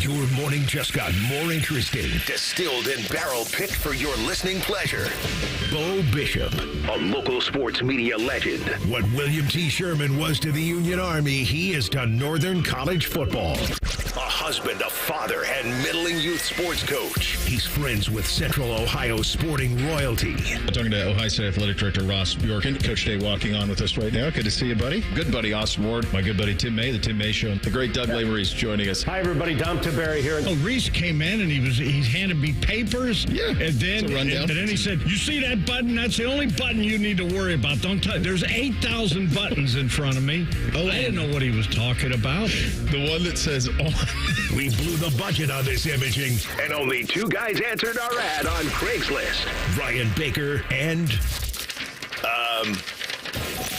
Your morning just got more interesting. Distilled and barrel-picked for your listening pleasure. Bo Bishop, a local sports media legend. What William T. Sherman was to the Union Army, he is to Northern College football. A husband, a father, and middling youth sports coach. He's friends with Central Ohio sporting royalty. Talking to Ohio State Athletic Director Ross Bjorken. Coach Day walking on with us right now. Good to see you, buddy. Good buddy, Austin Ward. My good buddy, Tim May, the Tim May Show. The great Doug Lavery's joining us. Hi, everybody. Dom Tiberi here. Oh, Reese came in and he handed me papers. Yeah, and then rundown. And then he said, "You see that button? That's the only button you need to worry about. Don't touch. There's 8,000 buttons in front of me." Oh, I didn't know what he was talking about. The one that says on. We blew the budget on this imaging, and only two guys answered our ad on Craigslist. Ryan Baker and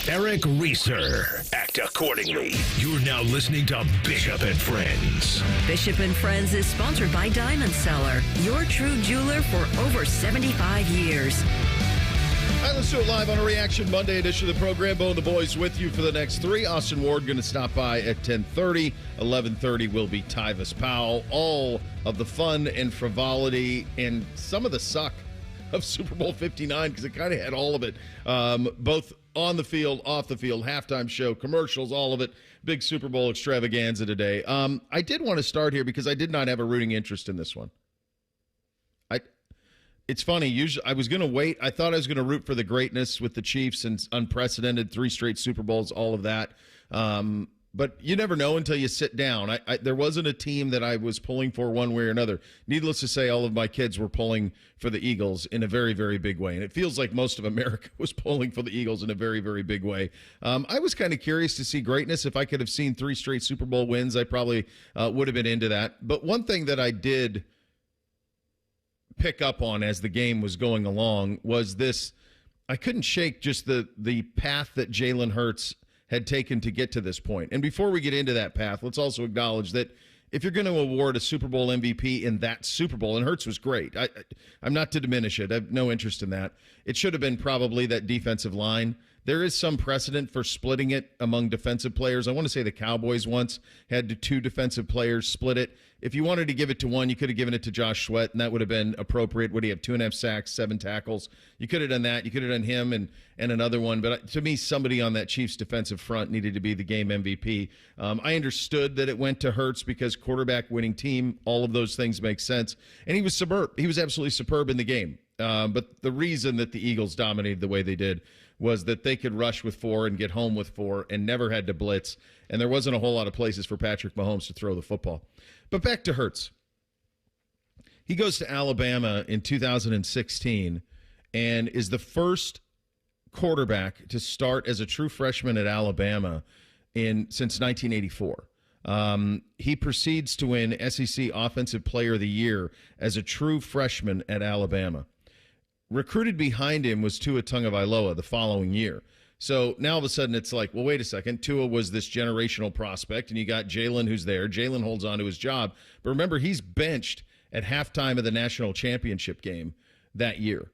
Eric Reeser. Act accordingly. You're now listening to Bishop and Friends. Bishop and Friends is sponsored by Diamond Seller, your true jeweler for over 75 years. All right, let's do it live on a Reaction Monday edition of the program. Bo and the boys with you for the next three. Austin Ward going to stop by at 10:30. 11:30 will be Tyvis Powell. All of the fun and frivolity and some of the suck of Super Bowl 59, because it kind of had all of it, both on the field, off the field, halftime show, commercials, all of it. Big Super Bowl extravaganza today. I did want to start here because I did not have a rooting interest in this one. It's funny. Usually, I was going to wait. I thought I was going to root for the greatness with the Chiefs and unprecedented 3 straight Super Bowls, all of that. But you never know until you sit down. There wasn't a team that I was pulling for one way or another. Needless to say, all of my kids were pulling for the Eagles in a very, very big way. And it feels like most of America was pulling for the Eagles in a very, very big way. I was kind of curious to see greatness. If I could have seen 3 straight Super Bowl wins, I probably would have been into that. But one thing that I did pick up on as the game was going along was this. I couldn't shake just the path that Jalen Hurts had taken to get to this point. And before we get into that path, let's also acknowledge that if you're going to award a Super Bowl MVP in that Super Bowl, and Hurts was great, I'm not to diminish it. I have no interest in that. It should have been probably that defensive line. There is some precedent for splitting it among defensive players. I want to say the Cowboys once had 2 defensive players split it. If you wanted to give it to one, you could have given it to Josh Sweat, and that would have been appropriate. Would he have 2.5 sacks, 7 tackles? You could have done that. You could have done him and another one. But to me, somebody on that Chiefs defensive front needed to be the game MVP. I understood that it went to Hurts because quarterback, winning team, all of those things make sense. And he was superb. He was absolutely superb in the game. But the reason that the Eagles dominated the way they did was that they could rush with 4 and get home with 4 and never had to blitz. And there wasn't a whole lot of places for Patrick Mahomes to throw the football. But back to Hurts. He goes to Alabama in 2016 and is the first quarterback to start as a true freshman at Alabama since 1984. He proceeds to win SEC Offensive Player of the Year as a true freshman at Alabama. Recruited behind him was Tua Tagovailoa the following year. So now all of a sudden it's like, well, wait a second. Tua was this generational prospect, and you got Jalen who's there. Jalen holds on to his job. But remember, he's benched at halftime of the national championship game that year.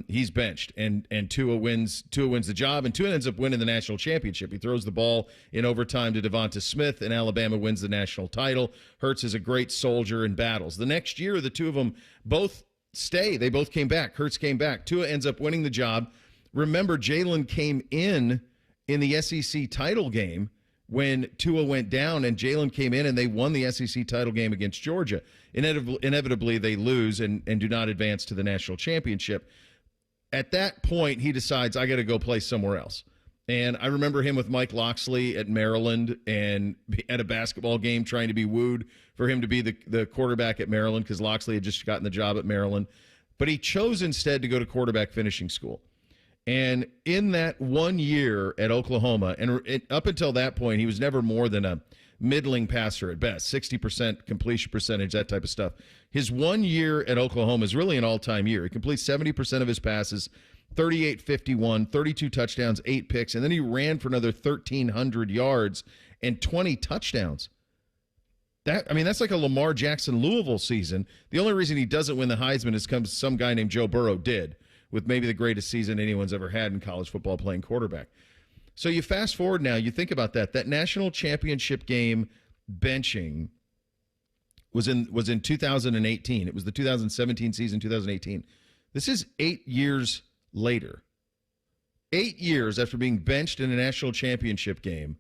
He's benched, and Tua wins the job, and Tua ends up winning the national championship. He throws the ball in overtime to Devonta Smith, and Alabama wins the national title. Hurts is a great soldier in battles. The next year, the two of them both stay. They both came back. Hurts came back. Tua ends up winning the job. Remember, Jalen came in the SEC title game when Tua went down, and Jalen came in, and they won the SEC title game against Georgia. Inevitably, they lose and do not advance to the national championship. At that point, he decides, I got to go play somewhere else. And I remember him with Mike Loxley at Maryland and at a basketball game trying to be wooed for him to be the quarterback at Maryland because Loxley had just gotten the job at Maryland. But he chose instead to go to quarterback finishing school. And in that 1 year at Oklahoma, and up until that point, he was never more than a middling passer at best, 60% completion percentage, that type of stuff. His 1 year at Oklahoma is really an all-time year. He completes 70% of his passes, 38-51, 32 touchdowns, 8 picks, and then he ran for another 1,300 yards and 20 touchdowns. That's like a Lamar Jackson Louisville season. The only reason he doesn't win the Heisman is because some guy named Joe Burrow did, with maybe the greatest season anyone's ever had in college football playing quarterback. So you fast forward now, you think about that national championship game benching was in 2018. It was the 2017 season, 2018. This is 8 years later. 8 years after being benched in a national championship game,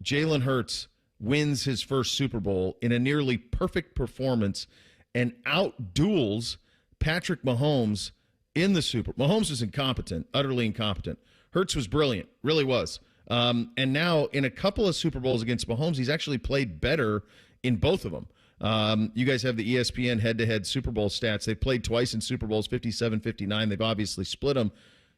Jalen Hurts wins his first Super Bowl in a nearly perfect performance and outduels Patrick Mahomes in the Super Bowl. Mahomes was incompetent, utterly incompetent. Hurts was brilliant, really was. And now in a couple of Super Bowls against Mahomes, he's actually played better in both of them. You guys have the ESPN head-to-head Super Bowl stats. They've played twice in Super Bowls, 57-59. They've obviously split them.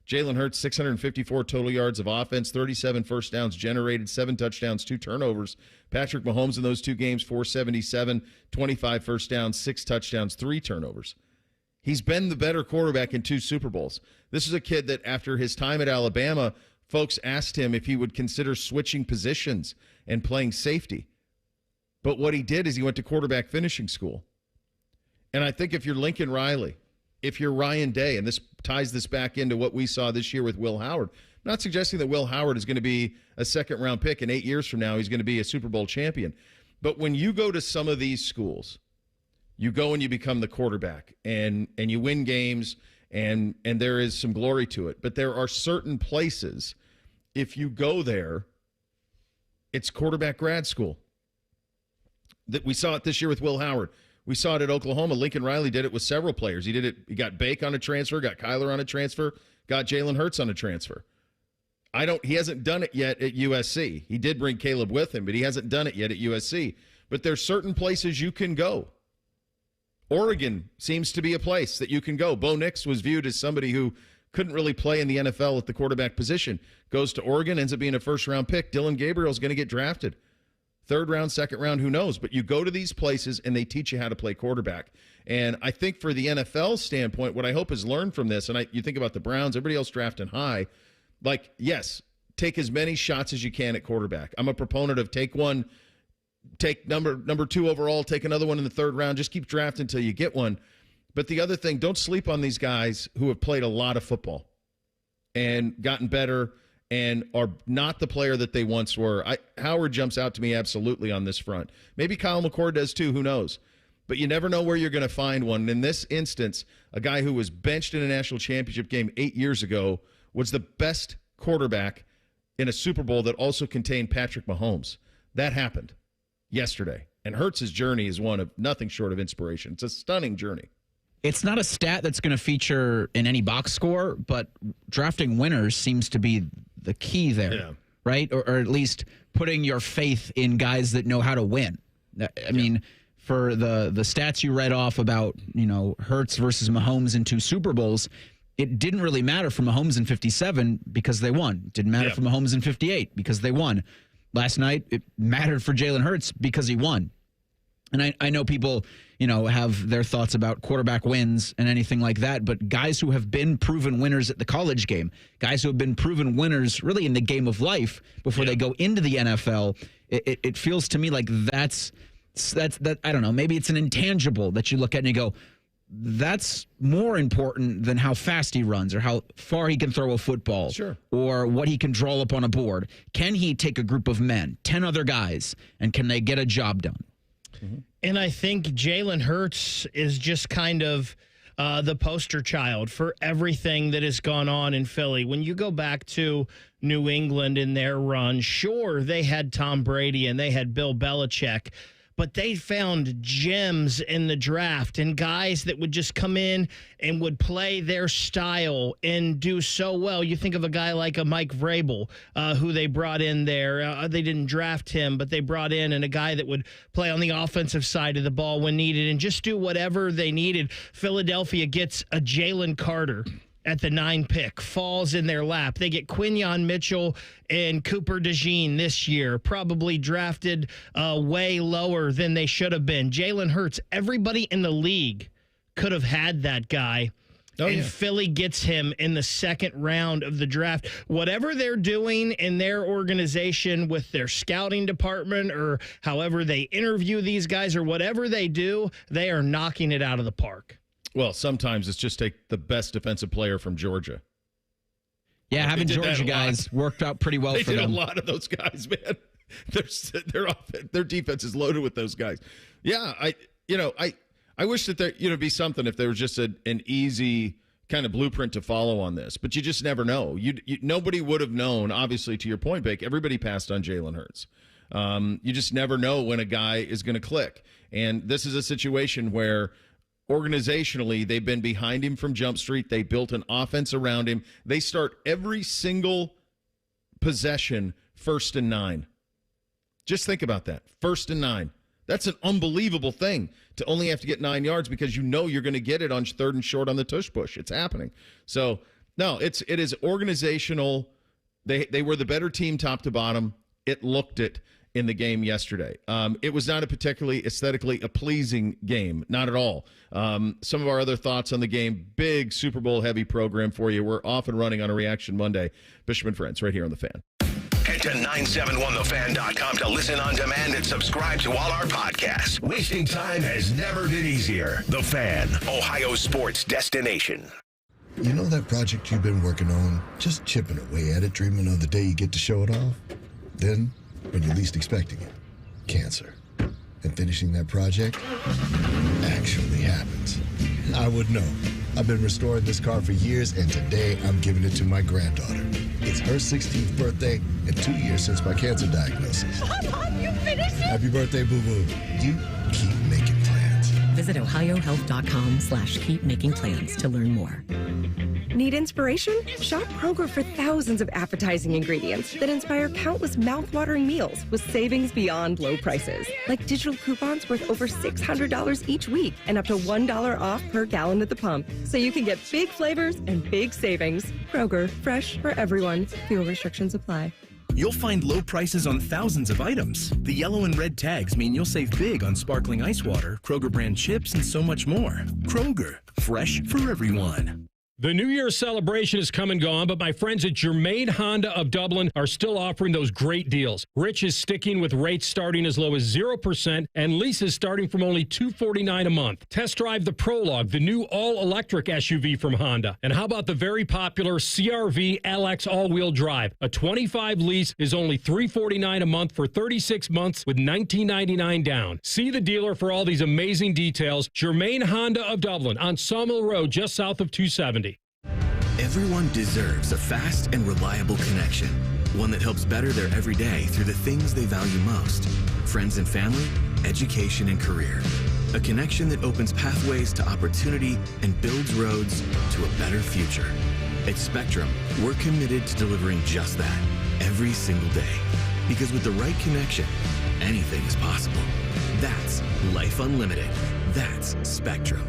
Jalen Hurts, 654 total yards of offense, 37 first downs generated, 7 touchdowns, 2 turnovers. Patrick Mahomes in those 2 games, 477, 25 first downs, 6 touchdowns, 3 turnovers. He's been the better quarterback in 2 Super Bowls. This is a kid that after his time at Alabama, folks asked him if he would consider switching positions and playing safety. But what he did is he went to quarterback finishing school. And I think if you're Lincoln Riley, if you're Ryan Day, and this ties this back into what we saw this year with Will Howard, I'm not suggesting that Will Howard is going to be a second-round pick, and 8 years from now he's going to be a Super Bowl champion. But when you go to some of these schools, you go and you become the quarterback, and you win games, and there is some glory to it. But there are certain places, if you go there, it's quarterback grad school. That we saw it this year with Will Howard. We saw it at Oklahoma. Lincoln Riley did it with several players. He did it. He got Bake on a transfer, got Kyler on a transfer, got Jalen Hurts on a transfer. He hasn't done it yet at USC. He did bring Caleb with him, but he hasn't done it yet at USC. But there's certain places you can go. Oregon seems to be a place that you can go. Bo Nix was viewed as somebody who couldn't really play in the NFL at the quarterback position. Goes to Oregon, ends up being a first-round pick. Dylan Gabriel's going to get drafted. 3rd round, 2nd round, who knows? But you go to these places and they teach you how to play quarterback. And I think for the NFL standpoint, what I hope is learned from this, and you think about the Browns, everybody else drafting high, like, yes, take as many shots as you can at quarterback. I'm a proponent of take one, take number 2 overall, take another one in the 3rd round, just keep drafting until you get one. But the other thing, don't sleep on these guys who have played a lot of football and gotten better and are not the player that they once were. Howard jumps out to me absolutely on this front. Maybe Kyle McCord does too, who knows? But you never know where you're going to find one. And in this instance, a guy who was benched in a national championship game 8 years ago was the best quarterback in a Super Bowl that also contained Patrick Mahomes. That happened yesterday. And Hurts' journey is one of nothing short of inspiration. It's a stunning journey. It's not a stat that's going to feature in any box score, but drafting winners seems to be the key there, right? Or at least putting your faith in guys that know how to win. I mean, for the stats you read off about, Hurts versus Mahomes in 2 Super Bowls, it didn't really matter for Mahomes in 57 because they won. It didn't matter for Mahomes in 58 because they won. Last night, it mattered for Jalen Hurts because he won. And I know people, have their thoughts about quarterback wins and anything like that, but guys who have been proven winners at the college game, guys who have been proven winners really in the game of life before they go into the NFL, it feels to me like that's I don't know, maybe it's an intangible that you look at and you go, that's more important than how fast he runs or how far he can throw a football or what he can draw up on a board. Can he take a group of men, 10 other guys, and can they get a job done? And I think Jalen Hurts is just kind of the poster child for everything that has gone on in Philly. When you go back to New England in their run, sure, they had Tom Brady and they had Bill Belichick, but they found gems in the draft and guys that would just come in and would play their style and do so well. You think of a guy like a Mike Vrabel, who they brought in there. They didn't draft him, but they brought in a guy that would play on the offensive side of the ball when needed and just do whatever they needed. Philadelphia gets a Jalen Carter at the 9 pick, falls in their lap. They get Quinyon Mitchell and Cooper DeJean this year, probably drafted way lower than they should have been. Jalen Hurts, everybody in the league could have had that guy. Philly gets him in the 2nd round of the draft. Whatever they're doing in their organization with their scouting department or however they interview these guys or whatever they do, they are knocking it out of the park. Well, sometimes it's just take the best defensive player from Georgia. Yeah, having Georgia guys worked out pretty well for them. They did a lot of those guys, man. their defense is loaded with those guys. Yeah, I wish that there be something if there was just an easy kind of blueprint to follow on this, but you just never know. Nobody would have known. Obviously, to your point, Bake, everybody passed on Jalen Hurts. You just never know when a guy is going to click, and this is a situation where organizationally they've been behind him from Jump Street. They built an offense around him. They start every single possession 1st and 9. Just think about that. 1st and 9. That's an unbelievable thing to only have to get 9 yards because you know you're going to get it on 3rd and short on the tush push. It's happening. So, no, it is organizational. They were the better team top to bottom. It looked it in the game yesterday. It was not a particularly aesthetically a pleasing game. Not at all. Some of our other thoughts on the game, big Super Bowl heavy program for you. We're off and running on a Reaction Monday. Bishop and Friends right here on The Fan. Head to 971thefan.com to listen on demand and subscribe to all our podcasts. Wasting time has never been easier. The Fan, Ohio sports destination. You know that project you've been working on? Just chipping away at it, dreaming of the day you get to show it off? Then, when you're least expecting it, cancer. And finishing that project actually happens. I would know. I've been restoring this car for years, and today I'm giving it to my granddaughter. It's her 16th birthday and 2 years since my cancer diagnosis. Mom, you finished it? Happy birthday, boo-boo. You keep making plans. Visit ohiohealth.com/keepmakingplans to learn more. Need inspiration? Shop Kroger for thousands of appetizing ingredients that inspire countless mouth-watering meals with savings beyond low prices. Like digital coupons worth over $600 each week and up to $1 off per gallon at the pump. So you can get big flavors and big savings. Kroger, fresh for everyone. Fuel restrictions apply. You'll find low prices on thousands of items. The yellow and red tags mean you'll save big on sparkling ice water, Kroger brand chips, and so much more. Kroger, fresh for everyone. The New Year's celebration has come and gone, but my friends at Germain Honda of Dublin are still offering those great deals. Rich is sticking with rates starting as low as 0% and leases starting from only $249 a month. Test drive the Prologue, the new all-electric SUV from Honda. And how about the very popular CR-V LX all-wheel drive? A 25 lease is only $349 a month for 36 months with $19.99 down. See the dealer for all these amazing details. Germain Honda of Dublin on Sawmill Road, just south of 270. Everyone deserves a fast and reliable connection, one that helps better their everyday through the things they value most: friends and family, education and career. A connection that opens pathways to opportunity and builds roads to a better future. At Spectrum, we're committed to delivering just that every single day. Because with the right connection, anything is possible. That's Life Unlimited. That's Spectrum.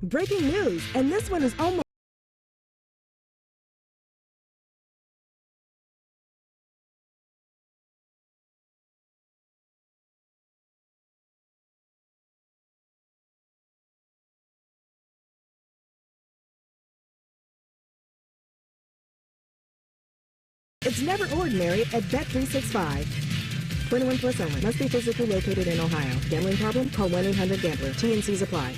Breaking news, and this one is almost... It's never ordinary at Bet365. 21 plus only. Must be physically located in Ohio. Gambling problem? Call 1-800-GAMBLER. T&Cs apply.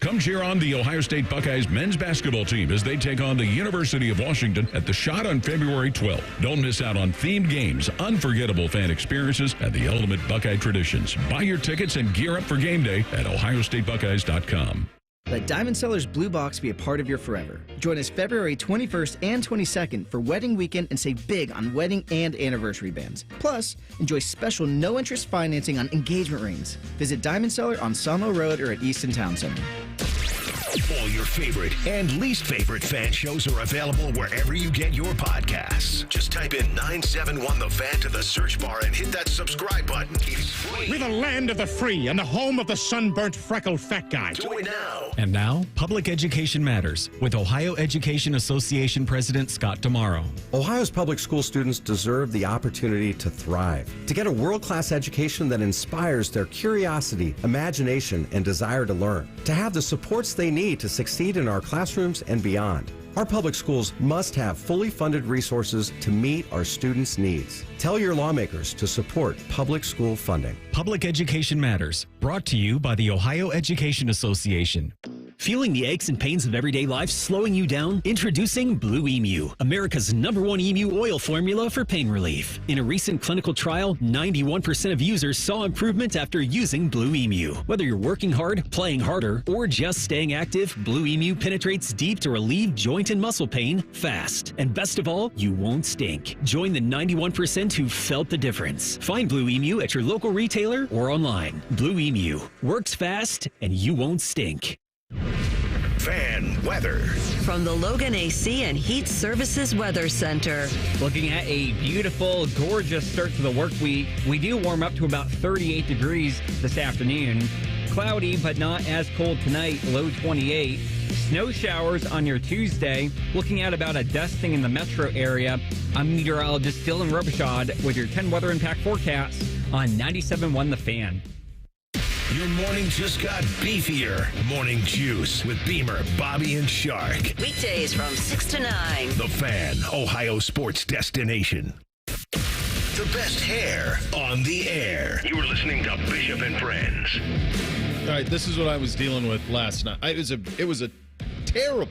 Come cheer on the Ohio State Buckeyes men's basketball team as they take on the University of Washington at the Shot on February 12th. Don't miss out on themed games, unforgettable fan experiences, and the ultimate Buckeye traditions. Buy your tickets and gear up for game day at ohiostatebuckeyes.com. Let Diamond Seller's Blue Box be a part of your forever. Join us February 21st and 22nd for Wedding Weekend and save big on wedding and anniversary bands. Plus, enjoy special no-interest financing on engagement rings. Visit Diamond Seller on Sawmill Road or at Easton Town Center. All your favorite and least favorite fan shows are available wherever you get your podcasts. Just type in 971 The Fan to the search bar and hit that subscribe button. It's free. We're the land of the free and the home of the sunburnt, freckled fat guy. Do it now. And now, Public Education Matters with Ohio Education Association President Scott Damaro. Ohio's public school students deserve the opportunity to thrive, to get a world-class education that inspires their curiosity, imagination, and desire to learn, to have the supports they need to succeed in our classrooms and beyond. Our public schools must have fully funded resources to meet our students' needs. Tell your lawmakers to support public school funding. Public Education Matters, brought to you by the Ohio Education Association. Feeling the aches and pains of everyday life slowing you down? Introducing Blue Emu, America's #1 emu oil formula for pain relief. In a recent clinical trial, 91% of users saw improvement after using Blue Emu. Whether you're working hard, playing harder, or just staying active, Blue Emu penetrates deep to relieve joint and muscle pain fast. And best of all, you won't stink. Join the 91% who felt the difference. Find Blue Emu at your local retailer or online. Blue Emu works fast and you won't stink. Fan weather. From the Logan AC and Heat Services Weather Center. Looking at a beautiful, gorgeous start to the work week. We do warm up to about 38 degrees this afternoon. Cloudy, but not as cold tonight, low 28. Snow showers on your Tuesday. Looking at about a dusting in the metro area. I'm meteorologist Dylan Robichaud with your 10 weather impact forecast on 97.1 The Fan. Your morning just got beefier. Morning Juice with Beamer, Bobby, and Shark. Weekdays from 6 to 9. The Fan, Ohio sports destination. The best hair on the air. You were listening to Bishop and Friends. All right, this is what I was dealing with last night. It was a terrible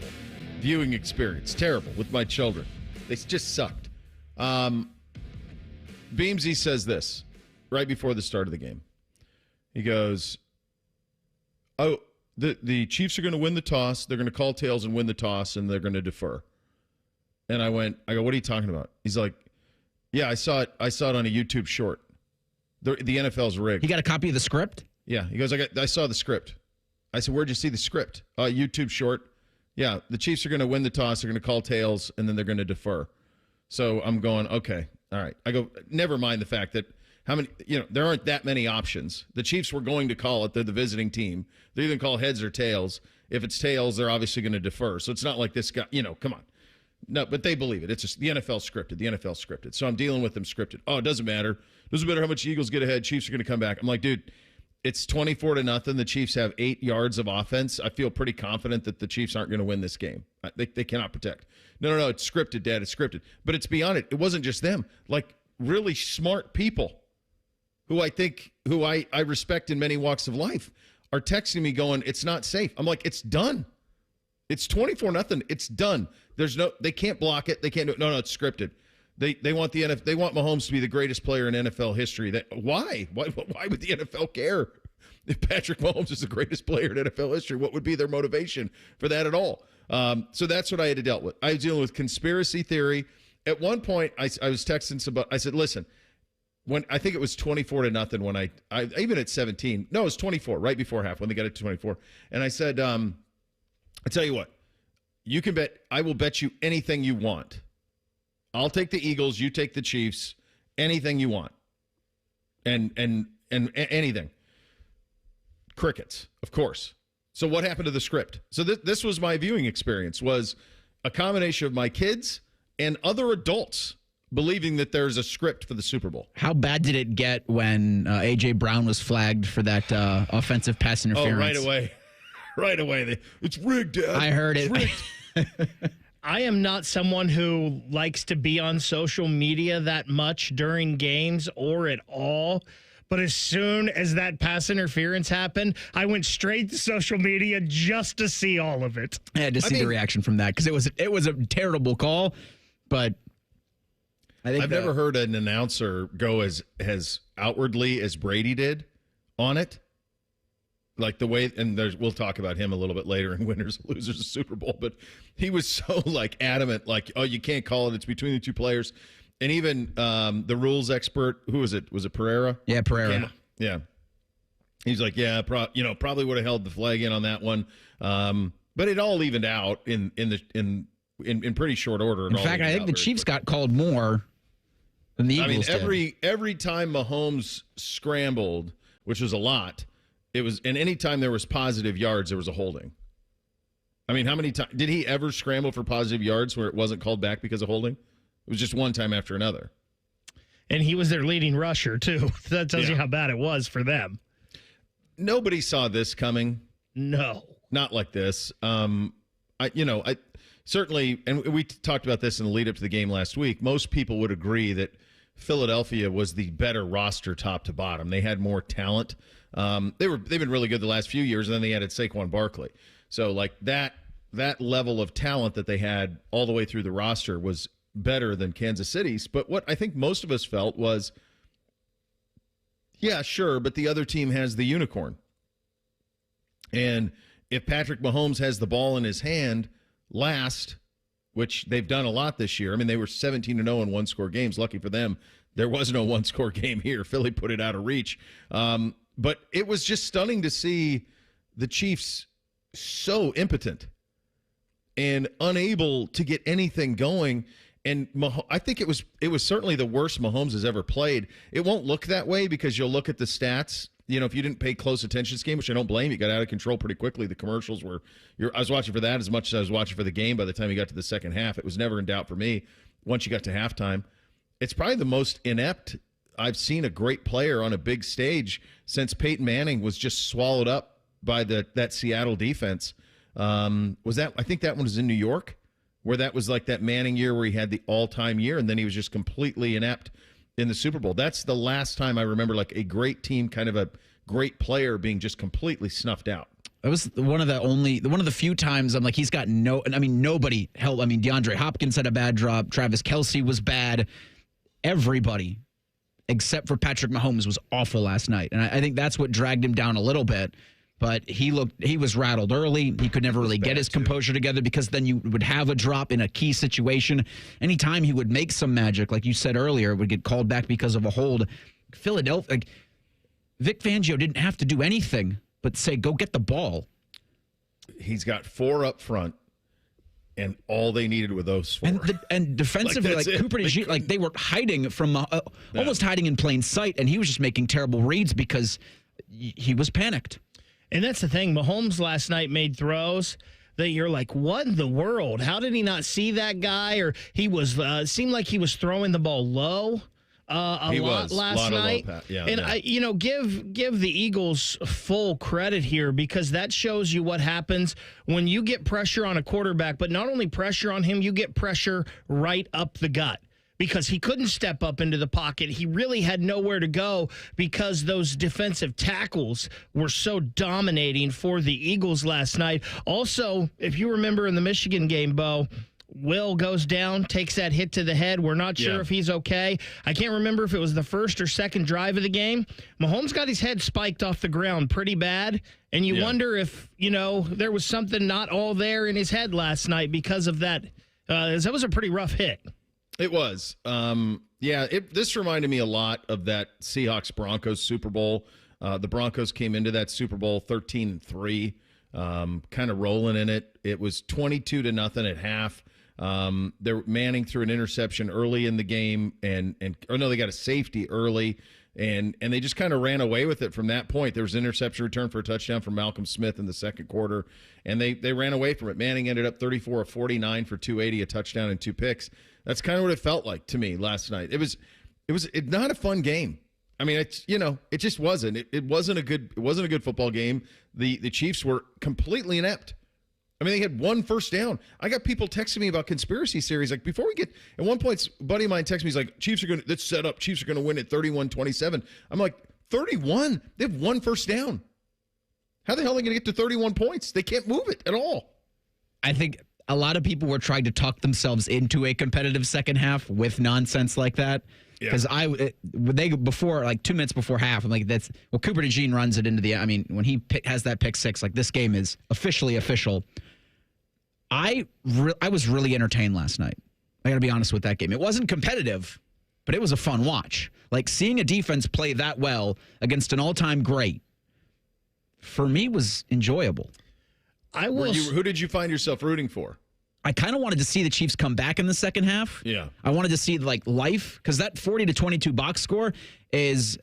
viewing experience. Terrible with my children. They just sucked. Beamsy says this right before the start of the game. He goes, "Oh, the Chiefs are going to win the toss. They're going to call tails and win the toss, and they're going to defer." And I go, "What are you talking about?" He's like, "Yeah, I saw it on a YouTube short. The NFL's rigged." You got a copy of the script? Yeah. He goes, I saw the script. I said, "Where'd you see the script?" YouTube short. Yeah, the Chiefs are going to win the toss. They're going to call tails, and then they're going to defer. So I'm going, okay, all right. I go, never mind the fact that there aren't that many options. The Chiefs were going to call it. They're the visiting team. They're either going to call heads or tails. If it's tails, they're obviously going to defer. So it's not like this guy, come on. No, but they believe it. It's just the NFL scripted. The NFL scripted. So I'm dealing with them scripted. Oh, it doesn't matter. Doesn't matter how much Eagles get ahead. Chiefs are going to come back. I'm like, dude, it's 24-0. The Chiefs have 8 yards of offense. I feel pretty confident that the Chiefs aren't going to win this game. They cannot protect. No. It's scripted, Dad. It's scripted. But it's beyond it. It wasn't just them. Like really smart people who I respect in many walks of life are texting me going, it's not safe. I'm like, it's done. It's 24-0. It's done. They can't block it. They can't do it. No, it's scripted. They want they want Mahomes to be the greatest player in NFL history. Why would the NFL care if Patrick Mahomes is the greatest player in NFL history? What would be their motivation for that at all? So that's what I had to deal with. I was dealing with conspiracy theory. At one point, I was texting somebody. I said, listen, when I think it was 24-0 when I even at 17. No, it was 24 right before half when they got it to 24. And I said, I tell you what, you can bet. I will bet you anything you want. I'll take the Eagles. You take the Chiefs. Anything you want. And anything. Crickets, of course. So what happened to the script? So this was my viewing experience. Was a combination of my kids and other adults believing that there's a script for the Super Bowl. How bad did it get when A.J. Brown was flagged for that offensive pass interference? Oh, right away. Right away. It's rigged, Dad. I heard it. I am not someone who likes to be on social media that much during games or at all. But as soon as that pass interference happened, I went straight to social media just to see all of it. I had to see the reaction from that because it was a terrible call, but I've never heard an announcer go as outwardly as Brady did on it. Like the way, and we'll talk about him a little bit later in winners and losers of Super Bowl, but he was so adamant, oh, you can't call it. It's between the two players. And even the rules expert, who was it? Was it Pereira? Yeah, Pereira. Yeah. He's like, yeah, probably would have held the flag in on that one. But it all evened out in pretty short order. In fact, I think the Chiefs got called more than the Eagles did. Every time Mahomes scrambled, which was a lot, it was, and any time there was positive yards, there was a holding. I mean, how many times did he ever scramble for positive yards where it wasn't called back because of holding? It was just one time after another. And he was their leading rusher, too. That tells you how bad it was for them. Nobody saw this coming. No. Not like this. I certainly, and we talked about this in the lead up to the game last week, most people would agree that Philadelphia was the better roster top to bottom. They had more talent. They've been really good the last few years, and then they added Saquon Barkley. So like that level of talent that they had all the way through the roster was better than Kansas City's. But what I think most of us felt was, yeah, sure, but the other team has the unicorn. And if Patrick Mahomes has the ball in his hand last, which they've done a lot this year. I mean, they were 17-0 in one-score games. Lucky for them, there was no one-score game here. Philly put it out of reach. But it was just stunning to see the Chiefs so impotent and unable to get anything going. And I think it was certainly the worst Mahomes has ever played. It won't look that way because you'll look at the stats. You know, if you didn't pay close attention to this game, which I don't blame you, got out of control pretty quickly. The commercials were I was watching for that as much as I was watching for the game by the time you got to the second half. It was never in doubt for me once you got to halftime. It's probably the most inept I've seen a great player on a big stage since Peyton Manning was just swallowed up by that Seattle defense. I think that one was in New York, where that was like that Manning year where he had the all-time year, and then he was just completely inept in the Super Bowl. That's the last time I remember like a great team, kind of a great player being just completely snuffed out. It was one of the few times I'm like, he's got nobody help. I mean, DeAndre Hopkins had a bad drop. Travis Kelce was bad. Everybody except for Patrick Mahomes was awful last night. And I think that's what dragged him down a little bit. But he was rattled early. He could never really get his composure together because then you would have a drop in a key situation. Anytime he would make some magic, like you said earlier, would get called back because of a hold. Philadelphia, like Vic Fangio didn't have to do anything but say, go get the ball. He's got 4 up front, and all they needed were those 4. And defensively, like Cooper DeJean, like they were hiding from almost hiding in plain sight, and he was just making terrible reads because he was panicked. And that's the thing. Mahomes last night made throws that you're like, what in the world? How did he not see that guy? Or he was seemed like he was throwing the ball low a lot last night. I give the Eagles full credit here because that shows you what happens when you get pressure on a quarterback, but not only pressure on him, you get pressure right up the gut. Because he couldn't step up into the pocket. He really had nowhere to go because those defensive tackles were so dominating for the Eagles last night. Also, if you remember in the Michigan game, Bo, Will goes down, takes that hit to the head. We're not sure if he's okay. I can't remember if it was the first or second drive of the game. Mahomes got his head spiked off the ground pretty bad, and you wonder if, there was something not all there in his head last night because of that. That was a pretty rough hit. It was. This reminded me a lot of that Seahawks-Broncos Super Bowl. The Broncos came into that Super Bowl 13-3, kind of rolling in it. It was 22-0 at half. Manning threw an interception early in the game, they got a safety early, and they just kind of ran away with it from that point. There was an interception return for a touchdown from Malcolm Smith in the second quarter, and they ran away from it. Manning ended up 34 of 49 for 280, a touchdown and 2 picks. That's kind of what it felt like to me last night. It was not a fun game. I mean, it just wasn't. It wasn't a good football game. The Chiefs were completely inept. I mean, they had 1 first down. I got people texting me about conspiracy theories. Like, before we get, at one point, a buddy of mine texted me, he's like, let's set up. Chiefs are going to win at 31-27. I'm like, 31? They have 1 first down. How the hell are they going to get to 31 points? They can't move it at all. I think a lot of people were trying to talk themselves into a competitive second half with nonsense like that. Because before, like 2 minutes before half, I'm like, Cooper DeJean runs it into when he has that pick 6, like this game is officially official. I was really entertained last night. I got to be honest with that game. It wasn't competitive, but it was a fun watch. Like seeing a defense play that well against an all-time great, for me, was enjoyable. Who did you find yourself rooting for? I kind of wanted to see the Chiefs come back in the second half. Yeah. I wanted to see life, because that 40-22 box score does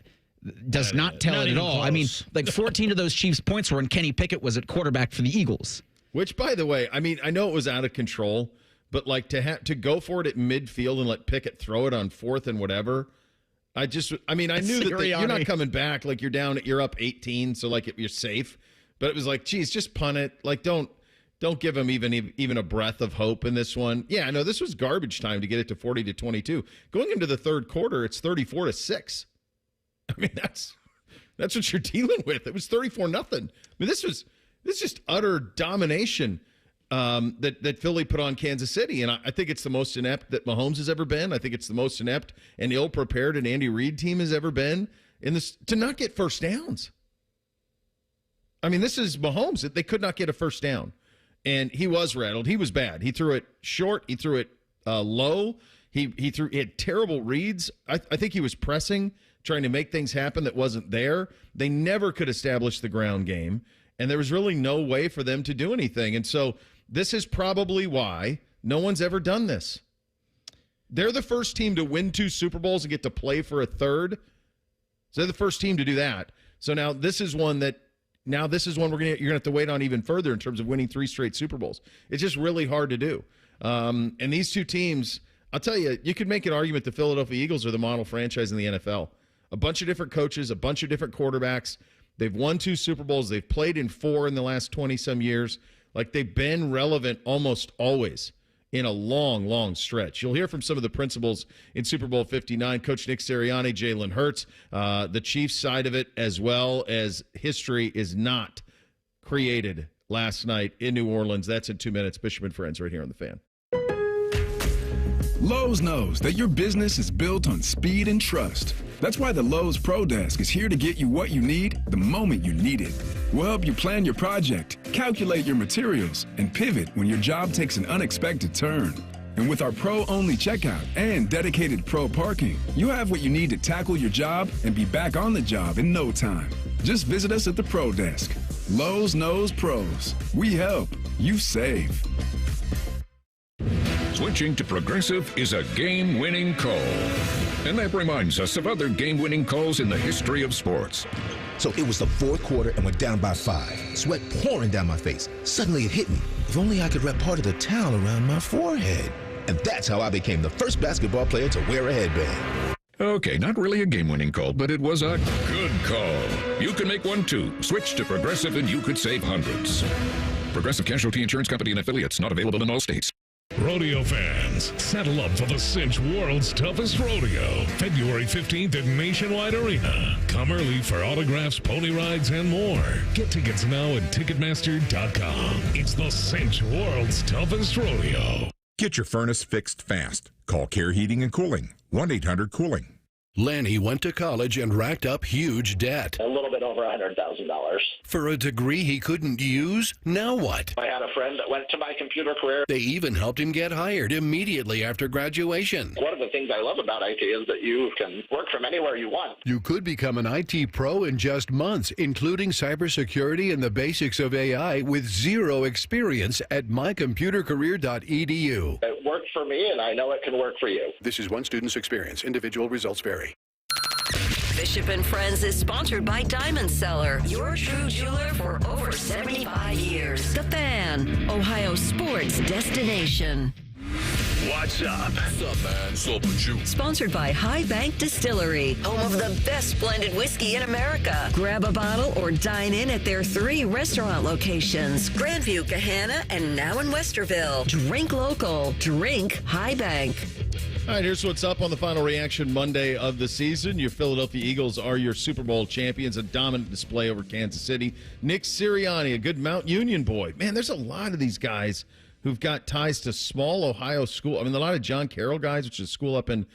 not tell it at all. Close. I mean, 14 of those Chiefs points were when Kenny Pickett was at quarterback for the Eagles. Which, by the way, I mean, I know it was out of control, but to go for it at midfield and let Pickett throw it on 4th and whatever, I knew that you're not coming back. Like, you're up 18, so you're safe. But it was like, geez, just punt it. Like, don't give them even a breath of hope in this one. Yeah, I know this was garbage time to get it to 40-22. Going into the third quarter, it's 34-6. I mean, that's what you're dealing with. It was 34-0. I mean, this This is just utter domination that Philly put on Kansas City. And I think it's the most inept that Mahomes has ever been. I think it's the most inept and ill-prepared an Andy Reid team has ever been in this to not get first downs. I mean, this is Mahomes. They could not get a first down. And he was rattled. He was bad. He threw it short. He threw it low. He had terrible reads. I think he was pressing, trying to make things happen that wasn't there. They never could establish the ground game, and there was really no way for them to do anything. And so this is probably why no one's ever done this. They're the first team to win 2 Super Bowls and get to play for a third. So they're the first team to do that. So now this is one you're going to have to wait on even further in terms of winning 3 straight Super Bowls. It's just really hard to do. And these 2 teams, I'll tell you, you could make an argument the Philadelphia Eagles are the model franchise in the NFL. A bunch of different coaches, a bunch of different quarterbacks. They've won 2 Super Bowls. They've played in 4 in the last 20-some years. Like, they've been relevant almost always in a long, long stretch. You'll hear from some of the principals in Super Bowl 59, Coach Nick Serriani, Jalen Hurts, the Chiefs side of it, as well as history is not created last night in New Orleans. That's in 2 minutes. Bishop and Friends right here on The Fan. Lowe's knows that your business is built on speed and trust. That's why the Lowe's Pro Desk is here to get you what you need the moment you need it. We'll help you plan your project, calculate your materials, and pivot when your job takes an unexpected turn. And with our pro-only checkout and dedicated pro parking, you have what you need to tackle your job and be back on the job in no time. Just visit us at the Pro Desk. Lowe's knows pros. We help. You save. Switching to Progressive is a game-winning call. And that reminds us of other game-winning calls in the history of sports. So it was the fourth quarter and we're down by 5. Sweat pouring down my face. Suddenly it hit me. If only I could wrap part of the towel around my forehead. And that's how I became the first basketball player to wear a headband. Okay, not really a game-winning call, but it was a good call. You can make one too. Switch to Progressive and you could save hundreds. Progressive Casualty Insurance Company and Affiliates, not available in all states. Rodeo fans, saddle up for the Cinch World's Toughest Rodeo, February 15th at Nationwide Arena. Come early for autographs, pony rides, and more. Get tickets now at Ticketmaster.com. It's the Cinch World's Toughest Rodeo. Get your furnace fixed fast. Call Care Heating and Cooling, 1-800-COOLING. Lanny went to college and racked up huge debt. A little bit over $100,000. For a degree he couldn't use? Now what? I had a friend that went to my computer career. They even helped him get hired immediately after graduation. One of the things I love about IT is that you can work from anywhere you want. You could become an IT pro in just months, including cybersecurity and the basics of AI with zero experience at mycomputercareer.edu. It worked for me, and I know it can work for you. This is one student's experience. Individual results vary. Bishop and Friends is sponsored by Diamond Seller, your true jeweler for over 75 years. The Fan, Ohio sports destination. What's up? What's up, man? What's up with you? Sponsored by High Bank Distillery, home of the best blended whiskey in America. Grab a bottle or dine in at their 3 restaurant locations, Grandview, Gahanna, and now in Westerville. Drink local. Drink High Bank. All right, here's what's up on the final reaction Monday of the season. Your Philadelphia Eagles are your Super Bowl champions, a dominant display over Kansas City. Nick Sirianni, a good Mount Union boy. Man, there's a lot of these guys who've got ties to small Ohio school. I mean, a lot of John Carroll guys, which is a school up in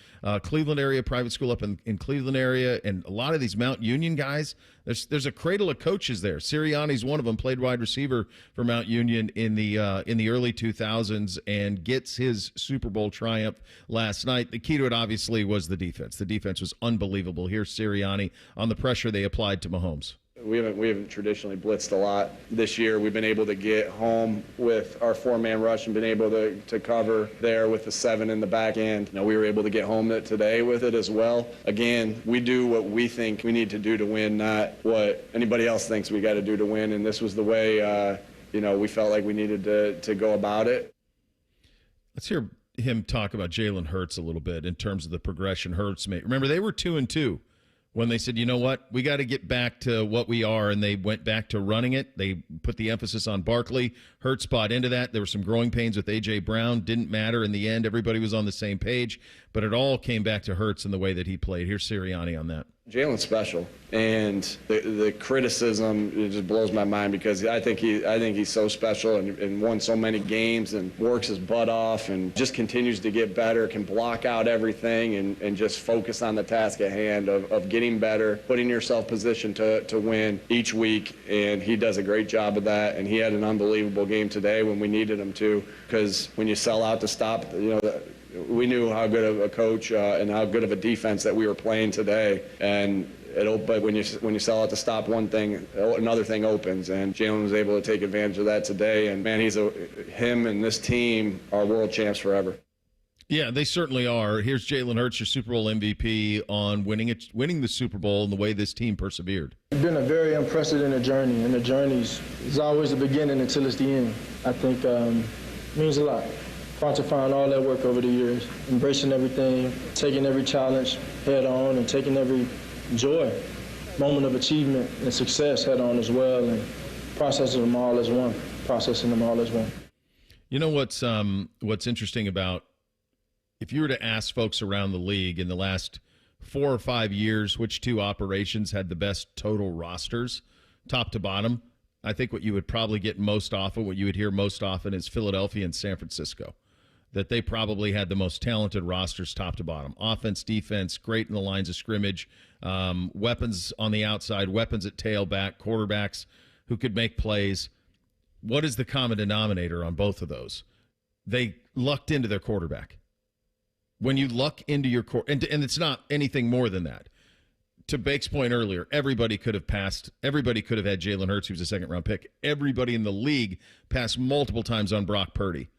Cleveland area, private school up in Cleveland area, and a lot of these Mount Union guys. There's a cradle of coaches there. Sirianni's one of them, played wide receiver for Mount Union in the early 2000s and gets his Super Bowl triumph last night. The key to it, obviously, was the defense. The defense was unbelievable. Here's Sirianni on the pressure they applied to Mahomes. We haven't traditionally blitzed a lot. This year we've been able to get home with our 4-man rush and been able to cover there with the 7 in the back end. We were able to get home today with it as well. Again, we do what we think we need to do to win, not what anybody else thinks we got to do to win. And this was the way, we felt like we needed to go about it. Let's hear him talk about Jalen Hurts a little bit in terms of the progression Hurts made. Remember, they were 2-2. When they said, you know what, we got to get back to what we are, and they went back to running it. They put the emphasis on Barkley. Hurts bought into that. There were some growing pains with A.J. Brown. Didn't matter in the end. Everybody was on the same page. but it all came back to Hurts and the way that he played. Here's Serriani on that. Jalen's special, and the criticism, it just blows my mind because I think he's so special and won so many games and works his butt off and just continues to get better, can block out everything and just focus on the task at hand of getting better, putting yourself positioned to win each week, and he does a great job of that. And he had an unbelievable game today when we needed him to, because when you sell out to stop, we knew how good of a coach and how good of a defense that we were playing today. But when you sell out to stop one thing, another thing opens. And Jalen was able to take advantage of that today. And man, him and this team are world champs forever. Yeah, they certainly are. Here's Jalen Hurts, your Super Bowl MVP, on winning the Super Bowl and the way this team persevered. It's been a very unprecedented journey, and the journey is always the beginning until it's the end. I think it means a lot. Quantifying all that work over the years, embracing everything, taking every challenge head on, and taking every joy, moment of achievement and success head on as well, and processing them all as one. You know what's interesting about, if you were to ask folks around the league in the last 4 or 5 years which two operations had the best total rosters, top to bottom, I think what you would probably get most often, what you would hear most often, is Philadelphia and San Francisco. That they probably had the most talented rosters top to bottom. Offense, defense, great in the lines of scrimmage, weapons on the outside, weapons at tailback, quarterbacks who could make plays. What is the common denominator on both of those? They lucked into their quarterback. When you luck into your and it's not anything more than that. To Bake's point earlier, everybody could have had Jalen Hurts, who was a second-round pick. Everybody in the league passed multiple times on Brock Purdy.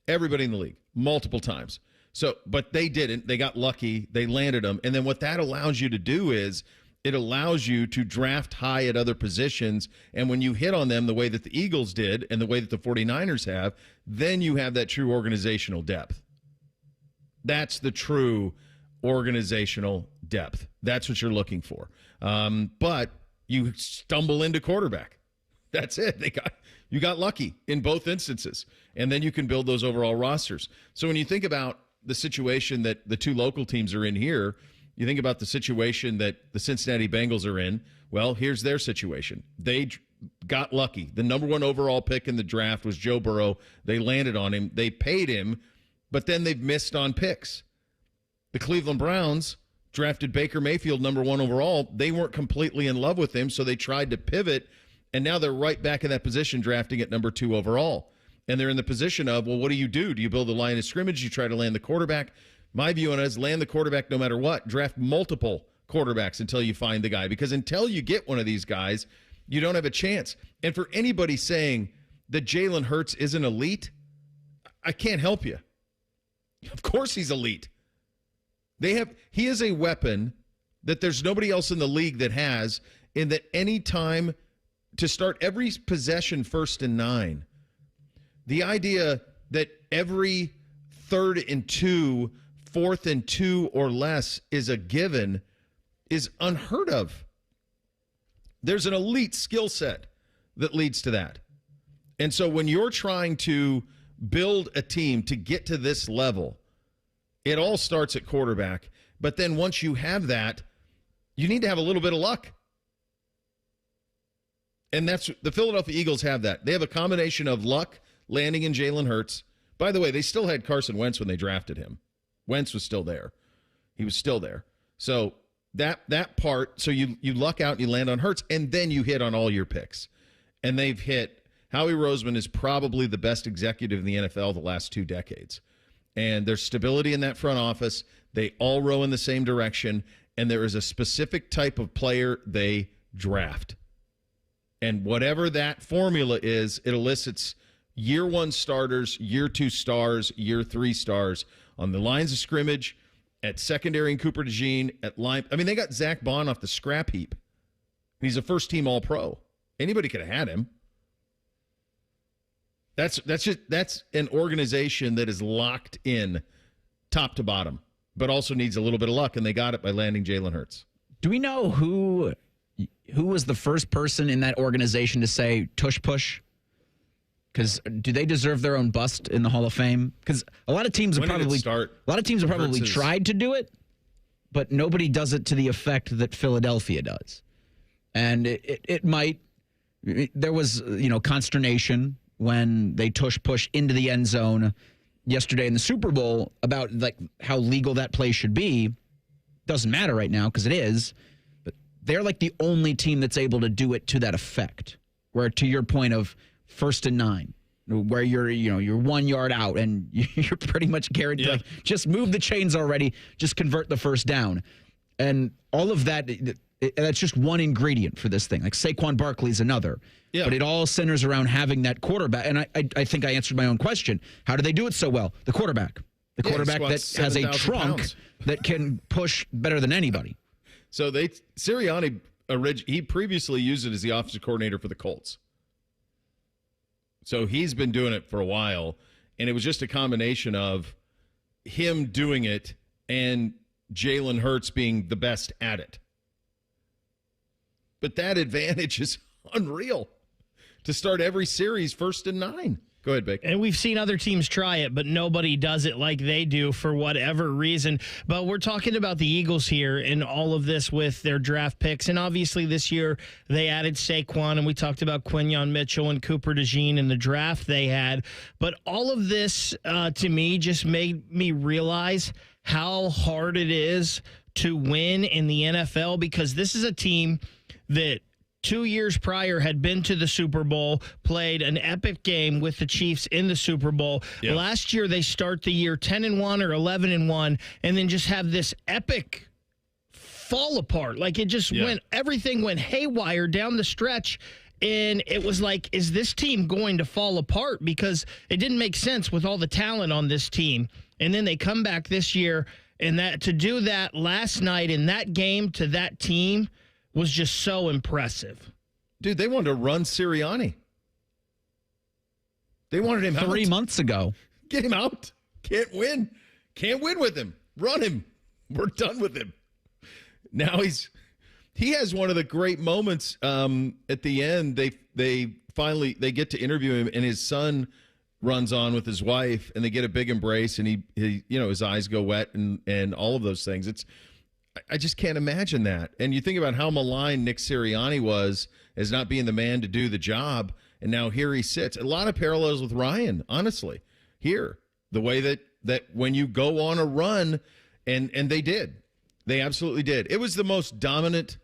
Everybody in the league, multiple times. So, but they didn't. They got lucky. They landed them. And then what that allows you to do is it allows you to draft high at other positions. And when you hit on them the way that the Eagles did and the way that the 49ers have, then you have that true organizational depth. That's the true organizational depth. That's what you're looking for. But you stumble into quarterback. That's it. You got lucky in both instances, and then you can build those overall rosters. So when you think about the situation that the two local teams are in here, you think about the situation that the Cincinnati Bengals are in, well, here's their situation. They got lucky. The number 1 overall pick in the draft was Joe Burrow. They landed on him. They paid him, but then they've missed on picks. The Cleveland Browns drafted Baker Mayfield number 1 overall. They weren't completely in love with him, so they tried to pivot. And now they're right back in that position, drafting at number 2 overall. And they're in the position of, well, what do? Do you build a line of scrimmage? You try to land the quarterback? My view on it is land the quarterback no matter what. Draft multiple quarterbacks until you find the guy. Because until you get one of these guys, you don't have a chance. And for anybody saying that Jalen Hurts isn't elite, I can't help you. Of course he's elite. He is a weapon that there's nobody else in the league that has, in that any time to start every possession 1st and 9. The idea that every 3rd and 2, 4th and 2 or less is a given is unheard of. There's an elite skill set that leads to that. And so when you're trying to build a team to get to this level, it all starts at quarterback. But then once you have that, you need to have a little bit of luck. And that's the Philadelphia Eagles have that. They have a combination of luck, landing in Jalen Hurts. By the way, they still had Carson Wentz when they drafted him. Wentz was still there. He was still there. So that part, so you luck out and you land on Hurts, and then you hit on all your picks. And they've hit. Howie Roseman is probably the best executive in the NFL the last 2 decades. And there's stability in that front office. They all row in the same direction. And there is a specific type of player they draft. And whatever that formula is, it elicits year 1 starters, year 2 stars, year 3 stars on the lines of scrimmage, at secondary and Cooper DeJean, at line. I mean, they got Zach Bond off the scrap heap. He's a first-team All-Pro. Anybody could have had him. That's an organization that is locked in top to bottom, but also needs a little bit of luck, and they got it by landing Jalen Hurts. Do we know who was the first person in that organization to say tush push? Because do they deserve their own bust in the Hall of Fame? Because a lot of teams have probably tried to do it, but nobody does it to the effect that Philadelphia does. And it might. There was consternation when they push into the end zone yesterday in the Super Bowl about like how legal that play should be. Doesn't matter right now because it is, but they're like the only team that's able to do it to that effect. Where to your point of 1st and 9, where you're 1 yard out and you're pretty much guaranteed like just move the chains already, just convert the first down, and all of that. That's just one ingredient for this thing. Like Saquon Barkley's another. Yeah. But it all centers around having that quarterback. And I think I answered my own question. How do they do it so well? The quarterback. The quarterback that has a trunk that can push better than anybody. So Serriani, he previously used it as the offensive coordinator for the Colts. So he's been doing it for a while. And it was just a combination of him doing it and Jalen Hurts being the best at it. But that advantage is unreal to start every series 1st and 9. Go ahead, Bake. And we've seen other teams try it, but nobody does it like they do for whatever reason. But we're talking about the Eagles here and all of this with their draft picks. And obviously this year they added Saquon, and we talked about Quinyon Mitchell and Cooper DeJean in the draft they had. But all of this, to me, just made me realize how hard it is to win in the NFL, because this is a team that 2 years prior had been to the Super Bowl, played an epic game with the Chiefs in the Super Bowl. Yep. Last year, they start the year 10-1 or 11-1, and then just have this epic fall apart. Like it just everything went haywire down the stretch. And it was like, is this team going to fall apart? Because it didn't make sense with all the talent on this team. And then they come back this year, and that to do that last night in that game to that team was just so impressive. Dude, they wanted to run Serriani. They wanted him 3 months ago. Get him out. Can't win. Can't win with him. Run him. We're done with him. Now he has one of the great moments at the end. They finally get to interview him, and his son runs on with his wife, and they get a big embrace, and he his eyes go wet and all of those things. I just can't imagine that. And you think about how maligned Nick Sirianni was as not being the man to do the job, and now here he sits. A lot of parallels with Ryan, honestly, here. The way that when you go on a run, and they did. They absolutely did. It was the most dominant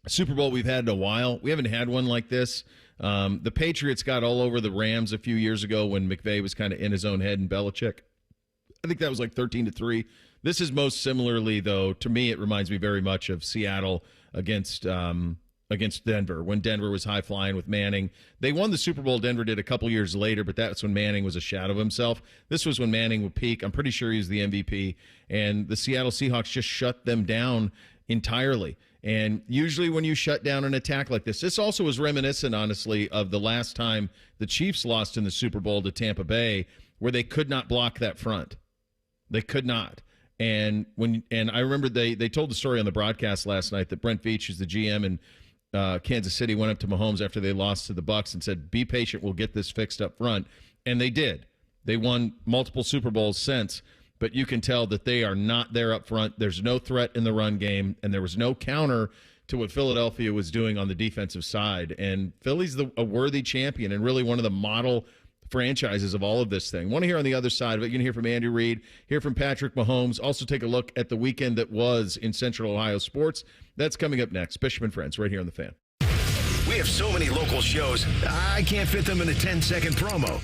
Super Bowl we've had in a while. We haven't had one like this. The Patriots got all over the Rams a few years ago when McVay was kind of in his own head and Belichick. I think that was like 13-3. This is most similarly, though, to me, it reminds me very much of Seattle against Denver, when Denver was high-flying with Manning. They won the Super Bowl, Denver did a couple years later, but that's when Manning was a shadow of himself. This was when Manning would peak. I'm pretty sure he was the MVP, and the Seattle Seahawks just shut them down entirely. And usually when you shut down an attack like this also was reminiscent, honestly, of the last time the Chiefs lost in the Super Bowl to Tampa Bay, where they could not block that front. They could not. And I remember they told the story on the broadcast last night that Brent Veach, who's the GM in Kansas City, went up to Mahomes after they lost to the Bucs and said, "Be patient, we'll get this fixed up front." And they did. They won multiple Super Bowls since, but you can tell that they are not there up front. There's no threat in the run game, and there was no counter to what Philadelphia was doing on the defensive side. And Philly's a worthy champion and really one of the model franchises of all of this thing. Want to hear on the other side of it. You're going to hear from Andy Reid, hear from Patrick Mahomes, also take a look at the weekend that was in Central Ohio sports. That's coming up next. Bishop and Friends right here on The Fan. We have so many local shows, I can't fit them in a 10-second promo.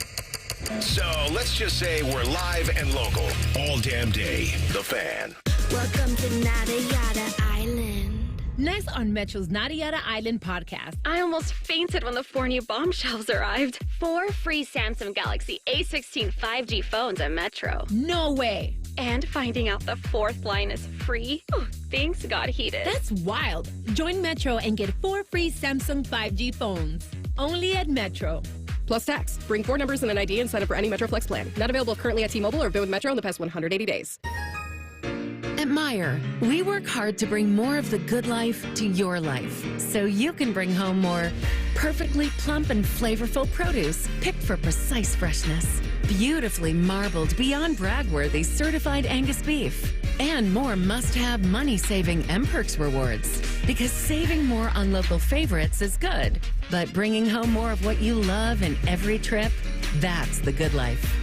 So let's just say we're live and local all damn day. The Fan. Welcome to Nada Yada Island. Next on Metro's Nada Yada Island podcast. I almost fainted when the 4 new bombshells arrived. 4 free Samsung Galaxy A16 5G phones at Metro. No way. And finding out the 4th line is free. Oh, things got heated. That's wild. Join Metro and get 4 free Samsung 5G phones. Only at Metro. Plus tax. Bring 4 numbers and an ID and sign up for any Metro Flex plan. Not available currently at T-Mobile or been with Metro in the past 180 days. At Meijer, we work hard to bring more of the good life to your life so you can bring home more Perfectly plump and flavorful produce picked for precise freshness. Beautifully marbled, beyond brag-worthy certified Angus beef. And more must-have money-saving M-Perks rewards. Because saving more on local favorites is good, but bringing home more of what you love in every trip, that's the good life.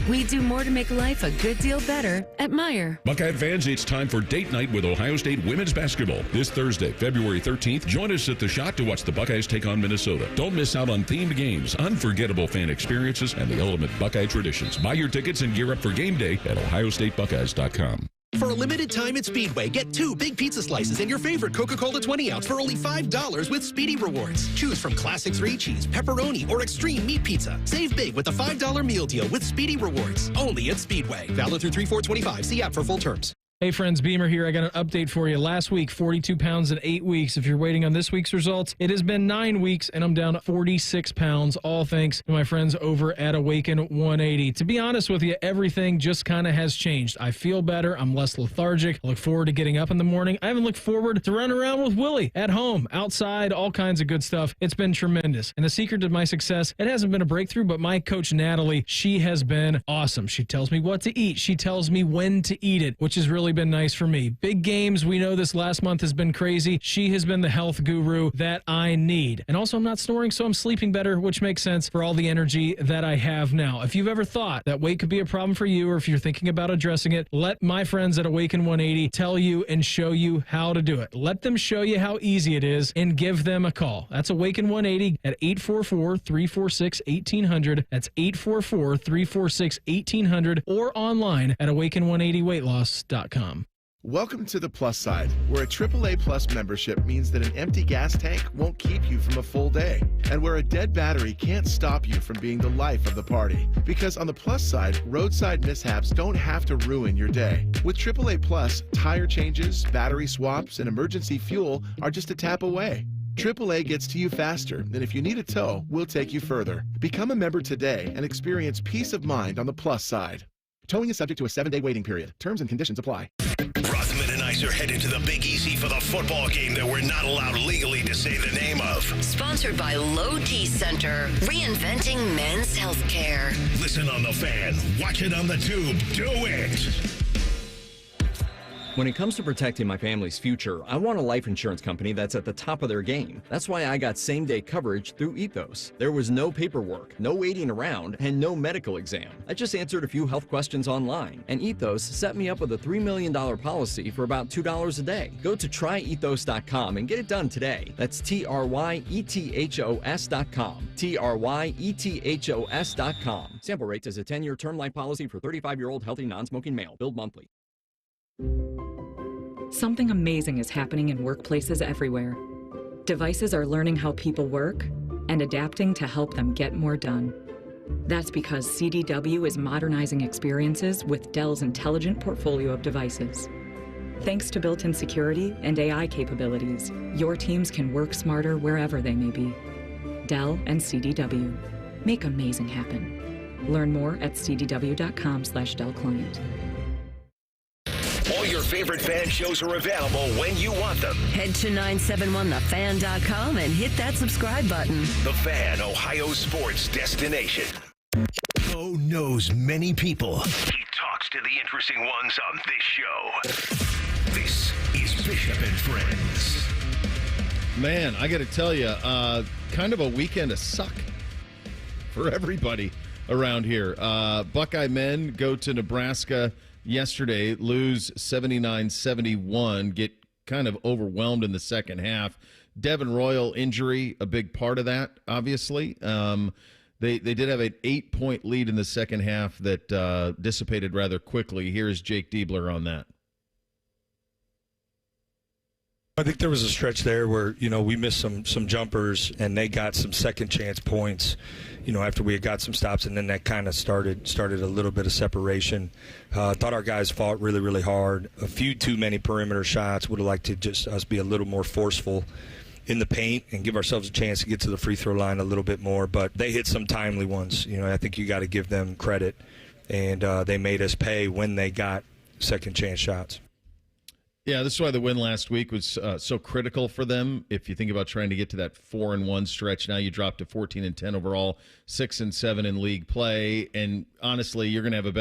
We do more to make life a good deal better at Meijer. Buckeye fans, it's time for date night with Ohio State women's basketball. This Thursday, February 13th, join us at the Shot to watch the Buckeyes take on Minnesota. Don't miss out on themed games, unforgettable fan experiences, and the ultimate Buckeye traditions. Buy your tickets and gear up for game day at ohiostatebuckeyes.com. For a limited time at Speedway, get 2 big pizza slices and your favorite Coca-Cola 20-ounce for only $5 with Speedy Rewards. Choose from Classic 3-Cheese, Pepperoni, or Extreme Meat Pizza. Save big with the $5 meal deal with Speedy Rewards. Only at Speedway. Valid through 3/4/25. See app for full terms. Hey friends, Beamer here. I got an update for you. Last week, 42 pounds in 8 weeks. If you're waiting on this week's results, it has been 9 weeks and I'm down 46 pounds, all thanks to my friends over at Awaken 180. To be honest with you, everything just kind of has changed. I feel better. I'm less lethargic. I look forward to getting up in the morning. I even look forward to running around with Willie at home, outside, all kinds of good stuff. It's been tremendous. And the secret to my success, it hasn't been a breakthrough, but my coach, Natalie, she has been awesome. She tells me what to eat. She tells me when to eat it, which has really been nice for me. Big games, we know this last month has been crazy. She has been the health guru that I need. And also I'm not snoring, so I'm sleeping better, which makes sense for all the energy that I have now. If you've ever thought that weight could be a problem for you, or if you're thinking about addressing it, let my friends at Awaken 180 tell you and show you how to do it. Let them show you how easy it is and give them a call. That's Awaken 180 at 844-346-1800. That's 844-346-1800 or online at awaken180weightloss.com. Welcome to the Plus Side, where a AAA Plus membership means that an empty gas tank won't keep you from a full day, and where a dead battery can't stop you from being the life of the party. Because on the Plus Side, roadside mishaps don't have to ruin your day. With AAA Plus, tire changes, battery swaps, and emergency fuel are just a tap away. AAA gets to you faster, and if you need a tow, we'll take you further. Become a member today and experience peace of mind on the Plus Side. Towing is subject to a 7-day waiting period. Terms and conditions apply. Rothman and Ice are headed to the Big Easy for the football game that we're not allowed legally to say the name of. Sponsored by Low T Center, reinventing men's healthcare. Listen on the Fan. Watch it on the tube. Do it. When it comes to protecting my family's future, I want a life insurance company that's at the top of their game. That's why I got same-day coverage through Ethos. There was no paperwork, no waiting around, and no medical exam. I just answered a few health questions online, and Ethos set me up with a $3 million policy for about $2 a day. Go to tryethos.com and get it done today. That's TRYETHOS.com. TRYETHOS.com. Sample rates as a 10-year term life policy for 35-year-old healthy non-smoking male. Billed monthly. Something amazing is happening in workplaces everywhere. Devices are learning how people work and adapting to help them get more done. That's because CDW is modernizing experiences with Dell's intelligent portfolio of devices. Thanks to built-in security and AI capabilities, your teams can work smarter wherever they may be. Dell and CDW. Make amazing happen. Learn more at cdw.com/Dell Client. All your favorite fan shows are available when you want them. Head to 971thefan.com and hit that subscribe button. The Fan, Ohio sports destination. Bo knows many people. He talks to the interesting ones on this show. This is Bishop and Friends. Man, I got to tell you, kind of a weekend of suck for everybody around here. Buckeye men go to Nebraska yesterday, lose 79-71, get kind of overwhelmed in the second half. Devin Royal injury, a big part of that, obviously. They did have an 8-point lead in the second half that dissipated rather quickly. Here's Jake Diebler on that. I think there was a stretch there where, we missed some jumpers and they got some second chance points, after we had got some stops, and then that kind of started a little bit of separation. Thought our guys fought really, really hard. A few too many perimeter shots. Would have liked to just us be a little more forceful in the paint and give ourselves a chance to get to the free throw line a little bit more. But they hit some timely ones. I think you got to give them credit. And they made us pay when they got second chance shots. Yeah, this is why the win last week was so critical for them. If you think about trying to get to that 4-1 stretch, now you drop to 14-10 overall, 6-7 in league play, and honestly, you're going to have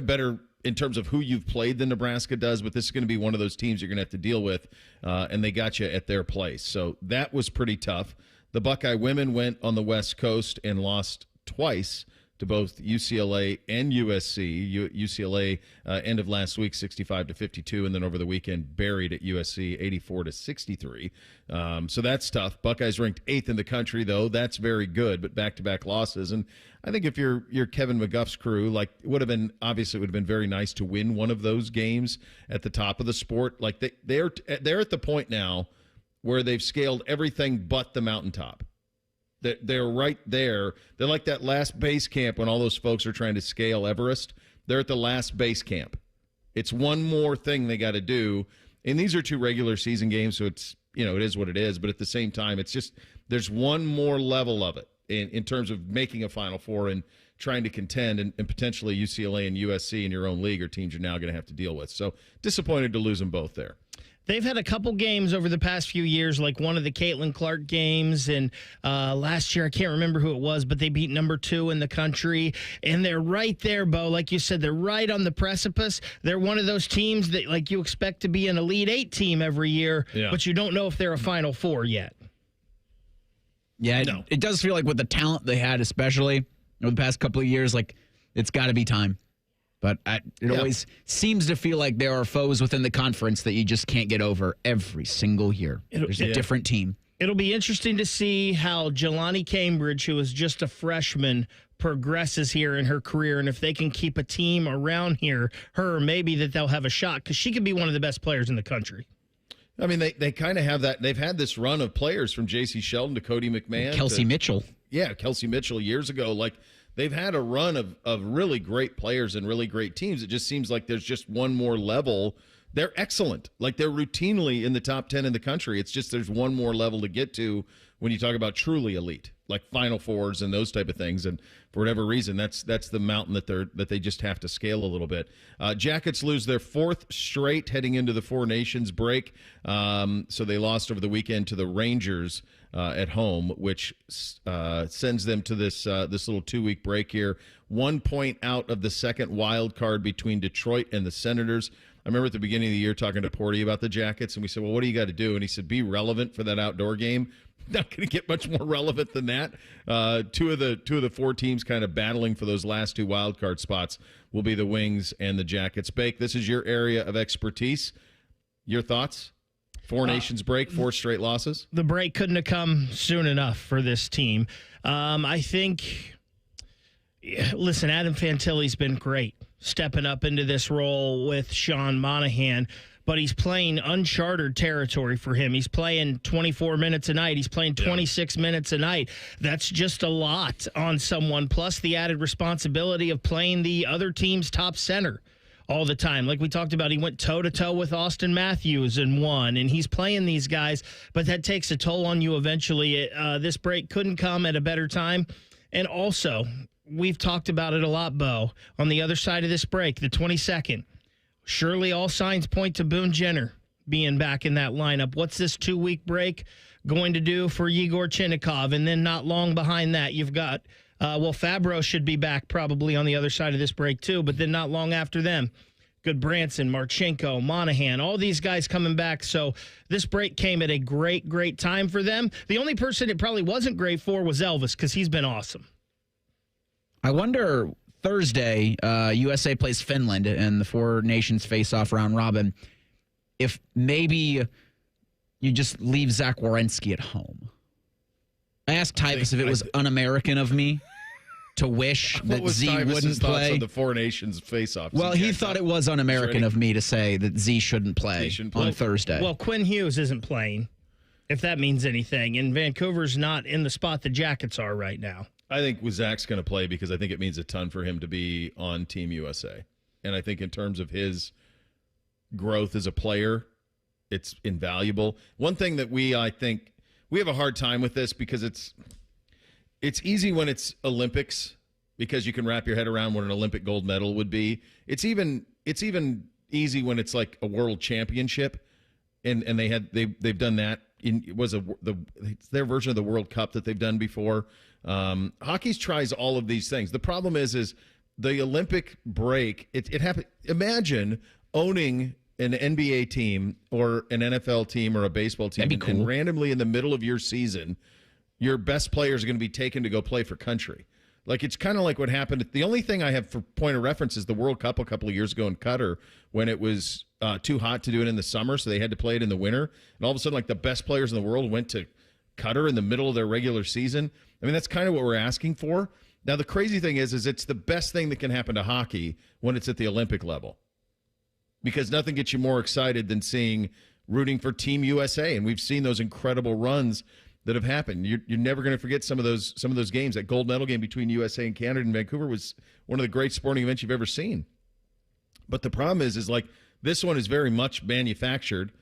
better in terms of who you've played than Nebraska does. But this is going to be one of those teams you're going to have to deal with, and they got you at their place. So that was pretty tough. The Buckeye women went on the West Coast and lost twice to both UCLA and USC. UCLA end of last week 65-52, and then over the weekend buried at USC 84-63. So that's tough. Buckeyes ranked 8th in the country, though. That's very good, but back-to-back losses. And I think if you're Kevin McGuff's crew, like it would have been very nice to win one of those games at the top of the sport. Like they're at the point now where they've scaled everything but the mountaintop. They're right there. They're like that last base camp when all those folks are trying to scale Everest. They're at the last base camp. It's one more thing they got to do. And these are 2 regular season games, so it's, it is what it is. But at the same time, it's just there's one more level of it in terms of making a Final Four and trying to contend, and potentially UCLA and USC in your own league are teams you're now going to have to deal with. So disappointed to lose them both there. They've had a couple games over the past few years, like one of the Caitlin Clark games, and last year, I can't remember who it was, but they beat number 2 in the country, and they're right there, Bo. Like you said, they're right on the precipice. They're one of those teams that, like, you expect to be an Elite 8 team every year, but you don't know if they're a Final Four yet. Yeah, it does feel like with the talent they had, especially over the past couple of years, like it's got to be time. But it always seems to feel like there are foes within the conference that you just can't get over every single year. There's a different team. It'll be interesting to see how Jelani Cambridge, who is just a freshman, progresses here in her career, and if they can keep a team around her, maybe that they'll have a shot, because she could be one of the best players in the country. I mean, they kind of have that. They've had this run of players from J.C. Sheldon to Cody McMahon. Kelsey Mitchell. Yeah, Kelsey Mitchell years ago. Like, they've had a run of really great players and really great teams. It just seems like there's just one more level. They're excellent. Like, they're routinely in the top 10 in the country. It's just there's one more level to get to when you talk about truly elite, like Final Fours and those type of things. And for whatever reason, that's the mountain that they just have to scale a little bit. Jackets lose their 4th straight heading into the Four Nations break. So they lost over the weekend to the Rangers at home, which sends them to this little 2-week break here. 1 point out of the second wild card between Detroit and the Senators. I remember at the beginning of the year talking to Porty about the Jackets, and we said, well, what do you got to do? And he said, be relevant for that outdoor game. Not going to get much more relevant than that. Two of the 4 teams kind of battling for those last 2 wild card spots will be the Wings and the Jackets. Bake, this is your area of expertise. Your thoughts? Four Nations break, 4 straight losses. The break couldn't have come soon enough for this team. I think, listen, Adam Fantilli's been great stepping up into this role with Sean Monahan, but he's playing uncharted territory for him. He's playing 24 minutes a night. He's playing 26 minutes a night. That's just a lot on someone, plus the added responsibility of playing the other team's top center all the time. Like we talked about, he went toe-to-toe with Austin Matthews and won, and he's playing these guys, but that takes a toll on you eventually. This break couldn't come at a better time. And also, we've talked about it a lot, Bo, on the other side of this break, the 22nd, surely all signs point to Boone Jenner being back in that lineup. What's this 2-week break going to do for Yegor Chinnikov? And then not long behind that, you've got, Fabro should be back probably on the other side of this break too, but then not long after them, Goodbranson, Marchenko, Monahan, all these guys coming back. So this break came at a great, great time for them. The only person it probably wasn't great for was Elvis, because he's been awesome. I wonder, Thursday, USA plays Finland in the Four Nations face-off round robin, if maybe you just leave Zach Werenski at home. I asked Tyvis if it was un-American of me to wish that Z wouldn't play. On the Four Nations face-off? Well, he thought it was un-American of me to say that Z shouldn't play on Thursday. Well, Quinn Hughes isn't playing, if that means anything, and Vancouver's not in the spot the Jackets are right now. I think Zach's going to play because I think it means a ton for him to be on Team USA. And I think in terms of his growth as a player, it's invaluable. One thing that I think we have a hard time with this because it's easy when it's Olympics because you can wrap your head around what an Olympic gold medal would be. It's even easy when it's like a world championship, and they've done that. It's their version of the World Cup that they've done before. Hockey tries all of these things. The problem is the Olympic break. It happened. Imagine owning an NBA team or an NFL team or a baseball team, That'd be cool. and randomly in the middle of your season, your best players are going to be taken to go play for country. Like, it's kind of like what happened. The only thing I have for point of reference is the World Cup a couple of years ago in Qatar, when it was too hot to do it in the summer, so they had to play it in the winter. And all of a sudden, like, the best players in the world went to Qatar in the middle of their regular season. I mean, that's kind of what we're asking for. Now, the crazy thing is it's the best thing that can happen to hockey when it's at the Olympic level, because nothing gets you more excited than rooting for Team USA. And we've seen those incredible runs that have happened. You're never going to forget some of those games. That gold medal game between USA and Canada in Vancouver was one of the great sporting events you've ever seen. But the problem is like, this one is very much manufactured.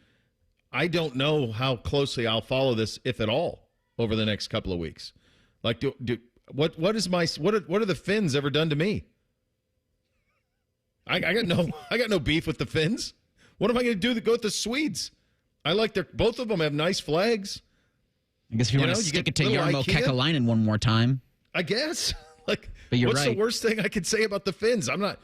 I don't know how closely I'll follow this, if at all, over the next couple of weeks. Like, what have the Finns ever done to me? I got no beef with the Finns. What am I going to do to go with the Swedes? I like both of them have nice flags. I guess if you want to stick it to Jarmo Kekalainen one more time. I guess. Like, but what's the worst thing I could say about the Finns? I'm not,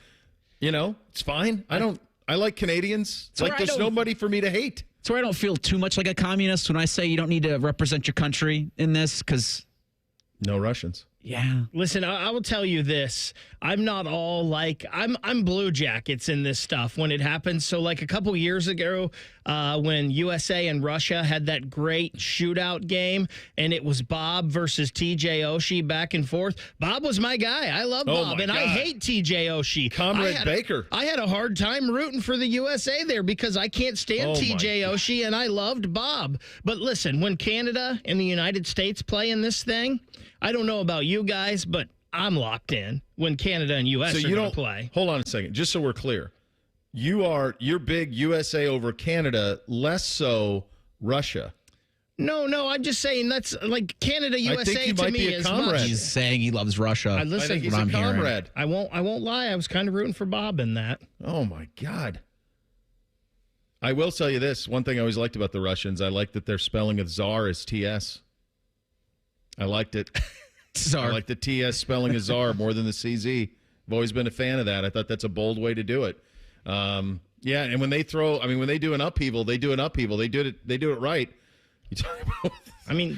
it's fine. I like Canadians. It's like there's nobody for me to hate. That's where I don't feel too much like a communist when I say you don't need to represent your country in this, because no Russians. Yeah. Listen, I will tell you this. I'm not all like, I'm Blue Jackets in this stuff when it happens. So like a couple years ago, when USA and Russia had that great shootout game, and it was Bob versus TJ Oshie back and forth. Bob was my guy. I love Bob, and I hate TJ Oshie. Comrade Baker. I had a hard time rooting for the USA there because I can't stand TJ Oshie, and I loved Bob. But listen, when Canada and the United States play in this thing, I don't know about you guys, but I'm locked in when Canada and U.S. are going to play. Hold on a second, just so we're clear. You're big USA over Canada, less so Russia. No, I'm just saying that's like Canada, USA. I think he might be a comrade. He's saying he loves Russia. I think he's a comrade. I won't lie. I was kind of rooting for Bob in that. Oh my God. I will tell you this. One thing I always liked about the Russians, I liked that their spelling of Tsar is TS. I liked it. Czar. I like the TS spelling of Czar more than the CZ. I've always been a fan of that. I thought that's a bold way to do it. Yeah, and when they do an upheaval, they do it right. You talk about,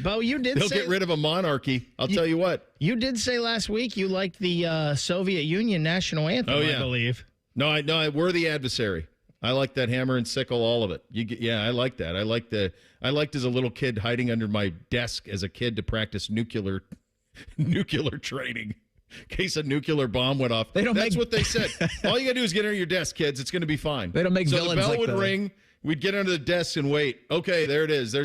Bo, you did they'll get rid of a monarchy. I'll tell you what. You did say last week you liked the Soviet Union national anthem, I believe. No, we're the adversary. I like that hammer and sickle, all of it. I like that. I liked as a little kid hiding under my desk as a kid to practice nuclear training in case a nuclear bomb went off. That's what they said. All you got to do is get under your desk, kids. It's going to be fine. They don't make villains the bell like would that. ring. We'd get under the desk and wait. Okay, there it is.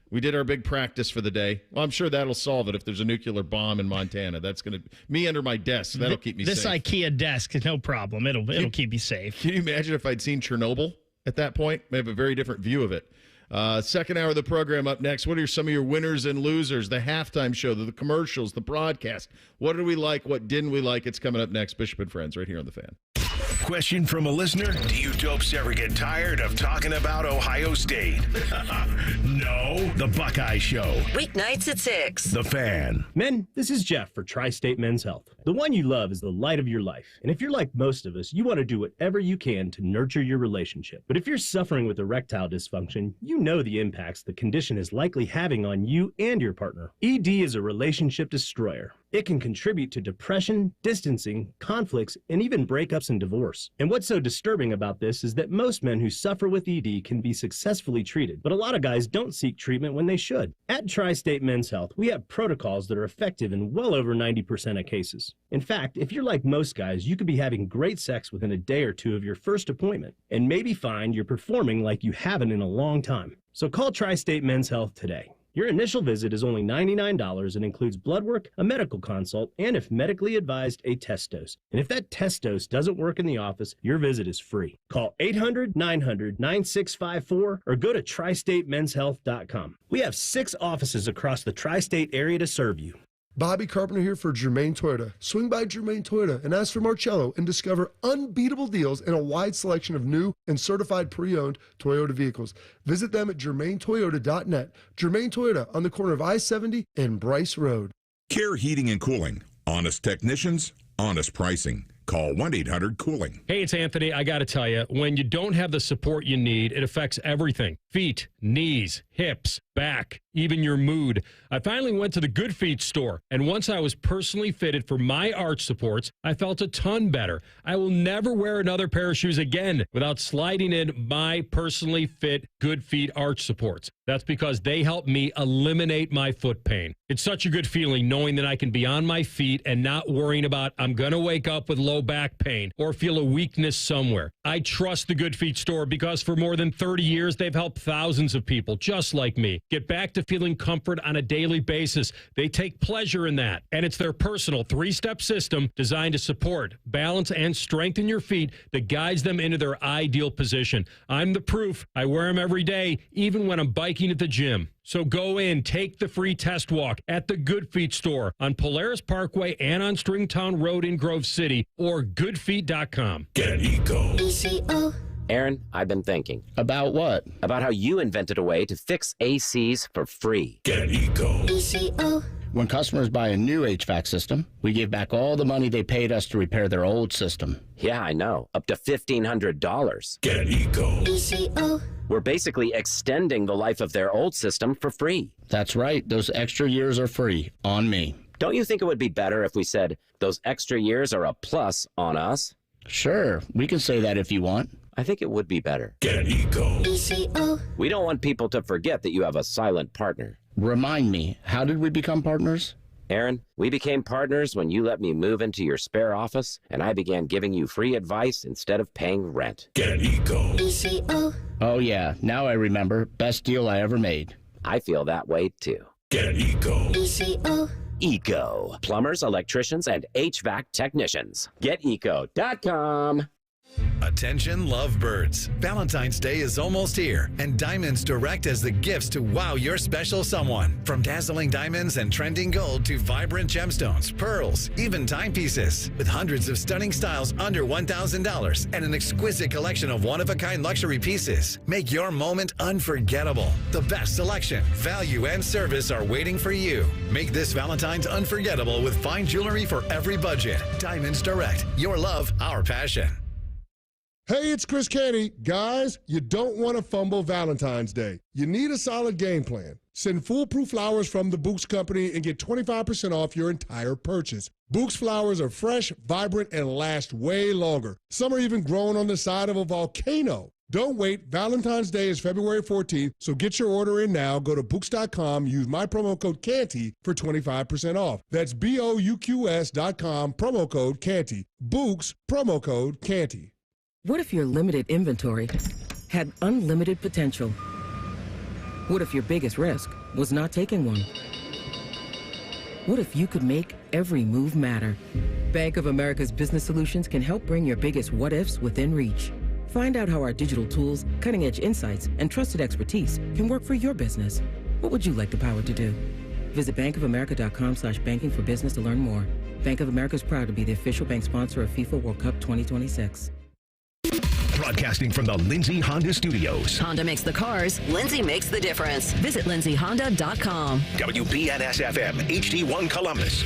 We did our big practice for the day. Well, I'm sure that'll solve it if there's a nuclear bomb in Montana. That's going to me under my desk. That'll keep me safe. This IKEA desk is no problem. It'll keep you safe. Can you imagine if I'd seen Chernobyl at that point? I have a very different view of it. Second hour of the program up next. What are some of your winners and losers? The halftime show, the commercials, the broadcast. What did we like? What didn't we like? It's coming up next. Bishop and Friends right here on The Fan. Question from a listener. Do you dopes ever get tired of talking about Ohio State? No. The Buckeye Show. Weeknights at 6. The Fan. Men, this is Jeff for Tri-State Men's Health. The one you love is the light of your life. And if you're like most of us, you want to do whatever you can to nurture your relationship. But if you're suffering with erectile dysfunction, you know the impacts the condition is likely having on you and your partner. ED is a relationship destroyer. It can contribute to depression, distancing, conflicts, and even breakups and divorce. And what's so disturbing about this is that most men who suffer with ED can be successfully treated, but a lot of guys don't seek treatment when they should. At Tri-State Men's Health, we have protocols that are effective in well over 90% of cases. In fact, if you're like most guys, you could be having great sex within a day or two of your first appointment, and maybe find you're performing like you haven't in a long time. So call Tri-State Men's Health today. Your initial visit is only $99 and includes blood work, a medical consult, and if medically advised, a test dose. And if that test dose doesn't work in the office, your visit is free. Call 800-900-9654 or go to tristatemenshealth.com. We have 6 offices across the tri-state area to serve you. Bobby Carpenter here for Germain Toyota. Swing by Germain Toyota and ask for Marcello and discover unbeatable deals and a wide selection of new and certified pre-owned Toyota vehicles. Visit them at germaintoyota.net. Germain Toyota on the corner of I-70 and Bryce Road. Care Heating and Cooling. Honest technicians, honest pricing. Call 1-800-COOLING. Hey, it's Anthony. I got to tell you, when you don't have the support you need, it affects everything. Feet, knees, hips, back, even your mood. I finally went to the Good Feet store, and once I was personally fitted for my arch supports, I felt a ton better. I will never wear another pair of shoes again without sliding in my personally fit Good Feet arch supports. That's because they help me eliminate my foot pain. It's such a good feeling knowing that I can be on my feet and not worrying about I'm going to wake up with low back pain or feel a weakness somewhere. I trust the Good Feet store because for more than 30 years, they've helped thousands of people just like me get back to feeling comfort on a daily basis. They take pleasure in that. And it's their personal 3-step system designed to support, balance, and strengthen your feet that guides them into their ideal position. I'm the proof. I wear them every day, even when I'm biking at the gym. So go in, take the free test walk at the Good Feet store on Polaris Parkway and on Stringtown Road in Grove City or goodfeet.com. Get Eco. ECO. Aaron, I've been thinking. About what? About how you invented a way to fix ACs for free. Get Eco. ECO. When customers buy a new HVAC system, we give back all the money they paid us to repair their old system. Yeah, I know. Up to $1,500. Get Eco. ECO. We're basically extending the life of their old system for free. That's right. Those extra years are free on me. Don't you think it would be better if we said those extra years are a plus on us? Sure. We can say that if you want. I think it would be better. Get Eco. ECO. We don't want people to forget that you have a silent partner. Remind me, how did we become partners? Aaron, we became partners when you let me move into your spare office, and I began giving you free advice instead of paying rent. Get Eco. ECO. Oh, yeah. Now I remember. Best deal I ever made. I feel that way, too. Get Eco. ECO. Eco. Plumbers, electricians, and HVAC technicians. GetEco.com. Attention lovebirds. Valentine's Day is almost here, and Diamonds Direct has the gifts to wow your special someone. From dazzling diamonds and trending gold to vibrant gemstones, pearls, even timepieces. With hundreds of stunning styles under $1,000 and an exquisite collection of one-of-a-kind luxury pieces. Make your moment unforgettable. The best selection, value, and service are waiting for you. Make this Valentine's unforgettable with fine jewelry for every budget. Diamonds Direct. Your love, our passion. Hey, it's Chris Canty. Guys, you don't want to fumble Valentine's Day. You need a solid game plan. Send foolproof flowers from the Books Company and get 25% off your entire purchase. Books flowers are fresh, vibrant, and last way longer. Some are even grown on the side of a volcano. Don't wait. Valentine's Day is February 14th, so get your order in now. Go to Books.com. Use my promo code CANTY for 25% off. That's BOUQS.com, promo code CANTY. Books, promo code CANTY. What if your limited inventory had unlimited potential? What if your biggest risk was not taking one? What if you could make every move matter? Bank of America's Business Solutions can help bring your biggest what-ifs within reach. Find out how our digital tools, cutting-edge insights, and trusted expertise can work for your business. What would you like the power to do? Visit bankofamerica.com/banking for business to learn more. Bank of America is proud to be the official bank sponsor of FIFA World Cup 2026. Broadcasting from the Lindsay Honda Studios. Honda makes the cars. Lindsay makes the difference. Visit lindsayhonda.com. WBNS-FM, HD1 Columbus.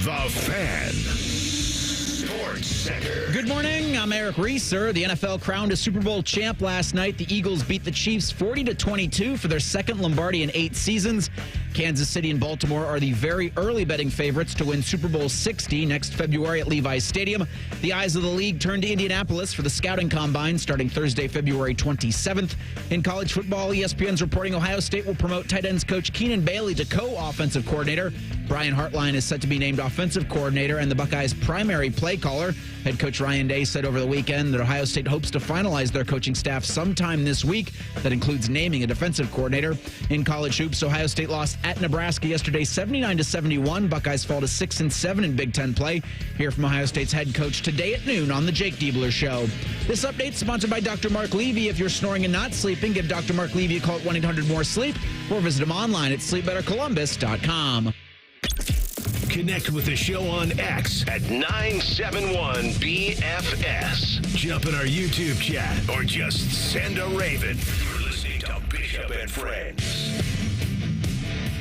The Fan. Sports Center. Good morning. I'm Eric Reeser. The NFL crowned a Super Bowl champ last night. The Eagles beat the Chiefs 40-22 for their second Lombardi in 8 seasons. Kansas City and Baltimore are the very early betting favorites to win Super Bowl 60 next February at Levi's Stadium. The eyes of the league turn to Indianapolis for the scouting combine starting Thursday, February 27th. In college football, ESPN's reporting Ohio State will promote tight ends coach Keenan Bailey to co-offensive coordinator. Brian Hartline is set to be named offensive coordinator and the Buckeyes' primary play caller. Head coach Ryan Day said over the weekend that Ohio State hopes to finalize their coaching staff sometime this week. That includes naming a defensive coordinator. In college hoops, Ohio State lost at Nebraska yesterday 79-71. Buckeyes fall to 6-7 in Big Ten play. Hear from Ohio State's head coach today at noon on The Jake Diebler Show. This update sponsored by Dr. Mark Levy. If you're snoring and not sleeping, give Dr. Mark Levy a call at 1-800-MORE-SLEEP or visit him online at sleepbettercolumbus.com. Connect with the show on X at 971BFS. Jump in our YouTube chat or just send a raven. You're listening to Bishop and Friends.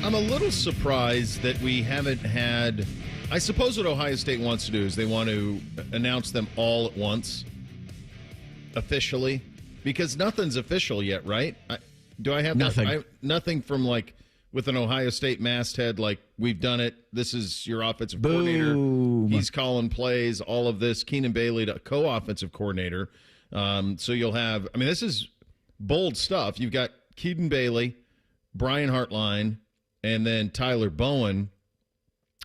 I'm a little surprised that we haven't had. I suppose what Ohio State wants to do is they want to announce them all at once, officially, because nothing's official yet, right? Do I have nothing? Nothing from like with an Ohio State masthead, like we've done it. This is your offensive coordinator. He's calling plays. All of this. Keenan Bailey, to co-offensive coordinator. So you'll have. I mean, this is bold stuff. You've got Keenan Bailey, Brian Hartline, and then Tyler Bowen,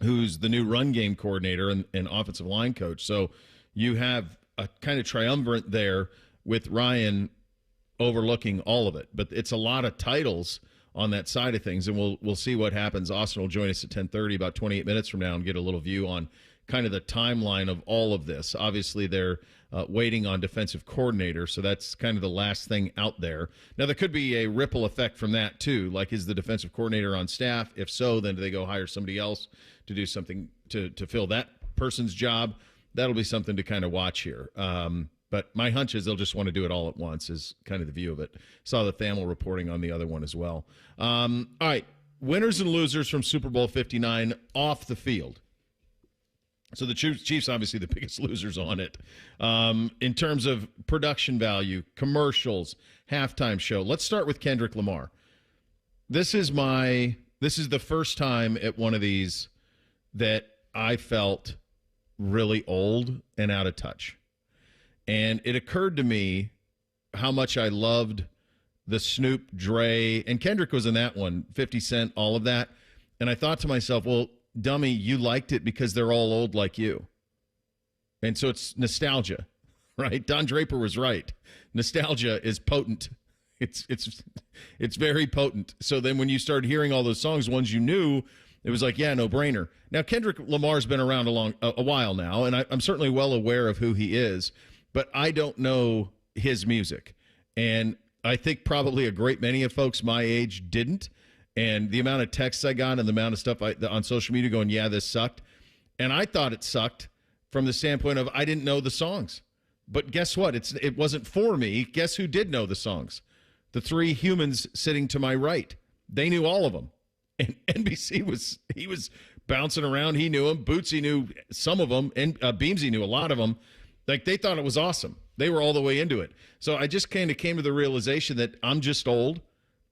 who's the new run game coordinator and offensive line coach. So you have a kind of triumvirate there with Ryan overlooking all of it. But it's a lot of titles on that side of things, and we'll see what happens. Austin will join us at 10:30, about 28 minutes from now, and get a little view on kind of the timeline of all of this. Obviously, they're waiting on defensive coordinator, so that's kind of the last thing out there. Now, there could be a ripple effect from that, too. Like, is the defensive coordinator on staff? If so, then do they go hire somebody else to do something to fill that person's job? That'll be something to kind of watch here. But my hunch is they'll just want to do it all at once is kind of the view of it. Saw the Thamel reporting on the other one as well. All right, winners and losers from Super Bowl 59 off the field. So the Chiefs, obviously the biggest losers on it. In terms of production value, commercials, halftime show. Let's start with Kendrick Lamar. This is the first time at one of these that I felt really old and out of touch. And it occurred to me how much I loved the Snoop, Dre, and Kendrick was in that one, 50 Cent, all of that. And I thought to myself, well, dummy, you liked it because they're all old like you. And so it's nostalgia, right? Don Draper was right. Nostalgia is potent. It's very potent. So then when you start hearing all those songs, ones you knew, it was like, yeah, no brainer. Now, Kendrick Lamar's been around a while now, and I'm certainly well aware of who he is. But I don't know his music. And I think probably a great many of folks my age didn't. And the amount of texts I got and the amount of stuff on social media going, yeah, this sucked. And I thought it sucked from the standpoint of I didn't know the songs. But guess what? It wasn't for me. Guess who did know the songs? The three humans sitting to my right. They knew all of them. And NBC was bouncing around. He knew them. Bootsy knew some of them. And Beamsy knew a lot of them. Like, they thought it was awesome. They were all the way into it. So I just kind of came to the realization that I'm just old,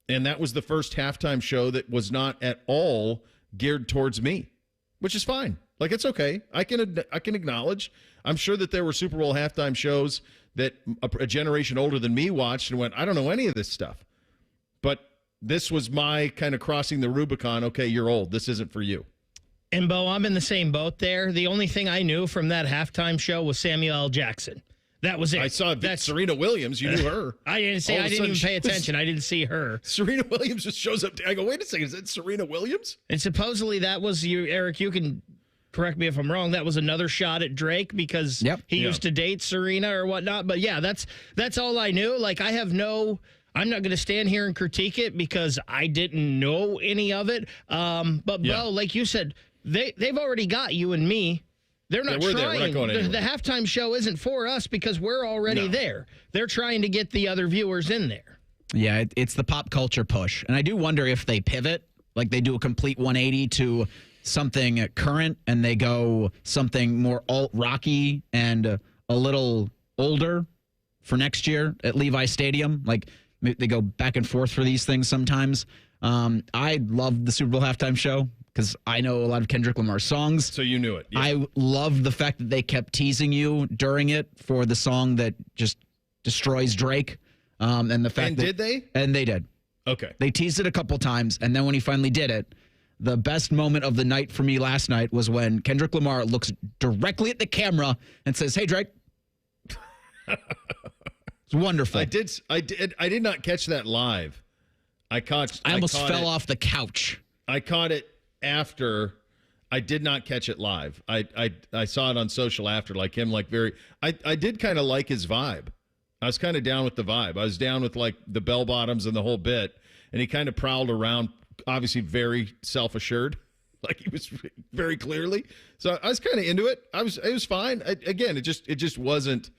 and that was the first halftime show that was not at all geared towards me, which is fine. Like, it's okay. I can acknowledge. I'm sure that there were Super Bowl halftime shows that a generation older than me watched and went, I don't know any of this stuff. But this was my kind of crossing the Rubicon. Okay, you're old. This isn't for you. And, Bo, I'm in the same boat there. The only thing I knew from that halftime show was Samuel L. Jackson. That was it. I saw Serena Williams. You knew her. I didn't even pay attention. I didn't see her. Serena Williams just shows up. I go, wait a second. Is that Serena Williams? And supposedly that was you, Eric. You can correct me if I'm wrong. That was another shot at Drake because he used to date Serena or whatnot. But, yeah, that's all I knew. Like, I'm not going to stand here and critique it because I didn't know any of it. But, Bo, like you said, they've already got you and me. They're not trying. We're not going anywhere. The halftime show isn't for us because we're already there. They're trying to get the other viewers in there. Yeah, it's the pop culture push. And I do wonder if they pivot, like they do a complete 180 to something current and they go something more alt-rocky and a little older for next year at Levi Stadium. Like, they go back and forth for these things sometimes. I love the Super Bowl halftime show because I know a lot of Kendrick Lamar songs. So you knew it. Yeah. I love the fact that they kept teasing you during it for the song that just destroys Drake. And the fact did they? And they did. Okay. They teased it a couple times, and then when he finally did it, the best moment of the night for me last night was when Kendrick Lamar looks directly at the camera and says, "Hey, Drake." It's wonderful. I did not catch that live. I almost fell off the couch. I caught it after. I did not catch it live. I saw it on social after, like him, like very. I did kind of like his vibe. I was kind of down with the vibe. I was down with like the bell bottoms and the whole bit, and he kind of prowled around, obviously very self-assured. Like he was very clearly. So I was kind of into it. It was fine. Again, it just wasn't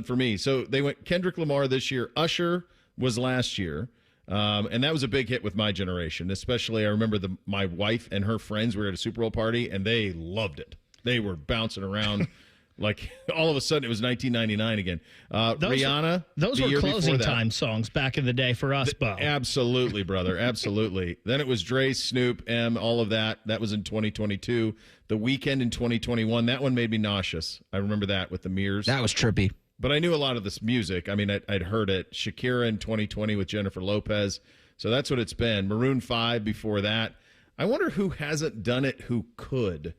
for me. So they went Kendrick Lamar this year. Usher was last year. And that was a big hit with my generation, especially I remember my wife and her friends were at a Super Bowl party, and they loved it. They were bouncing around like all of a sudden it was 1999 again. Rihanna. Those were closing time songs back in the day for us, Bo. Absolutely, brother. Absolutely. Then it was Dre, Snoop, M, all of that. That was in 2022. The Weeknd in 2021. That one made me nauseous. I remember that with the mirrors. That was trippy. But I knew a lot of this music. I mean, I'd heard it. Shakira in 2020 with Jennifer Lopez. So that's what it's been. Maroon 5 before that. I wonder who hasn't done it who could,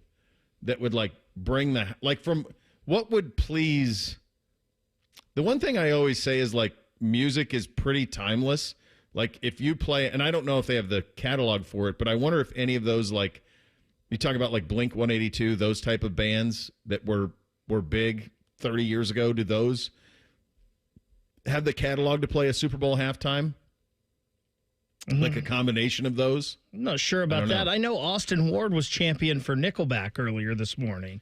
that would like bring the, like from what would please. The one thing I always say is like music is pretty timeless. Like if you play, and I don't know if they have the catalog for it, but I wonder if any of those, like you talk about like Blink 182, those type of bands that were big 30 years ago, do those have the catalog to play a Super Bowl halftime? Like a combination of those? I'm not sure about that. I know Austin Ward was champion for Nickelback earlier this morning.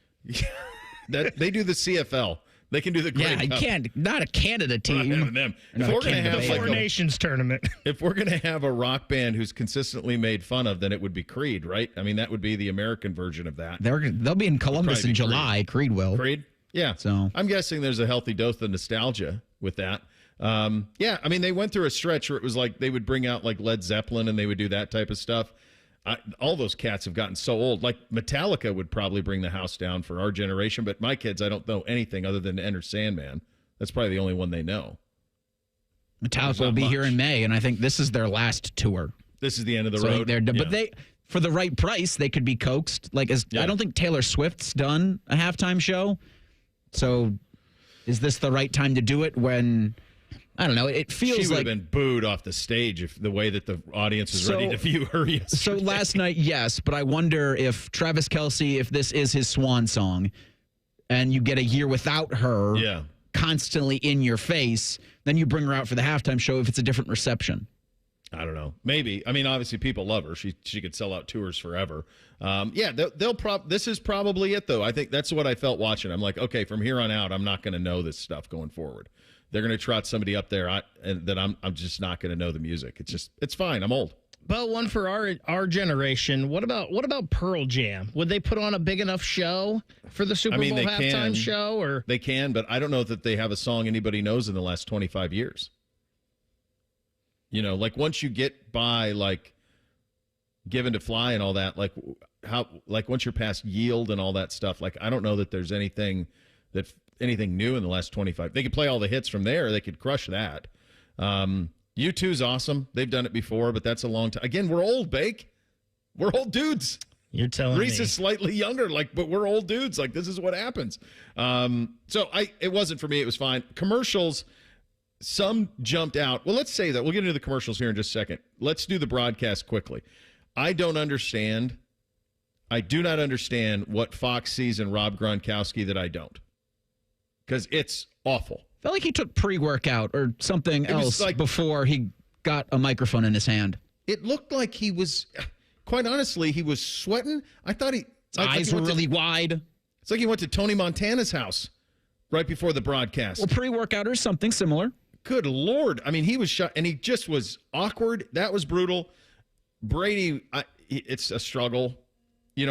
They do the CFL. They can do the Grey Cup. can't. Not a Canada team. We're not having them. If we're going to have Four Nations tournament. If we're going to have a rock band who's consistently made fun of, then it would be Creed, right? I mean, that would be the American version of that. They'll be in Columbus in July. Creed will. Creed? Yeah. So I'm guessing there's a healthy dose of nostalgia with that. Yeah, I mean, they went through a stretch where it was like they would bring out like Led Zeppelin and they would do that type of stuff. All those cats have gotten so old. Like Metallica would probably bring the house down for our generation, but my kids, I don't know anything other than Enter Sandman. That's probably the only one they know. Metallica will be here in May, and I think this is their last tour. This is the end of the road. But they, for the right price, they could be coaxed. Like, I don't think Taylor Swift's done a halftime show. So is this the right time to do it when, I don't know, it feels like... She would have been booed off the stage if the way that the audience is ready to view her yesterday. So last night, yes, but I wonder if Travis Kelce, if this is his swan song, and you get a year without her constantly in your face, then you bring her out for the halftime show if it's a different reception. I don't know. Maybe. I mean, obviously, people love her. She could sell out tours forever. This is probably it, though. I think that's what I felt watching. I'm like, okay, from here on out, I'm not going to know this stuff going forward. They're going to trot somebody up there that I'm just not going to know the music. It's fine. I'm old. But one for our generation. What about Pearl Jam? Would they put on a big enough show for the Super Bowl halftime show? Or they can, but I don't know that they have a song anybody knows in the last 25 years. You know, like once you get by like Given to Fly and all that, like once you're past Yield and all that stuff, like I don't know that there's anything new in the last 25. They could play all the hits from there. They could crush that. U2's awesome. They've done it before, but that's a long time. Again, we're old, Bake. We're old dudes. You're telling Reese me. is slightly younger, but we're old dudes. Like this is what happens. It wasn't for me. It was fine. Commercials. Some jumped out. Well, let's say that. We'll get into the commercials here in just a second. Let's do the broadcast quickly. I do not understand what Fox sees in Rob Gronkowski that I don't. Because it's awful. I felt like he took pre-workout or something else before he got a microphone in his hand. It looked like he was, quite honestly, he was sweating. I thought his eyes were really wide. It's like he went to Tony Montana's house right before the broadcast. Well, pre-workout or something similar. Good Lord. I mean, he was shot, and he just was awkward. That was brutal. Brady, it's a struggle,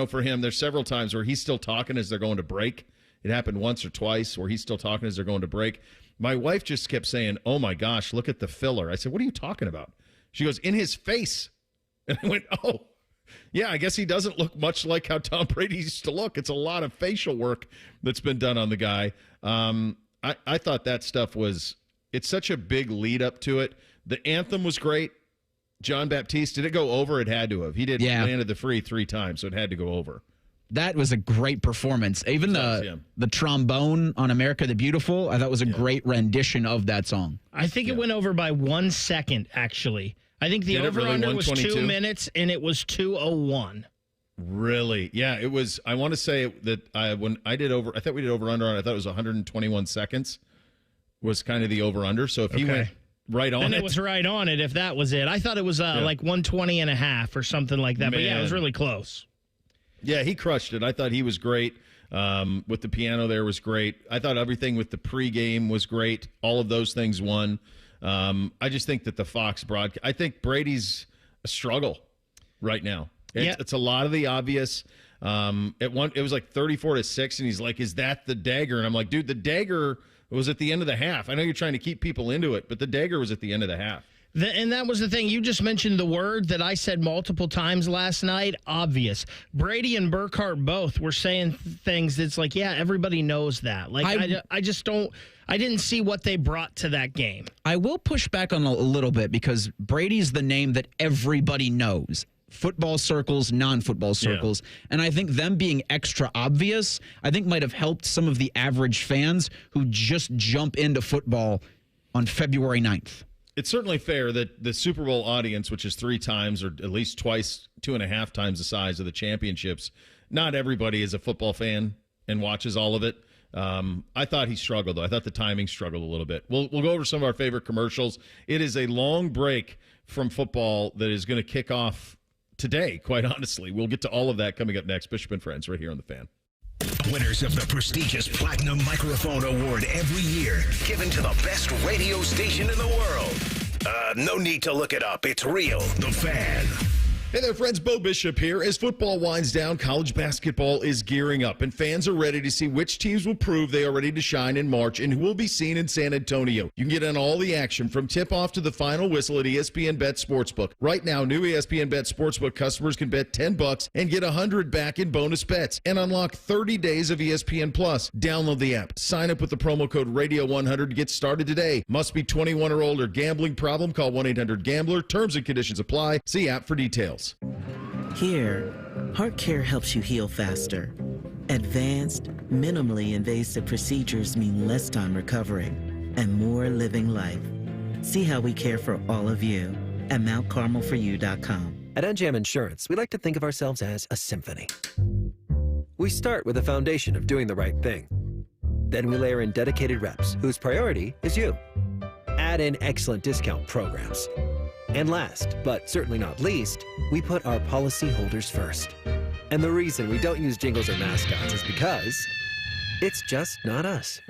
for him. There's several times where he's still talking as they're going to break. It happened once or twice where he's still talking as they're going to break. My wife just kept saying, oh, my gosh, look at the filler. I said, what are you talking about? She goes, in his face. And I went, oh, yeah, I guess he doesn't look much like how Tom Brady used to look. It's a lot of facial work that's been done on the guy. I thought that stuff it's such a big lead up to it. The anthem was great. John Baptiste, did it go over? It had to have. He did landed the free 3 times, so it had to go over. That was a great performance. Even the trombone on America the Beautiful, I thought was a great rendition of that song. I think it went over by 1 second, actually. I think the over-under was 2 minutes, and it was 2:01. Really? Yeah, it was. I want to say that when I did I thought we did over-under on it. I thought it was 121 seconds was kind of the over-under. So if he went right on it was right on it if that was it. I thought it was like 120 and a half or something like that. But yeah, it was really close. Yeah, he crushed it. I thought he was great. With the piano there was great. I thought everything with the pregame was great. All of those things won. I just think that the Fox broadcast, I think Brady's a struggle right now. It's a lot of the obvious. It was like 34-6, and he's like, "Is that the dagger?" And I'm like, "Dude, the dagger was at the end of the half. I know you're trying to keep people into it, but the dagger was at the end of the half." And that was the thing. You just mentioned the word that I said multiple times last night, obvious. Brady and Burkhardt both were saying things that's like, yeah, everybody knows that. Like, I just don't – I didn't see what they brought to that game. I will push back on a little bit because Brady's the name that everybody knows. Football circles, non-football circles. Yeah. And I think them being extra obvious, I think might have helped some of the average fans who just jump into football on February 9th. It's certainly fair that the Super Bowl audience, which is 3 times or at least twice, 2.5 times the size of the championships, not everybody is a football fan and watches all of it. I thought he struggled, though. I thought the timing struggled a little bit. We'll go over some of our favorite commercials. It is a long break from football that is going to kick off today, quite honestly. We'll get to all of that coming up next. Bishop and Friends right here on The Fan. Winners of the prestigious Platinum Microphone Award every year, given to the best radio station in the world. No need to look it up. It's real. The Fan. Hey there, friends. Bo Bishop here. As football winds down, college basketball is gearing up, and fans are ready to see which teams will prove they are ready to shine in March and who will be seen in San Antonio. You can get on all the action from tip-off to the final whistle at ESPN Bet Sportsbook. Right now, new ESPN Bet Sportsbook customers can bet $10 and get $100 back in bonus bets and unlock 30 days of ESPN Plus. Download the app. Sign up with the promo code Radio100 to get started today. Must be 21 or older. Gambling problem? Call 1-800-GAMBLER. Terms and conditions apply. See app for details. Here, Heart Care helps you heal faster. Advanced, minimally invasive procedures mean less time recovering and more living life. See how we care for all of you at MountCarmelForYou.com. At NJM Insurance, we like to think of ourselves as a symphony. We start with a foundation of doing the right thing. Then we layer in dedicated reps whose priority is you. Add in excellent discount programs. And last, but certainly not least, we put our policyholders first. And the reason we don't use jingles or mascots is because it's just not us.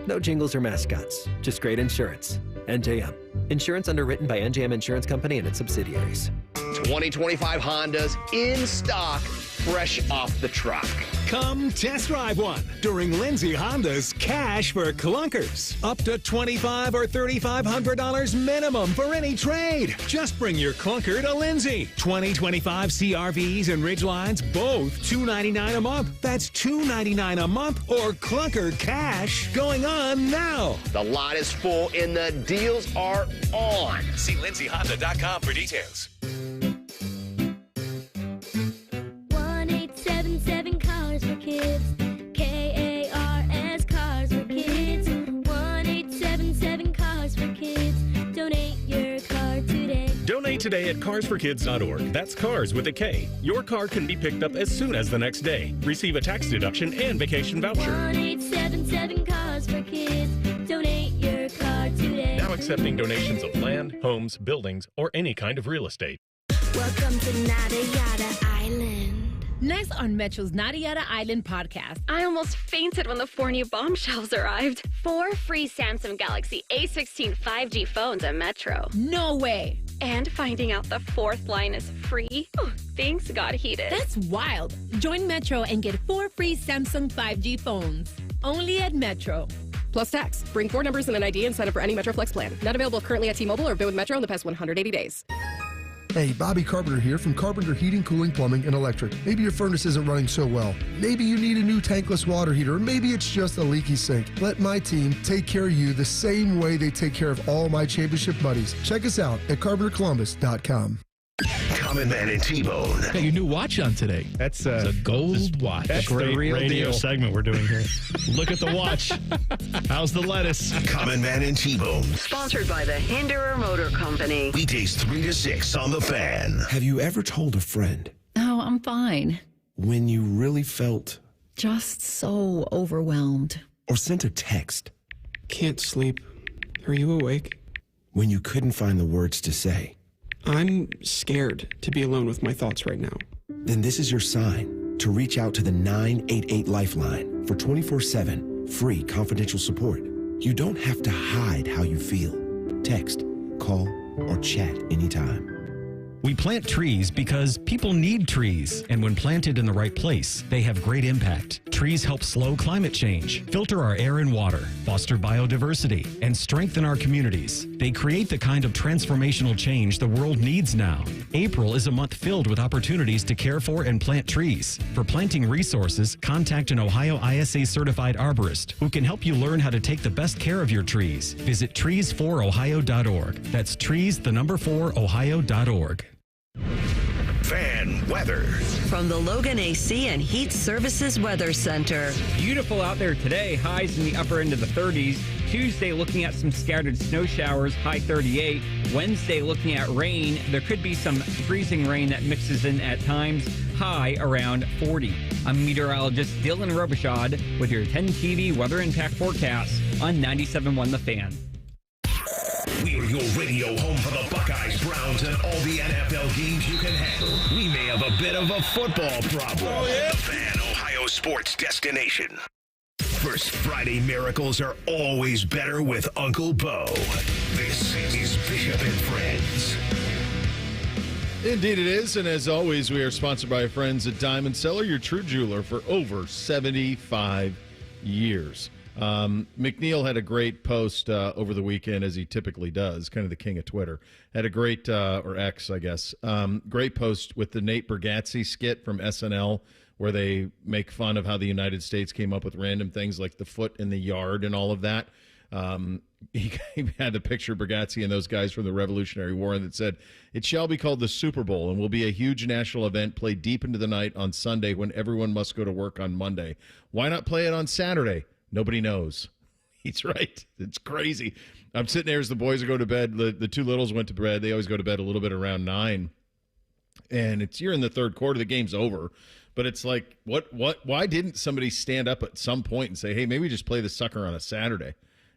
No jingles or mascots, just great insurance. NJM. Insurance underwritten by NJM Insurance Company and its subsidiaries. 2025 Hondas in stock, fresh off the truck. Come test drive one during Lindsay Honda's Cash for Clunkers. Up to $2,500 or $3,500 minimum for any trade. Just bring your clunker to Lindsay. 2025 CRVs and Ridgelines, both $299 a month. That's $299 a month or clunker cash going on now. The lot is full and the deals are on. See lindsayhonda.com for details. 1-877 Cars for Kids. KARS Cars for Kids. 1-877 Cars for Kids. Donate your car today. Donate today at carsforkids.org. That's cars with a K. Your car can be picked up as soon as the next day. Receive a tax deduction and vacation voucher. 1-877 Cars for Kids. Donate your car today. Now accepting donations of land, homes, buildings, or any kind of real estate. Welcome to Nada Yada Island. Next on Metro's Nada Yada Island podcast. I almost fainted when the 4 new bombshells arrived. 4 free Samsung Galaxy A16 5G phones at Metro. No way. And finding out the 4th line is free. Oh, things got heated. That's wild. Join Metro and get 4 free Samsung 5G phones. Only at Metro. Plus tax. Bring 4 numbers and an ID and sign up for any Metro Flex plan. Not available currently at T-Mobile or been with Metro in the past 180 days. Hey, Bobby Carpenter here from Carpenter Heating, Cooling, Plumbing, and Electric. Maybe your furnace isn't running so well. Maybe you need a new tankless water heater, or maybe it's just a leaky sink. Let my team take care of you the same way they take care of all my championship buddies. Check us out at carpentercolumbus.com. Common Man and T-Bone. Got your new watch on today. That's it's a gold watch. That's the real radio segment we're doing here. Look at the watch. How's the lettuce? Common Man and T-Bone. Sponsored by the Hinderer Motor Company. Weekdays 3 to 6 on The Fan. Have you ever told a friend? Oh, I'm fine. When you really felt? Just so overwhelmed. Or sent a text? Can't sleep. Are you awake? When you couldn't find the words to say? I'm scared to be alone with my thoughts right now. Then this is your sign. to reach out to the 988 Lifeline for 24/7 free confidential support. You don't have to hide how you feel. Text, call, or chat anytime. We plant trees because people need trees, and when planted in the right place, they have great impact. Trees help slow climate change, filter our air and water, foster biodiversity, and strengthen our communities. They create the kind of transformational change the world needs now. April is a month filled with opportunities to care for and plant trees. For planting resources, contact an Ohio ISA certified arborist who can help you learn how to take the best care of your trees. Visit trees4ohio.org. That's trees4ohio.org. Fan weather. From the Logan AC and Heat Services Weather Center. Beautiful out there today. Highs in the upper end of the 30s. Tuesday looking at some scattered snow showers, high 38. Wednesday looking at rain. There could be some freezing rain that mixes in at times, high around 40. I'm meteorologist Dylan Robichaud with your 10 TV weather impact forecast on 97.1 The Fan. We're your radio home for the Buckeyes, Browns, and all the NFL games you can handle. We may have a bit of a football problem. Oh, yeah? The Fan, Ohio sports destination. First Friday miracles are always better with Uncle Bo. This is Bishop and Friends. Indeed it is, and as always, we are sponsored by our friends at Diamond Cellar, your true jeweler for over 75 years. McNeil had a great post over the weekend, as he typically does, kind of the king of Twitter. Had a great, or X, I guess, great post with the Nate Bargatze skit from SNL, where they make fun of how the United States came up with random things like the foot in the yard and all of that. He had the picture of Bargatze and those guys from the Revolutionary War that said, "It shall be called the Super Bowl and will be a huge national event played deep into the night on Sunday when everyone must go to work on Monday. Why not play it on Saturday? Nobody knows." He's right. It's crazy. I'm sitting there as the boys go to bed. The two littles went to bed. They always go to bed a little bit around 9. And you're in the third quarter. The game's over. But it's like, why didn't somebody stand up at some point and say, hey, maybe just play the sucker on a Saturday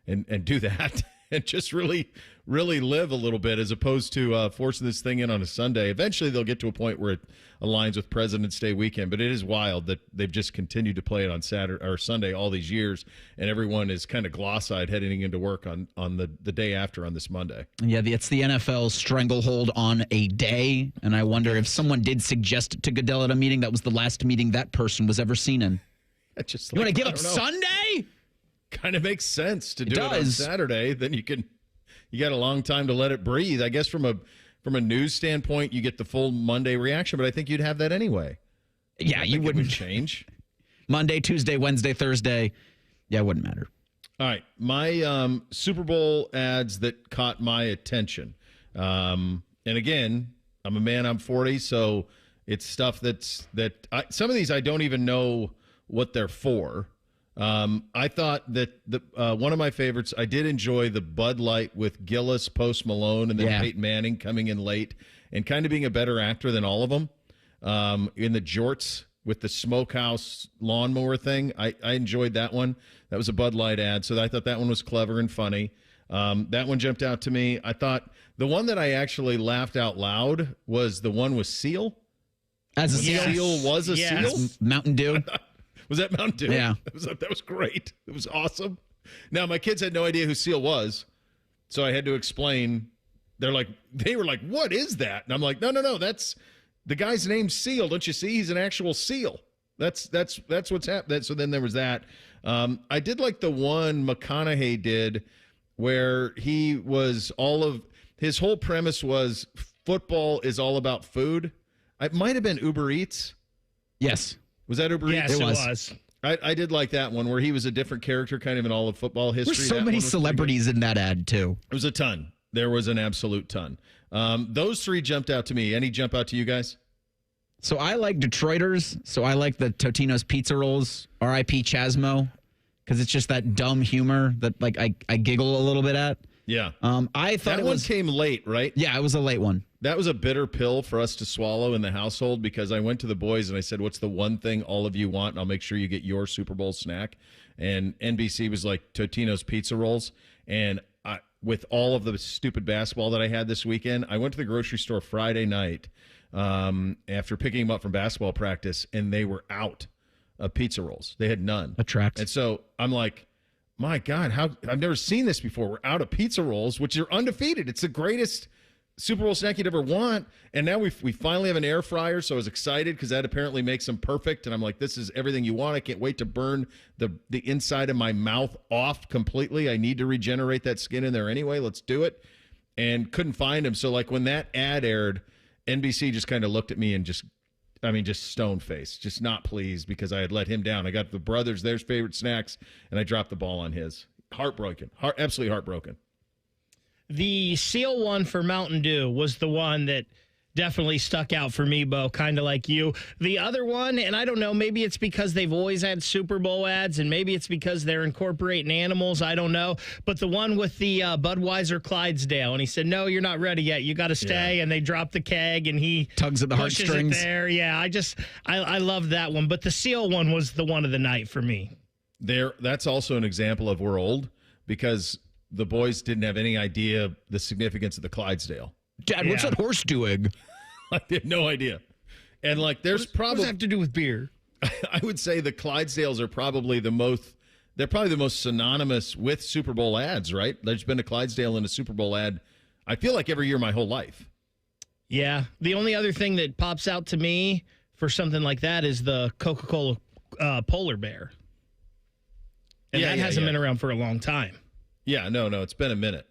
and do that and just really, really live a little bit as opposed to forcing this thing in on a Sunday. Eventually they'll get to a point where it aligns with President's Day weekend, but it is wild that they've just continued to play it on Saturday or Sunday all these years, and everyone is kind of gloss-eyed heading into work on the day after on this Monday. Yeah, it's the NFL's stranglehold on a day, and I wonder if someone did suggest it to Goodell at a meeting, that was the last meeting that person was ever seen in. Just you want to give up Sunday? Kind of makes sense to do it on Saturday. Then you got a long time to let it breathe. I guess from a news standpoint, you get the full Monday reaction, but I think you'd have that anyway. Yeah, you wouldn't change. Monday, Tuesday, Wednesday, Thursday. Yeah, it wouldn't matter. All right. My Super Bowl ads that caught my attention. And again, I'm a man, I'm 40, so it's stuff some of these I don't even know what they're for. I thought that one of my favorites, I did enjoy the Bud Light with Gillis, Post Malone, and then Peyton Manning coming in late and kind of being a better actor than all of them. In the jorts with the smokehouse lawnmower thing, I enjoyed that one. That was a Bud Light ad, so I thought that one was clever and funny. That one jumped out to me. I thought the one that I actually laughed out loud was the one with Seal. As a seal? Seal was a seal? Mountain Dew. Was that Mountain Dew? Yeah. That was great. It was awesome. Now, my kids had no idea who Seal was, so I had to explain. They were like, what is that? And I'm like, no, that's the guy's name's Seal. Don't you see? He's an actual seal. That's what's happened. So then there was that. I did like the one McConaughey did where he was his whole premise was football is all about food. It might have been Uber Eats. Yes. Was that Uber Eats? Yes, it was. I did like that one where he was a different character kind of in all of football history. There's so many celebrities in that ad, too. It was a ton. There was an absolute ton. Those three jumped out to me. Any jump out to you guys? So I like Detroiters. So I like the Totino's Pizza Rolls, R.I.P. Chasmo, because it's just that dumb humor that I giggle a little bit at. Yeah. I thought that one came late, right? Yeah, it was a late one. That was a bitter pill for us to swallow in the household because I went to the boys and I said, what's the one thing all of you want? And I'll make sure you get your Super Bowl snack. And NBC was like Totino's Pizza Rolls. And with all of the stupid basketball that I had this weekend, I went to the grocery store Friday night after picking them up from basketball practice, and they were out of pizza rolls. They had none. That tracks. And so I'm like, my God, I've never seen this before. We're out of pizza rolls, which are undefeated. It's the greatest Super Bowl snack you'd ever want. And now we finally have an air fryer, so I was excited because that apparently makes them perfect. And I'm like, this is everything you want. I can't wait to burn the inside of my mouth off completely. I need to regenerate that skin in there anyway. Let's do it. And couldn't find them. So like when that ad aired, NBC just kind of looked at me and just stone-faced, just not pleased because I had let him down. I got the brothers their favorite snacks, and I dropped the ball on his. Heartbroken. Absolutely heartbroken. The seal one for Mountain Dew was the one that definitely stuck out for me, Bo, kind of like you. The other one, and I don't know, maybe it's because they've always had Super Bowl ads, and maybe it's because they're incorporating animals, I don't know. But the one with the Budweiser Clydesdale, and he said, no, you're not ready yet. You got to stay, and they drop the keg, and he tugs at the heartstrings. It there. Yeah, I love that one. But the seal one was the one of the night for me. That's also an example of we're old because the boys didn't have any idea the significance of the Clydesdale. Dad, what's that horse doing? I had no idea. And like, there's probably. What does that have to do with beer? I would say the Clydesdales are probably the most synonymous with Super Bowl ads, right? There's been a Clydesdale in a Super Bowl ad, I feel like every year my whole life. Yeah. The only other thing that pops out to me for something like that is the Coca-Cola polar bear. And that hasn't been around for a long time. Yeah, no, it's been a minute.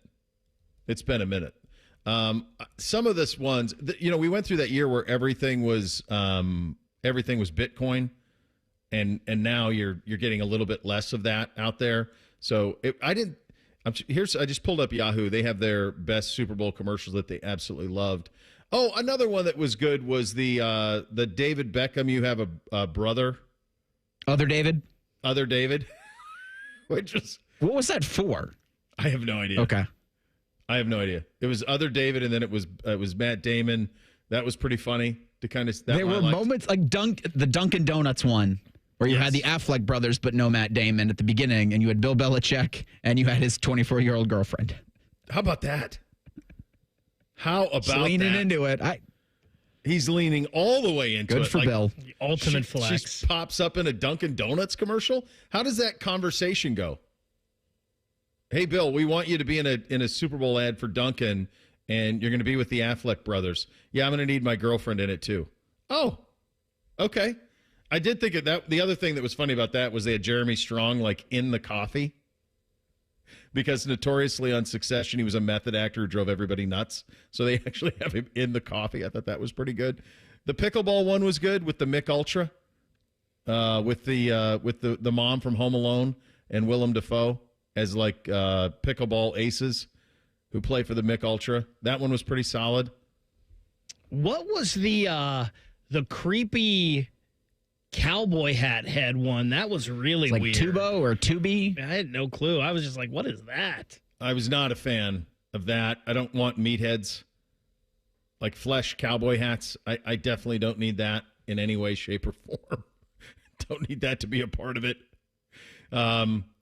Some of this ones, we went through that year where everything was Bitcoin, and now you're getting a little bit less of that out there. So I just pulled up Yahoo. They have their best Super Bowl commercials that they absolutely loved. Oh, another one that was good was the David Beckham. You have a brother, Other David, which was what was that for? I have no idea. Okay. I have no idea. It was Other David, and then it was Matt Damon. That was pretty funny to kind of. There were moments like the Dunkin' Donuts one, where you had the Affleck brothers, but no Matt Damon at the beginning, and you had Bill Belichick, and you had his 24-year-old girlfriend. How about that? How about leaning that? into it? He's leaning all the way into it. Good for Bill. The ultimate flex. She pops up in a Dunkin' Donuts commercial. How does that conversation go? Hey, Bill, we want you to be in a Super Bowl ad for Dunkin', and you're going to be with the Affleck brothers. Yeah, I'm going to need my girlfriend in it, too. Oh, okay. I did think of that. The other thing that was funny about that was they had Jeremy Strong, like, in the coffee. Because notoriously on Succession, he was a method actor who drove everybody nuts. So they actually have him in the coffee. I thought that was pretty good. The pickleball one was good with the Mick Ultra, with the mom from Home Alone and Willem Dafoe as like pickleball aces who play for the Mick Ultra. That one was pretty solid. What was the creepy cowboy hat head one? That was really like weird. Tubo or Tubi? I had no clue. I was just like, what is that? I was not a fan of that. I don't want meatheads, like flesh cowboy hats. I definitely don't need that in any way, shape, or form. Don't need that to be a part of it.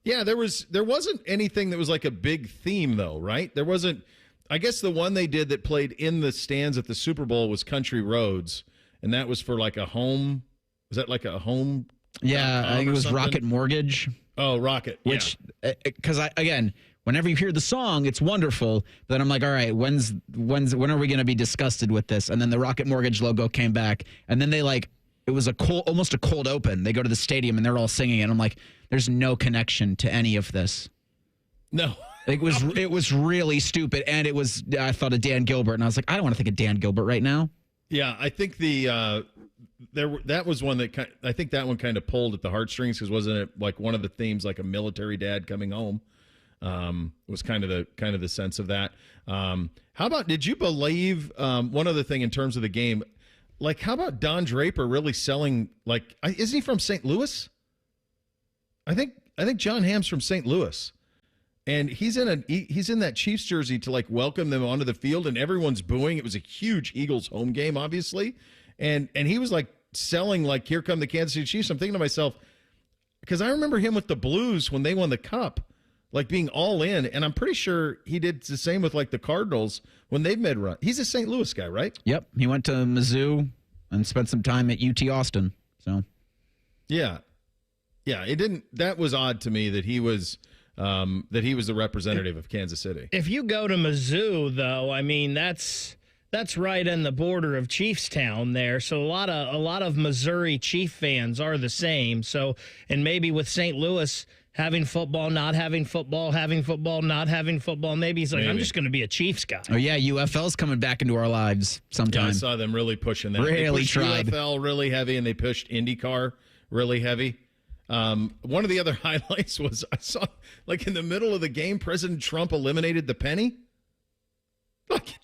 Yeah, there wasn't anything that was like a big theme, though, right? There wasn't. I guess the one they did that played in the stands at the Super Bowl was Country Roads, and that was for like a home. Was that like a home? Yeah, I think it was Rocket Mortgage. Oh, Rocket. Which, because again, whenever you hear the song, it's wonderful. But then I'm like, all right, when are we going to be disgusted with this? And then the Rocket Mortgage logo came back, and then they it was almost a cold open. They go to the stadium and they're all singing it. And I'm like, there's no connection to any of this. No. It was really stupid. And I thought of Dan Gilbert, and I was like, I don't want to think of Dan Gilbert right now. Yeah, I think that was one that I think that one kind of pulled at the heartstrings, because wasn't it like one of the themes, like a military dad coming home? Was kind of the sense of that. How about, did you believe one other thing in terms of the game? Like, how about Don Draper really selling, like, isn't he from St. Louis? I think John Hamm's from St. Louis, and he's in that Chiefs jersey to like welcome them onto the field, and everyone's booing. It was a huge Eagles home game, obviously, and he was like selling like, here come the Kansas City Chiefs. I'm thinking to myself, because I remember him with the Blues when they won the Cup. like being all in. And I'm pretty sure he did the same with like the Cardinals when they've made run. He's a St. Louis guy, right? Yep. He went to Mizzou and spent some time at UT Austin. So, yeah. It didn't. That was odd to me that he was the representative of Kansas City. If you go to Mizzou, though, I mean that's right on the border of Chiefstown there. So a lot of Missouri Chief fans are the same. So, and maybe with St. Louis having football, not having football, having football, not having football, maybe he's like, I'm just going to be a Chiefs guy. Oh yeah, UFL's coming back into our lives sometime. Yeah, I saw them really pushing that. Really they pushed tried. UFL really heavy, and they pushed IndyCar really heavy. One of the other highlights was I saw, like, in the middle of the game, President Trump eliminated the penny. Like,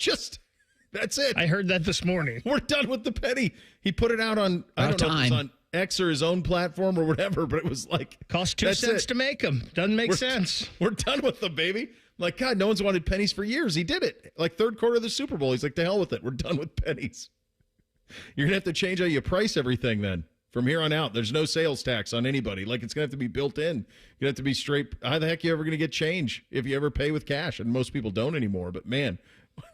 that's it. I heard that this morning. We're done with the penny. He put it out on, I don't know if it was on X or his own platform or whatever, but it was like, cost 2 cents to make them. Doesn't make sense. We're done with them, baby. Like, God, no one's wanted pennies for years. He did it. Like, third quarter of the Super Bowl. He's like, to hell with it. We're done with pennies. You're going to have to change how you price everything then. From here on out, there's no sales tax on anybody. Like, it's going to have to be built in. You're going to have to be straight. How the heck are you ever going to get change if you ever pay with cash? And most people don't anymore. But, man,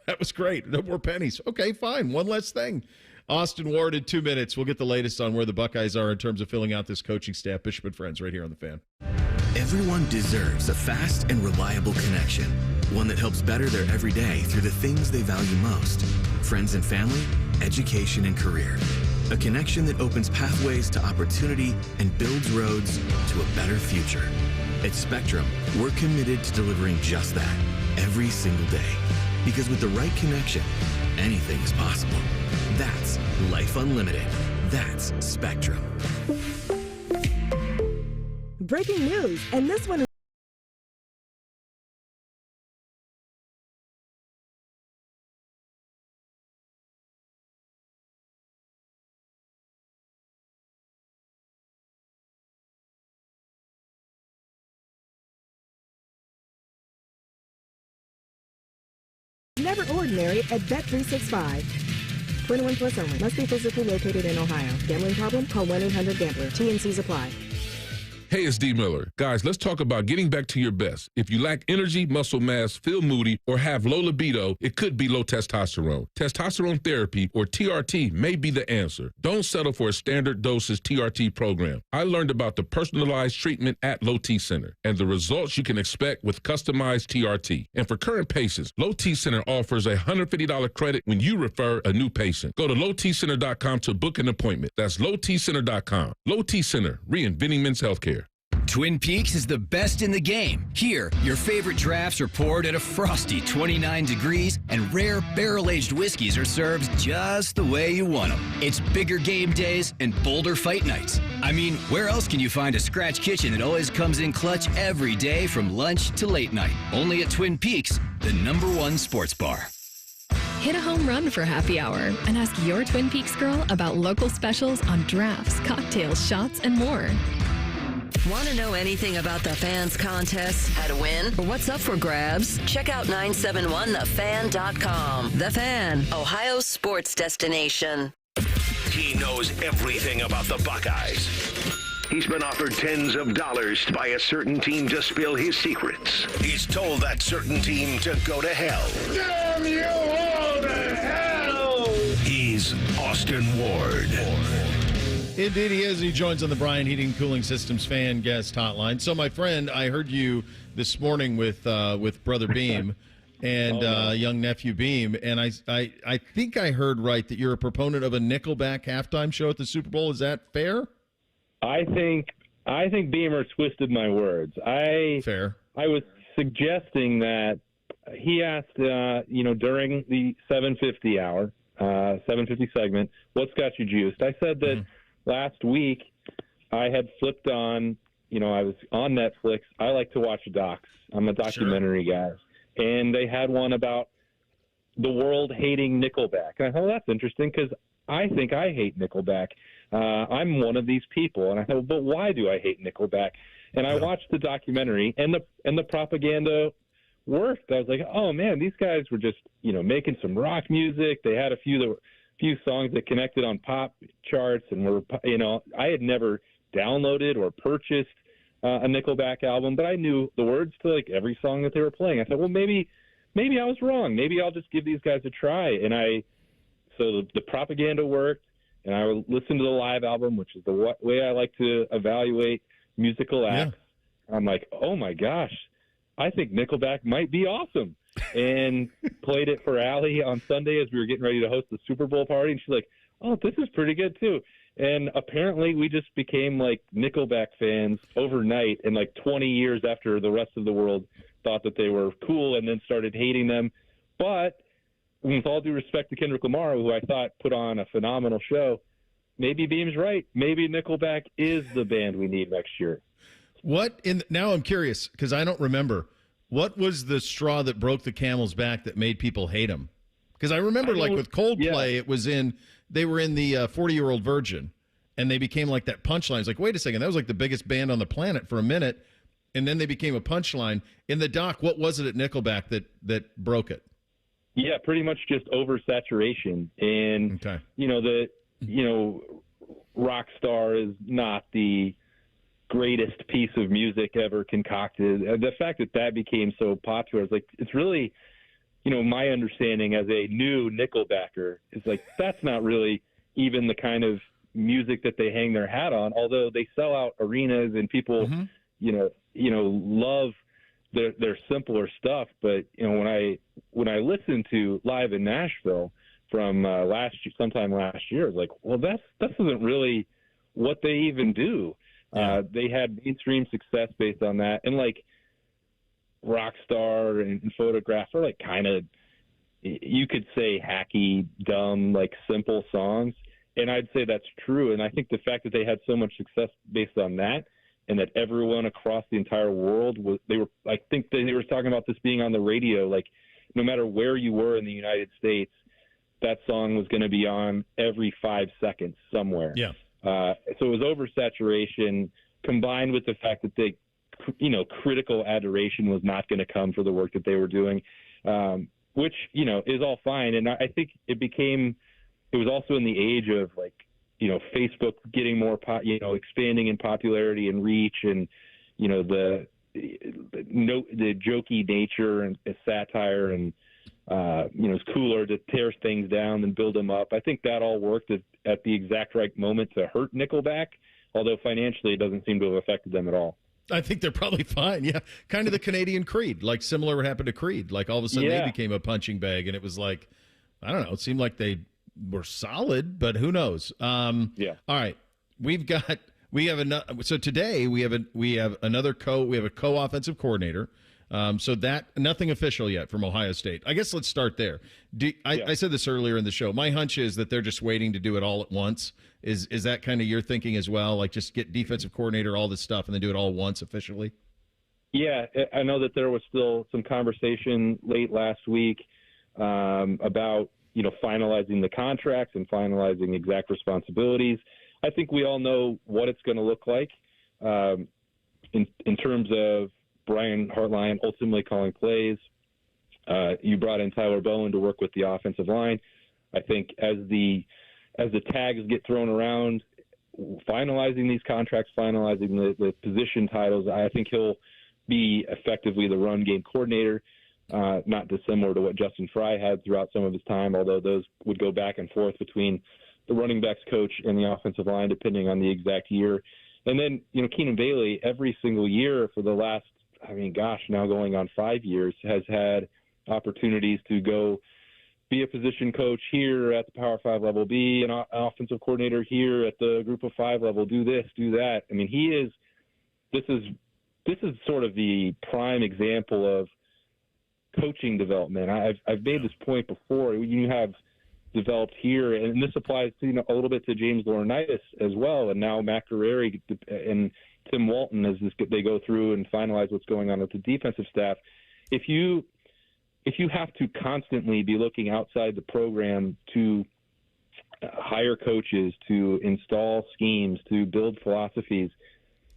that was great. No more pennies. Okay, fine. One less thing. Austin Ward in 2 minutes. We'll get the latest on where the Buckeyes are in terms of filling out this coaching staff. Bishop and Friends right here on The Fan. Everyone deserves a fast and reliable connection. One that helps better their everyday through the things they value most. Friends and family, education and career. A connection that opens pathways to opportunity and builds roads to a better future. At Spectrum, we're committed to delivering just that every single day. Because with the right connection, anything is possible. That's Life Unlimited. That's Spectrum. Breaking news, and this one. Never ordinary at Bet365. 21 plus only. Must be physically located in Ohio. Gambling problem? Call 1-800-GAMBLER. T&Cs apply. Hey, it's D. Miller. Guys, let's talk about getting back to your best. If you lack energy, muscle mass, feel moody, or have low libido, it could be low testosterone. Testosterone therapy, or TRT, may be the answer. Don't settle for a standard dosage TRT program. I learned about the personalized treatment at Low T Center and the results you can expect with customized TRT. And for current patients, Low T Center offers a $150 credit when you refer a new patient. Go to lowtcenter.com to book an appointment. That's lowtcenter.com. Low T Center, reinventing men's healthcare. Twin Peaks is the best in the game. Here, your favorite drafts are poured at a frosty 29 degrees, and rare barrel-aged whiskeys are served just the way you want them. It's bigger game days and bolder fight nights. I mean, where else can you find a scratch kitchen that always comes in clutch every day from lunch to late night? Only at Twin Peaks, the #1 sports bar. Hit a home run for happy hour and ask your Twin Peaks girl about local specials on drafts, cocktails, shots, and more. Want to know anything about the Fans contest, how to win, or what's up for grabs? Check out 971thefan.com. The Fan, Ohio's sports destination. He knows everything about the Buckeyes. He's been offered tens of dollars by a certain team to spill his secrets. He's told that certain team to go to hell. Damn you all to hell! He's Austin Ward. Indeed he is. He joins on the Brian Heating Cooling Systems fan guest hotline. So, my friend, I heard you this morning with Brother Beam and young nephew Beam, and I think I heard right that you're a proponent of a Nickelback halftime show at the Super Bowl. Is that fair? I think Beamer twisted my words. Fair. I was suggesting that he asked, during the 7:50 hour, 7:50 segment, what's got you juiced? I said that. Last week, I had flipped on, I was on Netflix. I like to watch docs. I'm a documentary guy. And they had one about the world hating Nickelback. And I thought, that's interesting because I think I hate Nickelback. I'm one of these people. And I thought, but why do I hate Nickelback? And I watched the documentary, and the propaganda worked. I was like, oh, man, these guys were just, making some rock music. They had a few songs that connected on pop charts and were, I had never downloaded or purchased a Nickelback album, but I knew the words to like every song that they were playing. I thought, well, maybe I was wrong. Maybe I'll just give these guys a try. And so the propaganda worked, and I listened to the live album, which is the way I like to evaluate musical acts. Yeah. I'm like, oh my gosh, I think Nickelback might be awesome. And played it for Allie on Sunday as we were getting ready to host the Super Bowl party. And she's like, oh, this is pretty good too. And apparently we just became like Nickelback fans overnight, and like 20 years after the rest of the world thought that they were cool and then started hating them. But with all due respect to Kendrick Lamar, who I thought put on a phenomenal show, maybe Beam's right. Maybe Nickelback is the band we need next year. Now I'm curious, because I don't remember. What was the straw that broke the camel's back that made people hate them? Because I remember, with Coldplay, they were in the 40-Year-Old Virgin, and they became like that punchline. It's like, wait a second, that was like the biggest band on the planet for a minute, and then they became a punchline. In the doc, what was it at Nickelback that broke it? Yeah, pretty much just oversaturation. And, Rockstar is not the greatest piece of music ever concocted. The fact that became so popular is like, it's really, my understanding as a new Nickelbacker is like, that's not really even the kind of music that they hang their hat on, although they sell out arenas and people, love their simpler stuff. But, when I listened to Live in Nashville from sometime last year, I was like, well, this isn't really what they even do. They had mainstream success based on that. And like Rockstar and Photograph are like kind of, you could say hacky, dumb, like simple songs. And I'd say that's true. And I think the fact that they had so much success based on that, and that everyone across the entire world I think they were talking about this being on the radio, like no matter where you were in the United States, that song was going to be on every 5 seconds somewhere. Yeah. So it was oversaturation combined with the fact that critical adoration was not going to come for the work that they were doing, which, is all fine. And I think it was also in the age of like, Facebook getting more, expanding in popularity and reach, and, the jokey nature and satire, and, it's cooler to tear things down than build them up. I think that all worked at the exact right moment to hurt Nickelback, although financially it doesn't seem to have affected them at all. I think they're probably fine. Yeah. Kind of the Canadian Creed, like similar what happened to Creed. Like all of a sudden they became a punching bag, and it was like, I don't know, it seemed like they were solid, but who knows? All right. So today we have a co-offensive coordinator. So that nothing official yet from Ohio State. I guess let's start there. I said this earlier in the show. My hunch is that they're just waiting to do it all at once. Is that kind of your thinking as well? Like just get defensive coordinator, all this stuff, and then do it all once officially? Yeah, I know that there was still some conversation late last week about finalizing the contracts and finalizing exact responsibilities. I think we all know what it's going to look like in terms of Brian Hartline ultimately calling plays. You brought in Tyler Bowen to work with the offensive line. I think as the tags get thrown around, finalizing these contracts, finalizing the position titles, I think he'll be effectively the run game coordinator, not dissimilar to what Justin Fry had throughout some of his time, although those would go back and forth between the running backs coach and the offensive line, depending on the exact year. And then, Keenan Bailey, every single year for the last, now going on 5 years, has had opportunities to go be a position coach here at the Power 5 level, be an offensive coordinator here at the Group of 5 level, do this, do that. This is sort of the prime example of coaching development. I've made this point before. You have developed here, and this applies to a little bit to James Laurinaitis as well, and now Matt Guerrieri and Tim Walton as they go through and finalize what's going on with the defensive staff. If you have to constantly be looking outside the program to hire coaches, to install schemes, to build philosophies,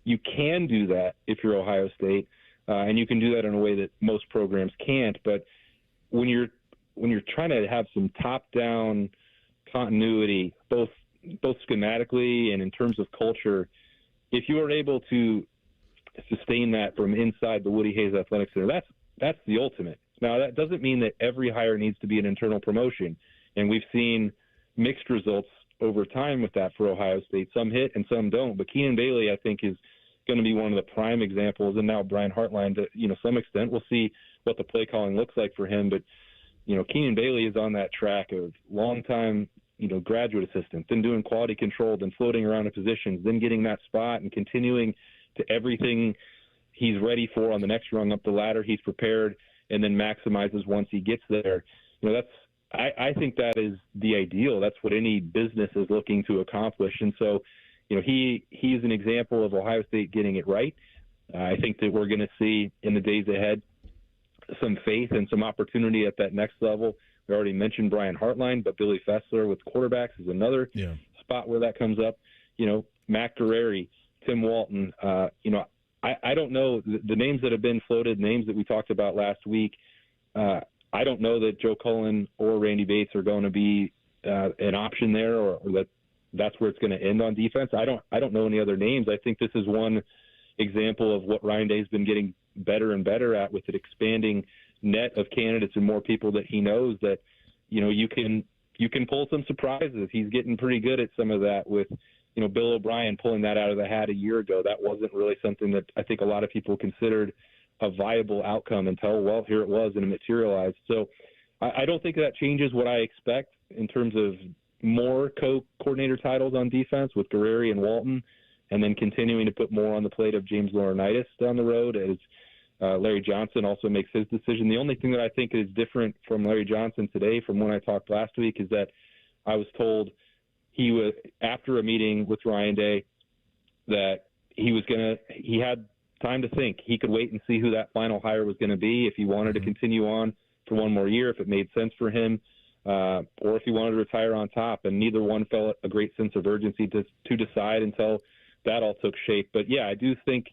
you can do that if you're Ohio State, and you can do that in a way that most programs can't. But when you're trying to have some top-down continuity, both schematically and in terms of culture, if you are able to sustain that from inside the Woody Hayes Athletic Center. That's the ultimate. Now, that doesn't mean that every hire needs to be an internal promotion, and we've seen mixed results over time with that for Ohio State. Some hit and some don't, but Keenan Bailey, I think, is going to be one of the prime examples, and now Brian Hartline to some extent. We'll see what the play calling looks like for him, but Keenan Bailey is on that track of long-time graduate assistant, then doing quality control, then floating around in positions, then getting that spot and continuing to everything he's ready for on the next rung up the ladder. He's prepared and then maximizes once he gets there. I think that is the ideal. That's what any business is looking to accomplish. And so, he's an example of Ohio State getting it right. I think that we're going to see in the days ahead some faith and some opportunity at that next level. We already mentioned Brian Hartline, but Billy Fessler with quarterbacks is another spot where that comes up. Mac Guerrieri, Tim Walton. I don't know the names that have been floated, names that we talked about last week. I don't know that Joe Cullen or Randy Bates are going to be an option there, or that's where it's going to end on defense. I don't know any other names. I think this is one example of what Ryan Day's been getting better and better at, with an expanding net of candidates and more people that he knows, that you can pull some surprises. He's getting pretty good at some of that with Bill O'Brien pulling that out of the hat a year ago. That wasn't really something that I think a lot of people considered a viable outcome until, well, here it was and it materialized. So I don't think that changes what I expect in terms of more co-coordinator titles on defense with Guerrieri and Walton, and then continuing to put more on the plate of James Laurinaitis down the road as Larry Johnson also makes his decision. The only thing that I think is different from Larry Johnson today from when I talked last week is that I was told he was, after a meeting with Ryan Day, that he had time to think. He could wait and see who that final hire was going to be, if he wanted to continue on for one more year, if it made sense for him, or if he wanted to retire on top. And neither one felt a great sense of urgency to decide until that all took shape. But yeah, I do think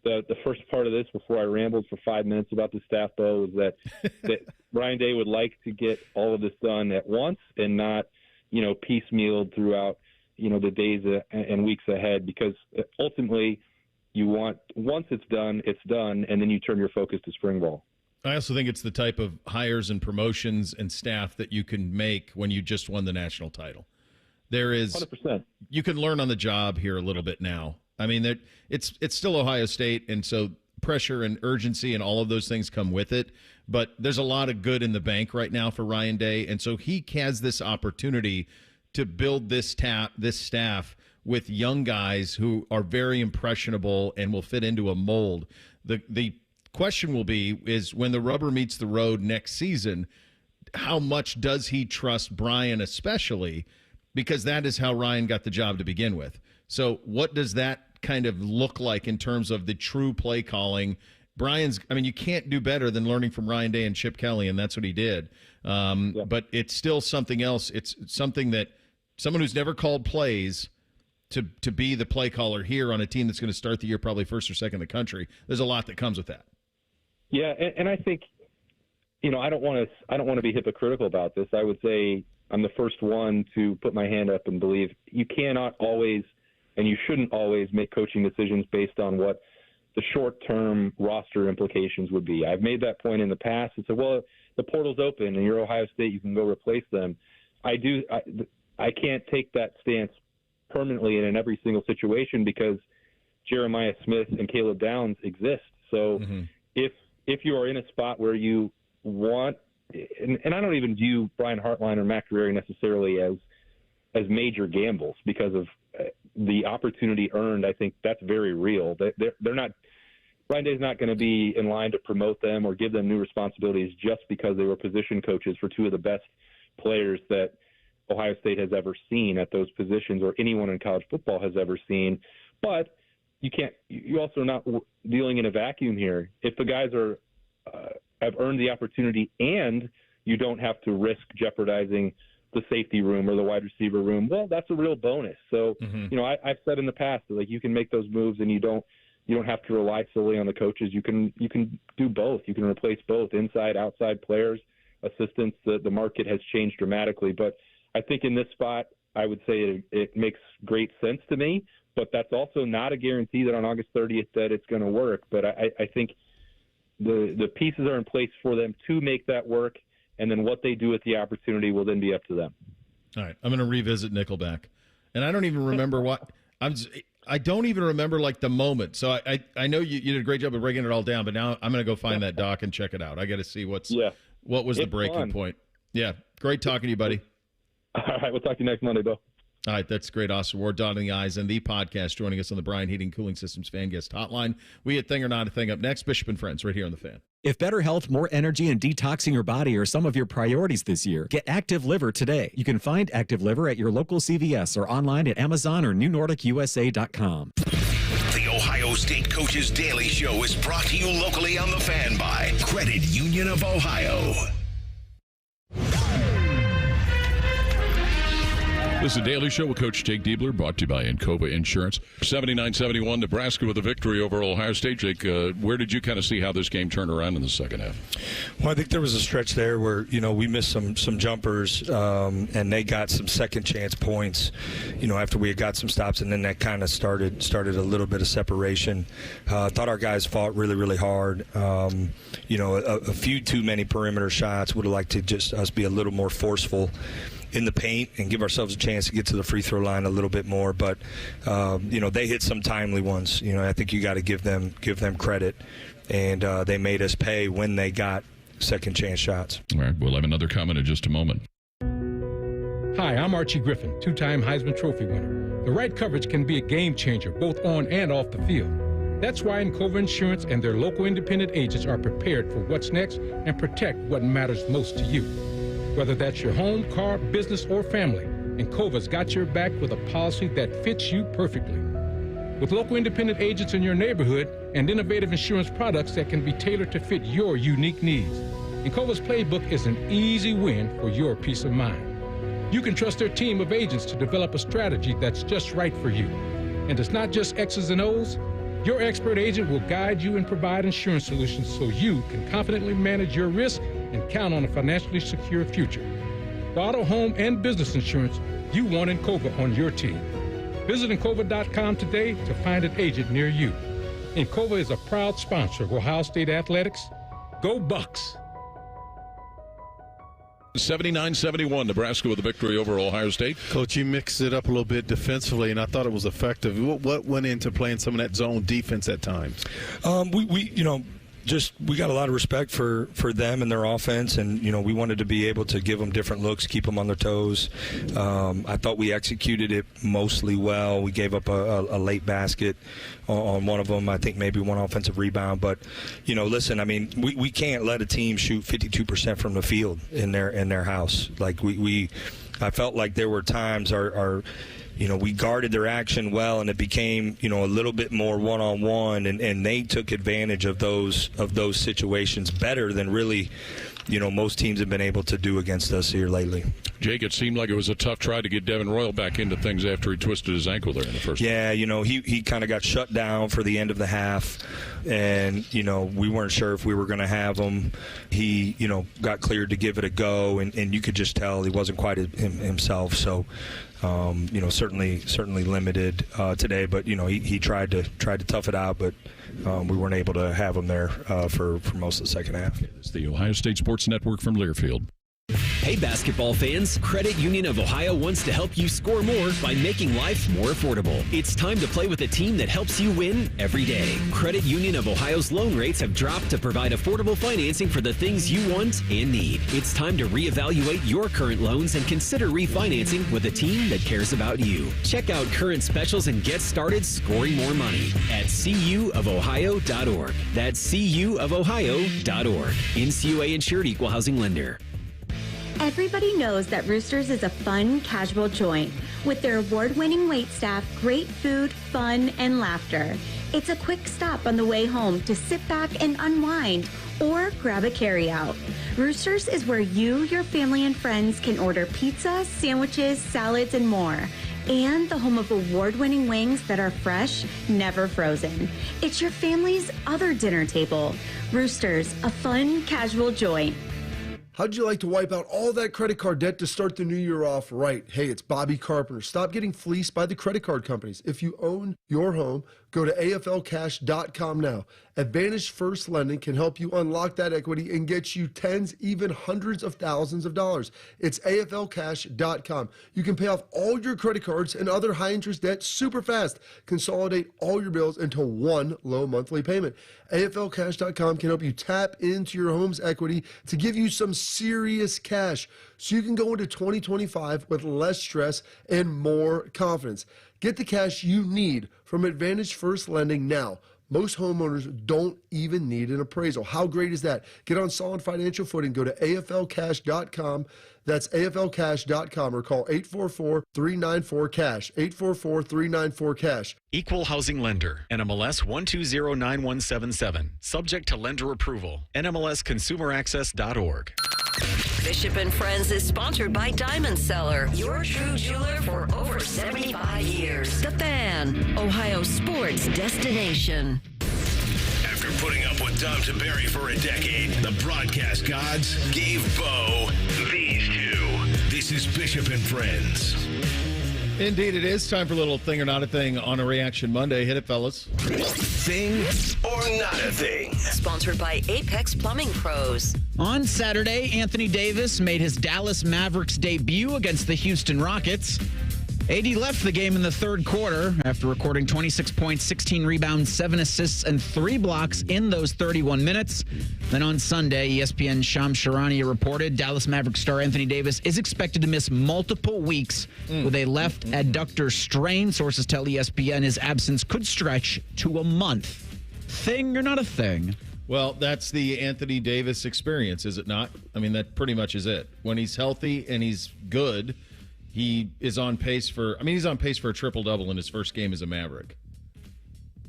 the first part of this, before I rambled for 5 minutes about the staff, Bo, is that Ryan Day would like to get all of this done at once and not, piecemealed throughout, the days and weeks ahead, because ultimately you want, once it's done, and then you turn your focus to spring ball. I also think it's the type of hires and promotions and staff that you can make when you just won the national title. There is 100%. You can learn on the job here a little bit now. I mean, it's still Ohio State, and so pressure and urgency and all of those things come with it. But there's a lot of good in the bank right now for Ryan Day, and so he has this opportunity to build this staff with young guys who are very impressionable and will fit into a mold. The question will be is when the rubber meets the road next season, how much does he trust Brian, especially because that is how Ryan got the job to begin with. So what does that kind of look like in terms of the true play calling? You can't do better than learning from Ryan Day and Chip Kelly, and that's what he did. But it's still something else. It's something that someone who's never called plays to be the play caller here on a team that's going to start the year probably first or second in the country. There's a lot that comes with that. Yeah, and I think, I don't want to be hypocritical about this. I would say I'm the first one to put my hand up and believe you cannot always, and you shouldn't always, make coaching decisions based on what the short-term roster implications would be. I've made that point in the past and said, well, the portal's open and you're Ohio State, you can go replace them. I can't take that stance permanently and in every single situation because Jeremiah Smith and Caleb Downs exist. So if you are in a spot where you want, and I don't even view Brian Hartline or Mac Guerrieri necessarily as major gambles because of the opportunity earned. I think that's very real. They're not. Ryan Day's not going to be in line to promote them or give them new responsibilities just because they were position coaches for two of the best players that Ohio State has ever seen at those positions, or anyone in college football has ever seen. But you're also not dealing in a vacuum here. If the guys have earned the opportunity and you don't have to risk jeopardizing the safety room or the wide receiver room, well, that's a real bonus. So, I've said in the past that you can make those moves and you don't have to rely solely on the coaches. You can do both. You can replace both inside, outside players, assistants. The market has changed dramatically, but I think in this spot, I would say it makes great sense to me. but that's also not a guarantee that on August 30th that it's going to work. But I think the pieces are in place for them to make that work, and then what they do with the opportunity will then be up to them. All right, I'm going to revisit Nickelback, and I don't even remember I don't even remember like the moment. So I know you did a great job of breaking it all down, but now I'm going to go find that doc and check it out. I got to see what was the breaking point. Yeah, great talking to you, buddy. All right, we'll talk to you next Monday, Bo. All right, that's great. Austin Ward, dotting the I's, and the podcast joining us on the Bryan Heating Cooling Systems Fan Guest Hotline. We had Thing or Not a Thing up next. Bishop and Friends right here on the Fan. If better health, more energy, and detoxing your body are some of your priorities this year, get Active Liver today. You can find Active Liver at your local CVS or online at Amazon or NewNordicUSA.com. The Ohio State Coaches Daily Show is brought to you locally on the Fan by Credit Union of Ohio. This is the Daily Show with Coach Jake Diebler, brought to you by Encova Insurance. 79-71, Nebraska with a victory over Ohio State. Jake, where did you kind of see how this game turned around in the second half? Well, I think there was a stretch there where, we missed some jumpers, and they got some second chance points, after we had got some stops, and then that kind of started a little bit of separation. Thought our guys fought really, really hard. A few too many perimeter shots. Would have liked to just us be a little more forceful in the paint and give ourselves a chance to get to the free throw line a little bit more. But they hit some timely ones. I think you got to give them credit, and they made us pay when they got second chance shots. All right, we'll have another comment in just a moment. Hi, I'm Archie Griffin, two-time Heisman Trophy winner. The right coverage can be a game changer, both on and off the field. That's why Encova Insurance and their local independent agents are prepared for what's next and protect what matters most to you. Whether that's your home, car, business, or family, Encova's got your back with a policy that fits you perfectly. With local independent agents in your neighborhood and innovative insurance products that can be tailored to fit your unique needs, Encova's playbook is an easy win for your peace of mind. You can trust their team of agents to develop a strategy that's just right for you. And it's not just X's and O's. Your expert agent will guide you and provide insurance solutions so you can confidently manage your risk and count on a financially secure future. For auto, home, and business insurance, you want Encova on your team. Visit Encova.com today to find an agent near you. Encova is a proud sponsor of Ohio State Athletics. Go Bucks! 79-71, Nebraska with a victory over Ohio State. Coach, you mixed it up a little bit defensively, and I thought it was effective. What went into playing some of that zone defense at times? We got a lot of respect for them and their offense, and we wanted to be able to give them different looks, keep them on their toes. I thought we executed it mostly well. We gave up a late basket on one of them. I think maybe one offensive rebound, but listen, I mean, we can't let a team shoot 52% from the field in their house. Like I felt like there were times we guarded their action well, and it became, a little bit more one-on-one, and they took advantage of those situations better than really, most teams have been able to do against us here lately. Jake, it seemed like it was a tough try to get Devin Royal back into things after he twisted his ankle there in the first half. Yeah, he kind of got shut down for the end of the half, and, we weren't sure if we were going to have him. He, got cleared to give it a go, and you could just tell he wasn't quite himself, so... certainly limited today, but he tried to tough it out, but we weren't able to have him there for most of the second half. It's the Ohio State Sports Network from Learfield. Hey, basketball fans, Credit Union of Ohio wants to help you score more by making life more affordable. It's time to play with a team that helps you win every day. Credit Union of Ohio's loan rates have dropped to provide affordable financing for the things you want and need. It's time to reevaluate your current loans and consider refinancing with a team that cares about you. Check out current specials and get started scoring more money at cuofohio.org. That's cuofohio.org. NCUA insured, equal housing lender. Everybody knows that Roosters is a fun, casual joint. With their award-winning waitstaff, great food, fun, and laughter. It's a quick stop on the way home to sit back and unwind or grab a carryout. Roosters is where you, your family, and friends can order pizza, sandwiches, salads, and more. And the home of award-winning wings that are fresh, never frozen. It's your family's other dinner table. Roosters, a fun, casual joint. How'd you like to wipe out all that credit card debt to start the new year off right? Hey, it's Bobby Carpenter. Stop getting fleeced by the credit card companies. If you own your home, go to AFLcash.com now. Advantage First Lending can help you unlock that equity and get you tens, even hundreds of thousands of dollars. It's AFLcash.com. You can pay off all your credit cards and other high-interest debt super fast. Consolidate all your bills into one low monthly payment. AFLcash.com can help you tap into your home's equity to give you some serious cash so you can go into 2025 with less stress and more confidence. Get the cash you need from Advantage First Lending now. Most homeowners don't even need an appraisal. How great is that? Get on solid financial footing. Go to AFLcash.com. That's AFLcash.com or call 844-394-CASH. 844-394-CASH. Equal Housing Lender. NMLS 1209177. Subject to lender approval. NMLSconsumeraccess.org. Bishop and Friends is sponsored by Diamond Seller, your true jeweler for over 75 years. The Fan, Ohio sports destination. After putting up with Dom Tiberi for a decade, the broadcast gods gave Bo these two. This is Bishop and Friends. Indeed, it is time for a little thing or not a thing on a Reaction Monday. Hit it, fellas. Thing or not a thing. Sponsored by Apex Plumbing Pros. On Saturday, Anthony Davis made his Dallas Mavericks debut against the Houston Rockets. AD left the game in the third quarter after recording 26 points, 16 rebounds, 7 assists, and 3 blocks in those 31 minutes. Then on Sunday, ESPN's Shams Charania reported Dallas Mavericks star Anthony Davis is expected to miss multiple weeks with a left adductor strain. Sources tell ESPN his absence could stretch to a month. Thing or not a thing? Well, that's the Anthony Davis experience, is it not? I mean, that pretty much is it. When he's healthy and he's good, he is on pace for a triple-double in his first game as a Maverick.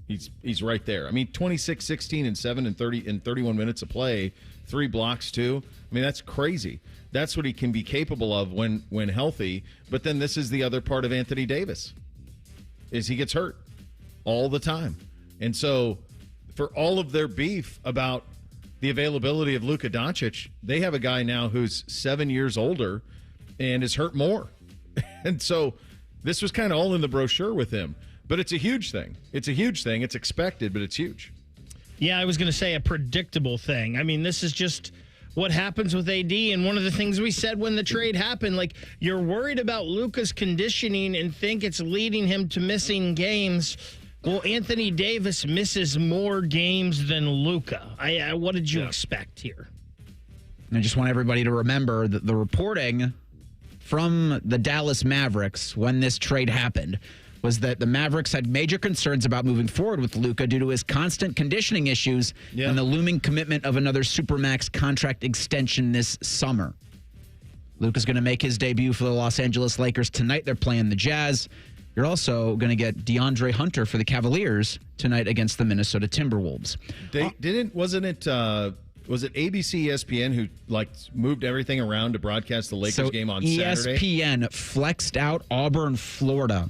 He's right there. I mean, 26, 16, and 7 and 31 minutes of play, 3 blocks too. I mean, that's crazy. That's what he can be capable of when healthy. But then this is the other part of Anthony Davis, is he gets hurt all the time. And so for all of their beef about the availability of Luka Doncic, they have a guy now who's 7 years older and is hurt more. And so this was kind of all in the brochure with him. But it's a huge thing. It's a huge thing. It's expected, but it's huge. Yeah, I was going to say a predictable thing. I mean, this is just what happens with AD. And one of the things we said when the trade happened, like, you're worried about Luka's conditioning and think it's leading him to missing games. Well, Anthony Davis misses more games than Luka. What did you expect here? I just want everybody to remember that the reporting from the Dallas Mavericks when this trade happened was that the Mavericks had major concerns about moving forward with Luka due to his constant conditioning issues and the looming commitment of another Supermax contract extension this summer. Luka's going to make his debut for the Los Angeles Lakers tonight. They're playing the Jazz. You're also going to get DeAndre Hunter for the Cavaliers tonight against the Minnesota Timberwolves. Was it ABC, ESPN who moved everything around to broadcast the Lakers game on Saturday? ESPN flexed out Auburn, Florida.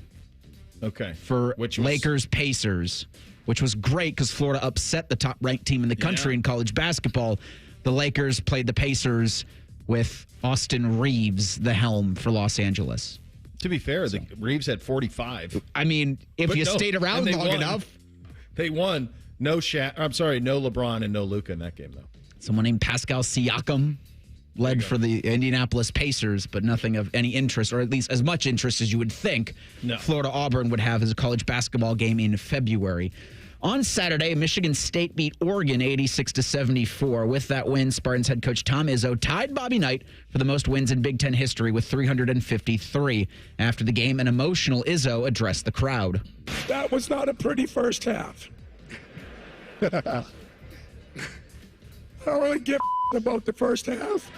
Okay. For Lakers Pacers, which was great because Florida upset the top-ranked team in the country in college basketball. The Lakers played the Pacers with Austin Reeves, the helm for Los Angeles. To be fair, Reeves had 45. I mean, if you stayed around long enough. They won. No LeBron and no Luka in that game, though. Someone named Pascal Siakam led for the Indianapolis Pacers, but nothing of any interest, or at least as much interest as you would think Florida-Auburn would have as a college basketball game in February. On Saturday, Michigan State beat Oregon 86-74. With that win, Spartans head coach Tom Izzo tied Bobby Knight for the most wins in Big Ten history with 353. After the game, an emotional Izzo addressed the crowd. That was not a pretty first half. I don't really give about the first half.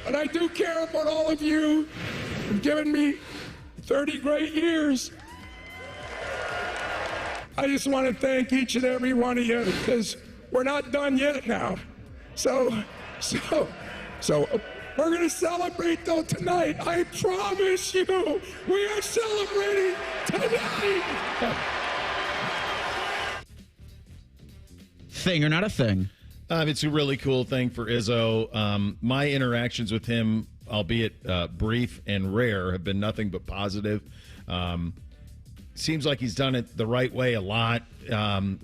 But I do care about all of you who've given me 30 great years. I just want to thank each and every one of you because we're not done yet now. So we're going to celebrate though tonight. I promise you, we are celebrating tonight. Thing or not a thing? It's a really cool thing for Izzo. My interactions with him, albeit brief and rare, have been nothing but positive. Seems like he's done it the right way a lot. It's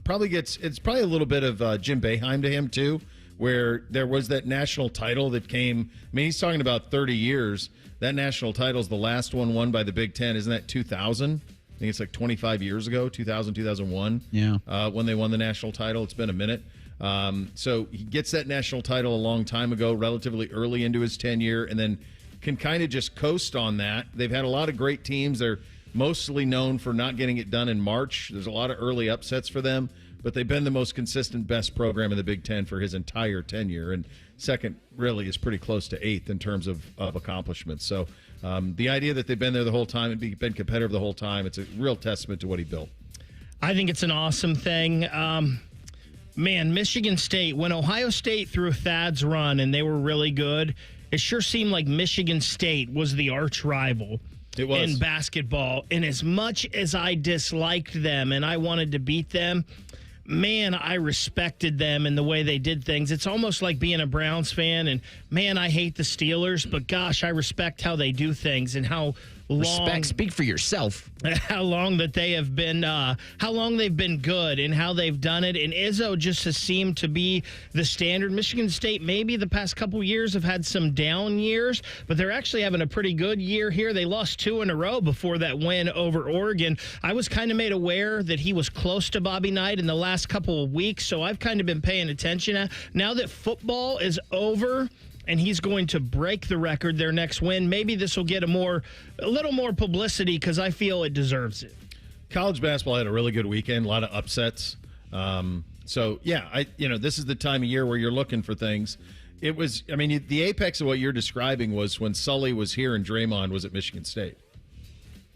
probably a little bit of Jim Boeheim to him too, where there was that national title that came. I mean, he's talking about 30 years. That national title is the last one won by the Big Ten. Isn't that 2000? I think it's like 25 years ago, 2000, 2001. Yeah. When they won the national title. It's been a minute. So he gets that national title a long time ago, relatively early into his tenure, and then can kind of just coast on that. They've had a lot of great teams. They're mostly known for not getting it done in March. There's a lot of early upsets for them, but they've been the most consistent, best program in the Big Ten for his entire tenure. And second, really, is pretty close to eighth in terms of accomplishments. So the idea that they've been there the whole time and been competitive the whole time, it's a real testament to what he built. I think it's an awesome thing. Man, Michigan State, when Ohio State threw Thad's run and they were really good, it sure seemed like Michigan State was the arch rival. It was. In basketball. And as much as I disliked them and I wanted to beat them, man, I respected them and the way they did things. It's almost like being a Browns fan, and man, I hate the Steelers, but gosh, I respect how they do things and how long. Respect, speak for yourself. How long that they have been, how long they've been good and how they've done it. And Izzo just has seemed to be the standard. Michigan State, maybe the past couple years have had some down years, but they're actually having a pretty good year here. They lost 2 in a row before that win over Oregon. I was kind of made aware that he was close to Bobby Knight in the last couple of weeks, so I've kind of been paying attention. Now that football is over, and he's going to break the record their next win, maybe this will get a little more publicity because I feel it deserves it. College basketball had a really good weekend, a lot of upsets. So yeah, this is the time of year where you're looking for things. It was, I mean, the apex of what you're describing was when Sully was here and Draymond was at Michigan State.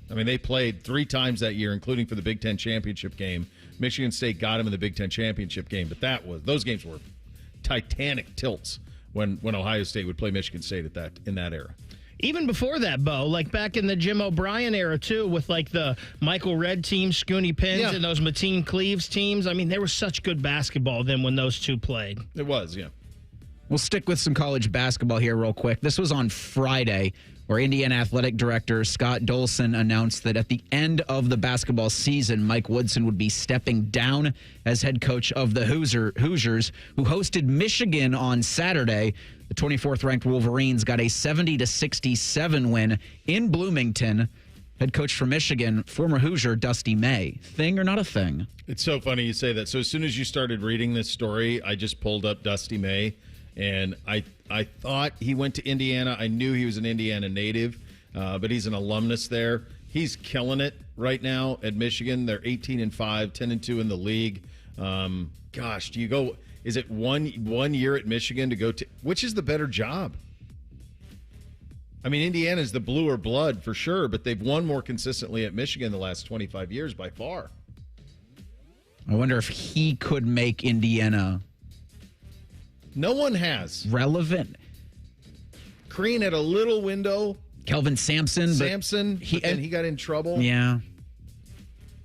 I mean, they played 3 times that year, including for the Big Ten championship game. Michigan State got him in the Big Ten championship game, but those games were titanic tilts when Ohio State would play Michigan State in that era. Even before that, Bo, like back in the Jim O'Brien era, too, with like the Michael Redd team, Scooney Pins, and those Mateen Cleaves teams. I mean, there was such good basketball then when those two played. It was, yeah. We'll stick with some college basketball here real quick. This was on Friday, where Indiana Athletic Director Scott Dolson announced that at the end of the basketball season, Mike Woodson would be stepping down as head coach of the Hoosiers, who hosted Michigan on Saturday. The 24th-ranked Wolverines got a 70-67 win in Bloomington. Head coach for Michigan, former Hoosier Dusty May. Thing or not a thing? It's so funny you say that. So as soon as you started reading this story, I just pulled up Dusty May, and I thought he went to Indiana. I knew he was an Indiana native, but he's an alumnus there. He's killing it right now at Michigan. They're 18-5, 10-2 in the league. Gosh, do you go? Is it one year at Michigan to go to? Which is the better job? I mean, Indiana's the bluer blood for sure, but they've won more consistently at Michigan the last 25 years by far. I wonder if he could make Indiana. No one has. Relevant. Crean had a little window. Kelvin Sampson. And he got in trouble. Yeah.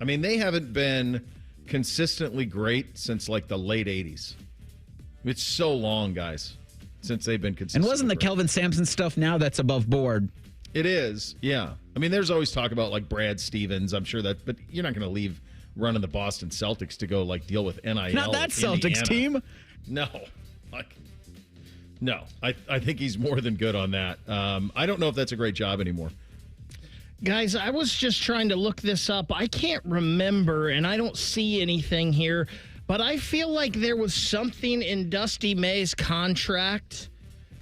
I mean, they haven't been consistently great since like the late 80s. It's so long, guys, since they've been consistent. And wasn't the Kelvin Sampson stuff now that's above board? It is, yeah. I mean, there's always talk about like Brad Stevens. I'm sure that, but you're not going to leave running the Boston Celtics to go like deal with NIL. Not that Celtics team. No. No, I think he's more than good on that. I don't know if that's a great job anymore. Guys, I was just trying to look this up. I can't remember, and I don't see anything here, but I feel like there was something in Dusty May's contract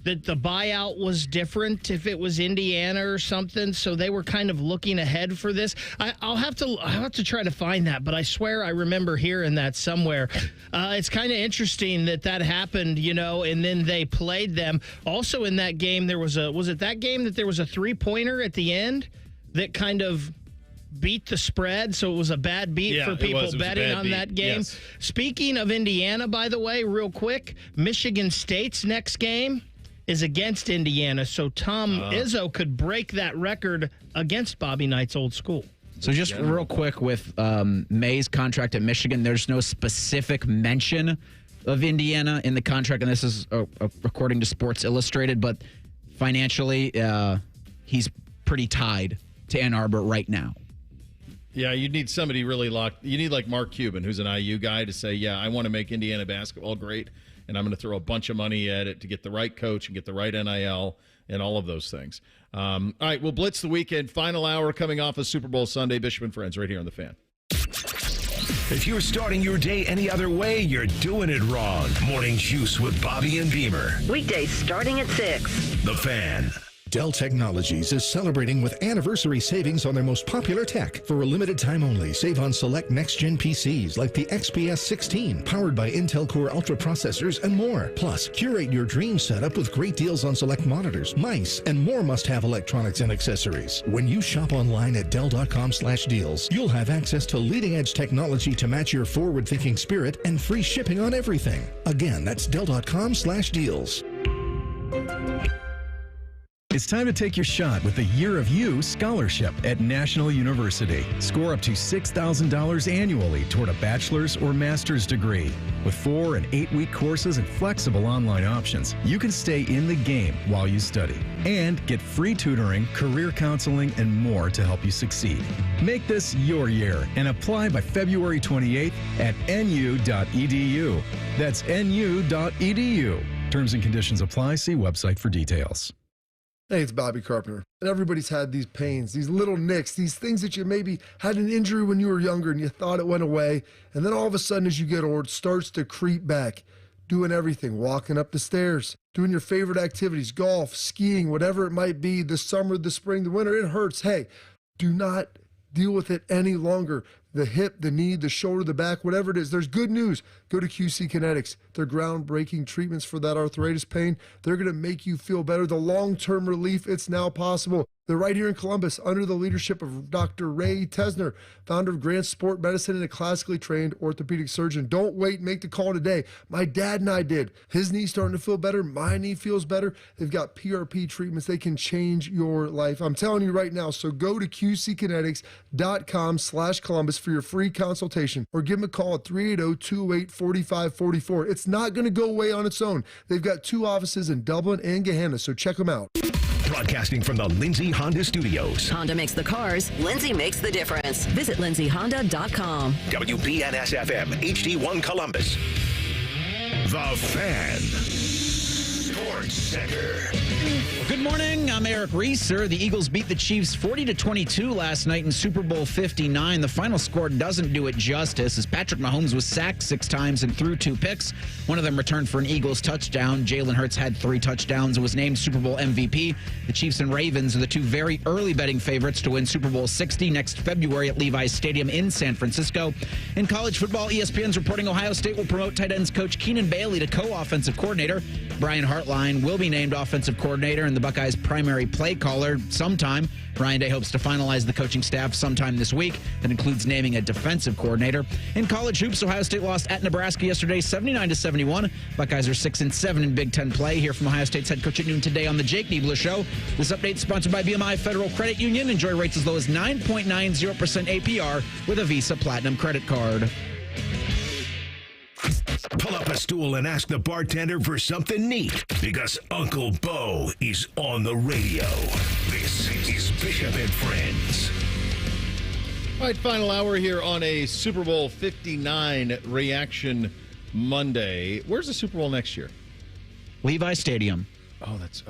that the buyout was different if it was Indiana or something, so they were kind of looking ahead for this. I'll have to try to find that, but I swear I remember hearing that somewhere. It's kind of interesting that happened, and then they played them. Also in that game, was it that game that there was a three-pointer at the end that kind of beat the spread, so it was a bad beat for people betting on that game? Yes. Speaking of Indiana, by the way, real quick, Michigan State's next game is against Indiana, so Tom Izzo could break that record against Bobby Knight's old school. So just real quick with May's contract at Michigan, there's no specific mention of Indiana in the contract, and this is according to Sports Illustrated, but financially, he's pretty tied to Ann Arbor right now. Yeah, you need somebody really locked. You need like Mark Cuban, who's an IU guy, to say, yeah, I want to make Indiana basketball great, and I'm going to throw a bunch of money at it to get the right coach and get the right NIL and all of those things. All right, we'll blitz the weekend. Final hour coming off of Super Bowl Sunday. Bishop and Friends right here on The Fan. If you're starting your day any other way, you're doing it wrong. Morning Juice with Bobby and Beamer. Weekdays starting at 6. The Fan. Dell Technologies is celebrating with anniversary savings on their most popular tech. For a limited time only, save on select next-gen PCs like the XPS 16, powered by Intel Core Ultra processors and more. Plus, curate your dream setup with great deals on select monitors, mice, and more must-have electronics and accessories. When you shop online at Dell.com/deals, you'll have access to leading-edge technology to match your forward-thinking spirit and free shipping on everything. Again, that's Dell.com/deals. It's time to take your shot with the Year of You Scholarship at National University. Score up to $6,000 annually toward a bachelor's or master's degree. With 4 and 8-week courses and flexible online options, you can stay in the game while you study and get free tutoring, career counseling, and more to help you succeed. Make this your year and apply by February 28th at nu.edu. That's nu.edu. Terms and conditions apply. See website for details. Hey, it's Bobby Carpenter. And everybody's had these pains, these little nicks, these things that you maybe had an injury when you were younger and you thought it went away. And then all of a sudden, as you get old, it starts to creep back. Doing everything, walking up the stairs, doing your favorite activities, golf, skiing, whatever it might be, the summer, the spring, the winter, it hurts. Hey, do not deal with it any longer. The hip, the knee, the shoulder, the back, whatever it is, there's good news. Go to QC Kinetics. They're groundbreaking treatments for that arthritis pain. They're going to make you feel better. The long-term relief, it's now possible. They're right here in Columbus under the leadership of Dr. Ray Tesner, founder of Grant Sport Medicine and a classically trained orthopedic surgeon. Don't wait. Make the call today. My dad and I did. His knee's starting to feel better. My knee feels better. They've got PRP treatments. They can change your life. I'm telling you right now. So go to qckinetics.com/Columbus for your free consultation or give them a call at 380-208-4544. It's not going to go away on its own. They've got 2 offices in Dublin and Gahanna, so check them out. Broadcasting from the Lindsay Honda Studios. Honda makes the cars. Lindsay makes the difference. Visit lindsayhonda.com. WBNS-FM, HD1 Columbus. The Fan. Sports Center. Good morning. I'm Eric Reeser. The Eagles beat the Chiefs 40-22 last night in Super Bowl 59. The final score doesn't do it justice as Patrick Mahomes was sacked 6 times and threw 2 picks. One of them returned for an Eagles touchdown. Jalen Hurts had 3 touchdowns and was named Super Bowl MVP. The Chiefs and Ravens are the 2 very early betting favorites to win Super Bowl 60 next February at Levi's Stadium in San Francisco. In college football, ESPN's reporting Ohio State will promote tight ends coach Keenan Bailey to co-offensive coordinator. Brian Hartline will be named offensive coordinator and the Buckeyes' primary play caller sometime. Ryan Day hopes to finalize the coaching staff sometime this week. That includes naming a defensive coordinator. In college hoops, Ohio State lost at Nebraska yesterday, 79-71. Buckeyes are 6-7 in Big Ten play. Hear from Ohio State's head coach at noon today on the Jake Niebler Show. This update is sponsored by BMI Federal Credit Union. Enjoy rates as low as 9.90% APR with a Visa Platinum credit card. Pull up a stool and ask the bartender for something neat because Uncle Bo is on the radio. This is Bishop and Friends. All right, final hour here on a Super Bowl 59 reaction Monday. Where's the Super Bowl next year? Levi Stadium. Oh, that's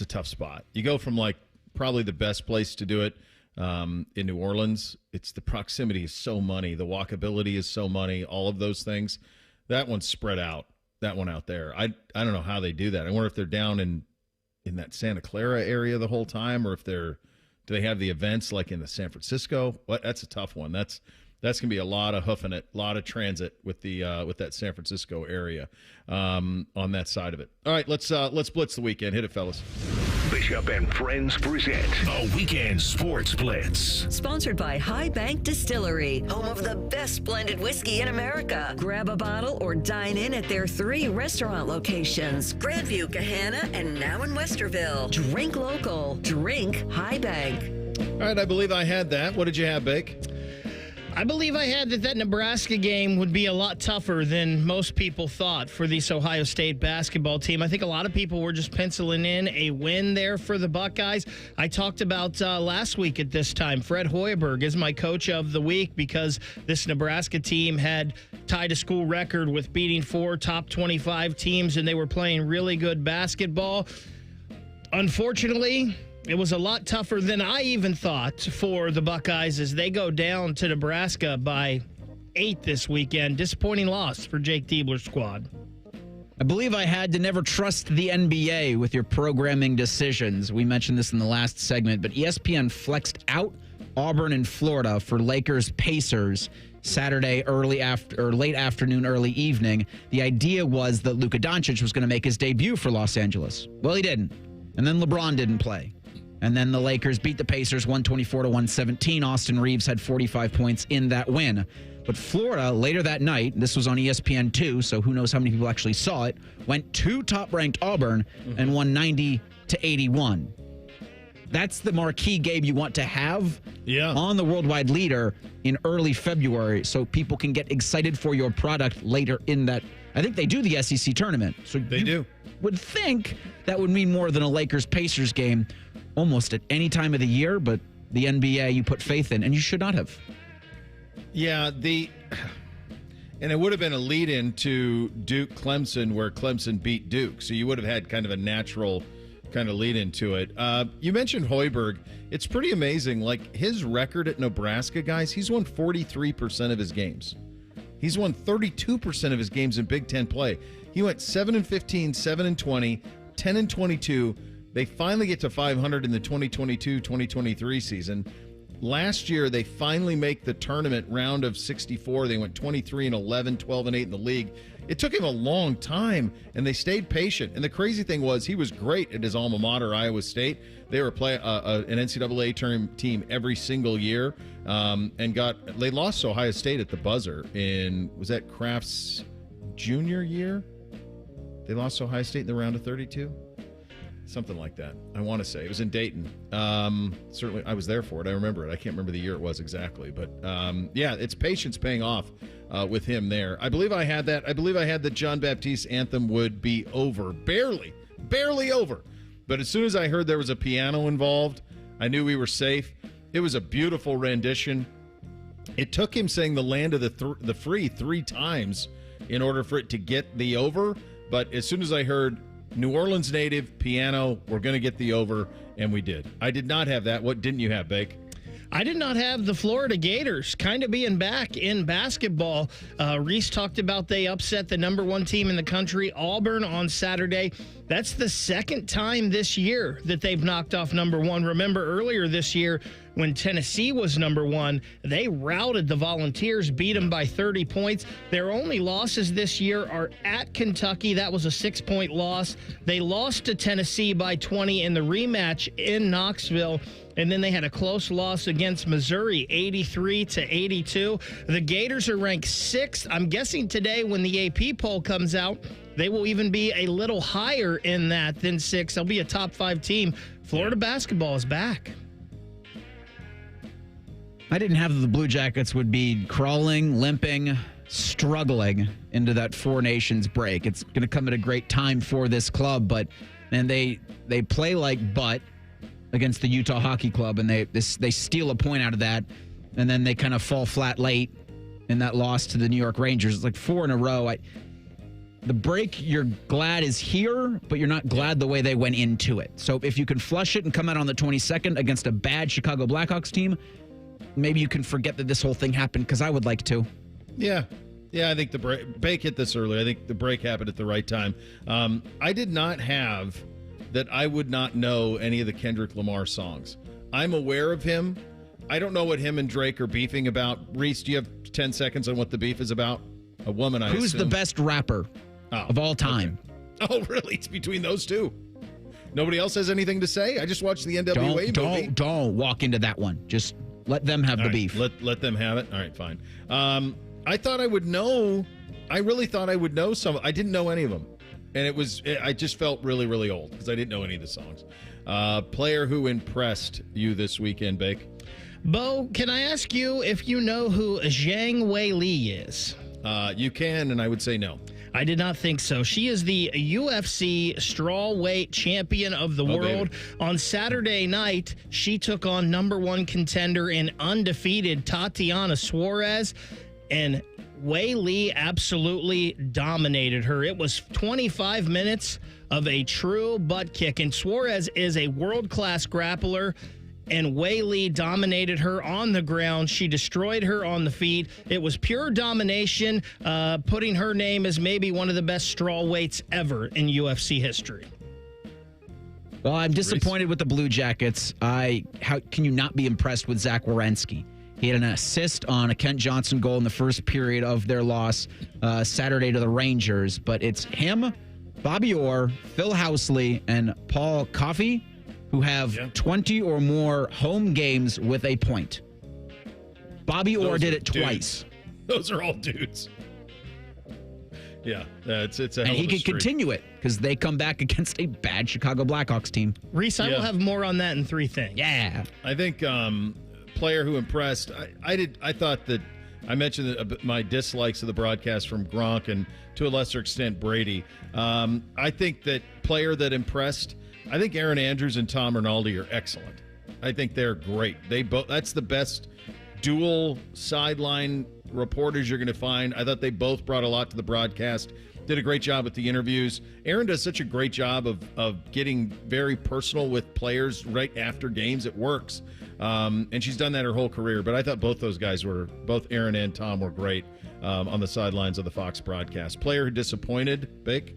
a tough spot. You go from like probably the best place to do it in New Orleans. It's the proximity is so money. The walkability is so money. All of those things. That one's spread out. That one out there. I don't know how they do that. I wonder if they're down in that Santa Clara area the whole time, or if do they have the events like in the San Francisco? That's a tough one. That's gonna be a lot of hoofing it, a lot of transit with that San Francisco area on that side of it. All right, let's blitz the weekend. Hit it, fellas. Bishop and Friends present a weekend sports blitz. Sponsored by High Bank Distillery, home of the best blended whiskey in America. Grab a bottle or dine in at their 3 restaurant locations, Grandview, Gahanna, and now in Westerville. Drink local. Drink High Bank. All right, I believe I had that. What did you have, Bake? I believe I had that Nebraska game would be a lot tougher than most people thought for this Ohio State basketball team. I think a lot of people were just penciling in a win there for the Buckeyes. I talked about last week at this time, Fred Hoiberg is my coach of the week because this Nebraska team had tied a school record with beating 4 top 25 teams, and they were playing really good basketball. Unfortunately, it was a lot tougher than I even thought for the Buckeyes as they go down to Nebraska by 8 this weekend. Disappointing loss for Jake Diebler's squad. I believe I had to never trust the NBA with your programming decisions. We mentioned this in the last segment, but ESPN flexed out Auburn and Florida for Lakers-Pacers Saturday late afternoon, early evening. The idea was that Luka Doncic was going to make his debut for Los Angeles. Well, he didn't. And then LeBron didn't play. And then the Lakers beat the Pacers 124-117. Austin Reeves had 45 points in that win. But Florida, later that night, this was on ESPN2, so who knows how many people actually saw it, went to top-ranked Auburn and won 90-81. That's the marquee game you want to have on the worldwide leader in early February so people can get excited for your product later in that. I think they do the SEC tournament. So they do. Would think that would mean more than a Lakers-Pacers game almost at any time of the year, but the NBA you put faith in, and you should not have. Yeah, and it would have been a lead-in to Duke-Clemson where Clemson beat Duke, so you would have had kind of a natural kind of lead into it. You mentioned Hoiberg. It's pretty amazing. Like, his record at Nebraska, guys, he's won 43% of his games. He's won 32% of his games in Big Ten play. He went 7-15, 7-20, 10-22. They finally get to 500 in the 2022-2023 season. Last year, they finally make the tournament round of 64. They went 23-11, 12-8 in the league. It took him a long time, and they stayed patient. And the crazy thing was, he was great at his alma mater, Iowa State. They were playing an NCAA team every single year, and they lost to Ohio State at the buzzer in, was that Kraft's junior year? They lost to Ohio State in the round of 32? Something like that. I want to say it was in Dayton. Certainly, I was there for it. I remember it. I can't remember the year it was exactly, but yeah, it's patience paying off with him there. I believe I had that. I believe I had that John Baptiste's anthem would be over, barely over. But as soon as I heard there was a piano involved, I knew we were safe. It was a beautiful rendition. It took him saying the land of the free 3 times in order for it to get the over. But as soon as I heard New Orleans native, piano, we're going to get the over, and we did. I did not have that. What didn't you have, Bake? I did not have the Florida Gators kind of being back in basketball. Reese talked about they upset the number 1 team in the country, Auburn, on Saturday. That's the second time this year that they've knocked off number 1. Remember earlier this year when Tennessee was number 1, they routed the Volunteers, beat them by 30 points. Their only losses this year are at Kentucky. That was a 6-point loss. They lost to Tennessee by 20 in the rematch in Knoxville. And then they had a close loss against Missouri, 83-82. The Gators are ranked 6th. I'm guessing today when the AP poll comes out, they will even be a little higher in that than 6. They'll be a top 5 team. Florida basketball is back. I didn't have the Blue Jackets would be crawling, limping, struggling into that Four Nations break. It's going to come at a great time for this club, and they play like butt against the Utah Hockey Club, and they steal a point out of that, and then they kind of fall flat late in that loss to the New York Rangers. It's like 4 in a row. The break, you're glad is here, but you're not glad the way they went into it. So if you can flush it and come out on the 22nd against a bad Chicago Blackhawks team, maybe you can forget that this whole thing happened, because I would like to. Yeah, I think the break, Bake hit this earlier. I think the break happened at the right time. I did not have that I would not know any of the Kendrick Lamar songs. I'm aware of him. I don't know what him and Drake are beefing about. Reese, do you have 10 seconds on what the beef is about? A woman, I Who's assume. the best rapper of all time? Okay. Oh, really? It's between those two. Nobody else has anything to say? I just watched the NWA movie. Don't walk into that one. Just let them have the beef. Let them have it? All right, fine. I thought I would know. I really thought I would know some. I didn't know any of them. And I just felt really, really old because I didn't know any of the songs. Player who impressed you this weekend, Bake? Bo, can I ask you if you know who Zhang Wei Li is? You can, and I would say no. I did not think so. She is the UFC strawweight champion of the world. Baby. On Saturday night, she took on number one contender and undefeated Tatiana Suarez, and Wei Li absolutely dominated her. It was 25 minutes of a true butt kick, and Suarez is a world-class grappler, and Wei Li dominated her on the ground. She destroyed her on the feet. It was pure domination, putting her name as maybe one of the best strawweights ever in UFC history. Well, I'm disappointed with the Blue Jackets. How can you not be impressed with Zach Werenski? He had an assist on a Kent Johnson goal in the first period of their loss Saturday to the Rangers, but it's him, Bobby Orr, Phil Housley, and Paul Coffey, who have 20 or more home games with a point. Bobby Orr did it twice. Those are all dudes. Yeah, it's a hell and he of a could streak. continue it because they come back against a bad Chicago Blackhawks team. Reese, I will have more on that in 3 things. Yeah. I think player who impressed, I thought that I mentioned my dislikes of the broadcast from Gronk and to a lesser extent Brady. I think that player that impressed, I think Aaron Andrews and Tom Rinaldi are excellent. I think they're great. That's the best dual sideline reporters you're going to find. I thought they both brought a lot to the broadcast. Did a great job with the interviews. Aaron does such a great job of getting very personal with players right after games. It works. And she's done that her whole career. But I thought both those guys both Aaron and Tom were great on the sidelines of the Fox broadcast. Player who disappointed, Bake?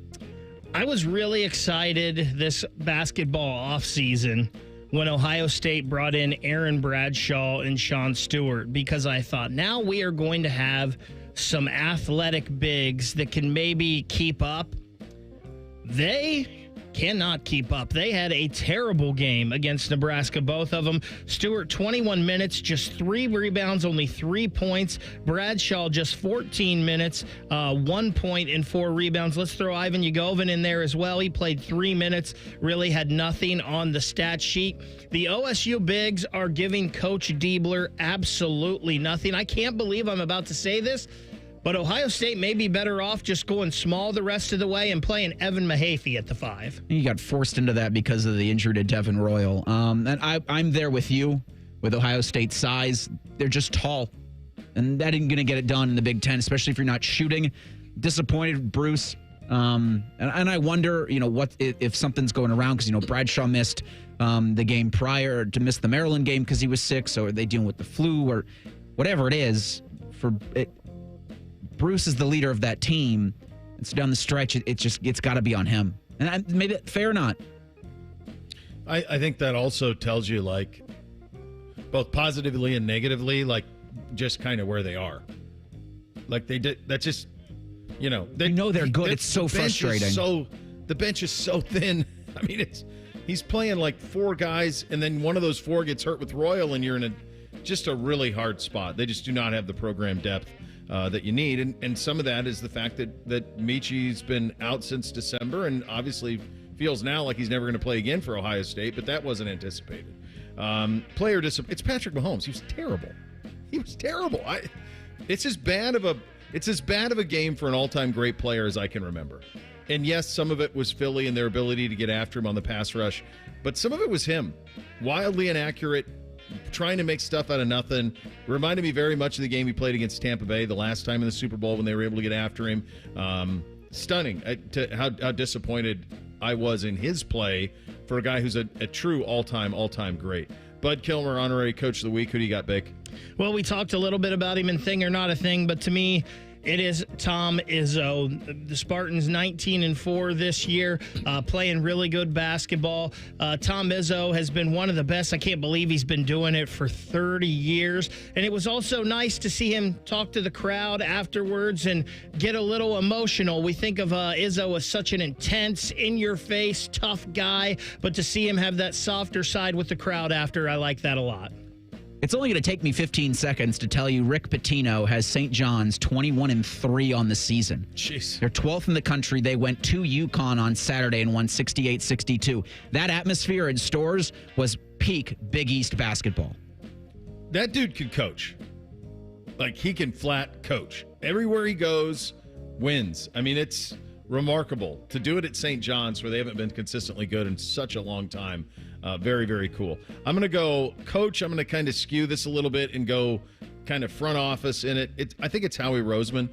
I was really excited this basketball offseason when Ohio State brought in Aaron Bradshaw and Sean Stewart, because I thought now we are going to have some athletic bigs that can maybe keep up. They cannot keep up. They had a terrible game against Nebraska, both of them. Stewart, 21 minutes, just 3 rebounds, only 3 points. Bradshaw, just 14 minutes, 1 point and 4 rebounds. Let's throw Ivan Ugovin in there as well. He played 3 minutes, really had nothing on the stat sheet. The OSU bigs are giving Coach Diebler absolutely nothing. I can't believe I'm about to say this, but Ohio State may be better off just going small the rest of the way and playing Evan Mahaffey at the 5. He got forced into that because of the injury to Devin Royal. And I'm there with you with Ohio State's size. They're just tall. And that ain't going to get it done in the Big Ten, especially if you're not shooting. Disappointed, Bruce. And I wonder, what if something's going around because, Bradshaw missed the game prior to miss the Maryland game because he was sick. So are they dealing with the flu or whatever it is for it? Bruce is the leader of that team. And so down the stretch, it's got to be on him. And maybe fair or not. I think that also tells you, both positively and negatively, just kind of where they are. They did. That's just, they're good. It's so frustrating. The bench is so thin. I mean, he's playing 4 guys, and then one of those 4 gets hurt with Royal, and you're in just a really hard spot. They just do not have the program depth that you need. And some of that is the fact that Michi's been out since December and obviously feels now like he's never going to play again for Ohio State, but that wasn't anticipated. It's Patrick Mahomes. He was terrible. It's as bad of a game for an all-time great player as I can remember. And yes, some of it was Philly and their ability to get after him on the pass rush, but some of it was him. Wildly inaccurate, trying to make stuff out of nothing. Reminded me very much of the game he played against Tampa Bay the last time in the Super Bowl when they were able to get after him. Stunning how disappointed I was in his play for a guy who's a true all-time great. Bud Kilmer, honorary coach of the week. Who do you got, Bake? Well, we talked a little bit about him in Thing or Not a Thing, but to me, it is Tom Izzo. The Spartans 19-4 this year, playing really good basketball. Tom Izzo has been one of the best. I can't believe he's been doing it for 30 years. And it was also nice to see him talk to the crowd afterwards and get a little emotional. We think of Izzo as such an intense, in-your-face, tough guy, but to see him have that softer side with the crowd after, I like that a lot. It's only going to take me 15 seconds to tell you Rick Pitino has St. John's 21-3 on the season. Jeez. They're 12th in the country. They went to UConn on Saturday and won 68-62. That atmosphere in Stores was peak Big East basketball. that dude could coach. Like, he can flat coach. Everywhere he goes, wins. I mean, it's remarkable to do it at St. John's, where they haven't been consistently good in such a long time. Very, very cool. I'm going to go coach. I'm going to kind of skew this a little bit and go kind of front office in it. I think it's Howie Roseman.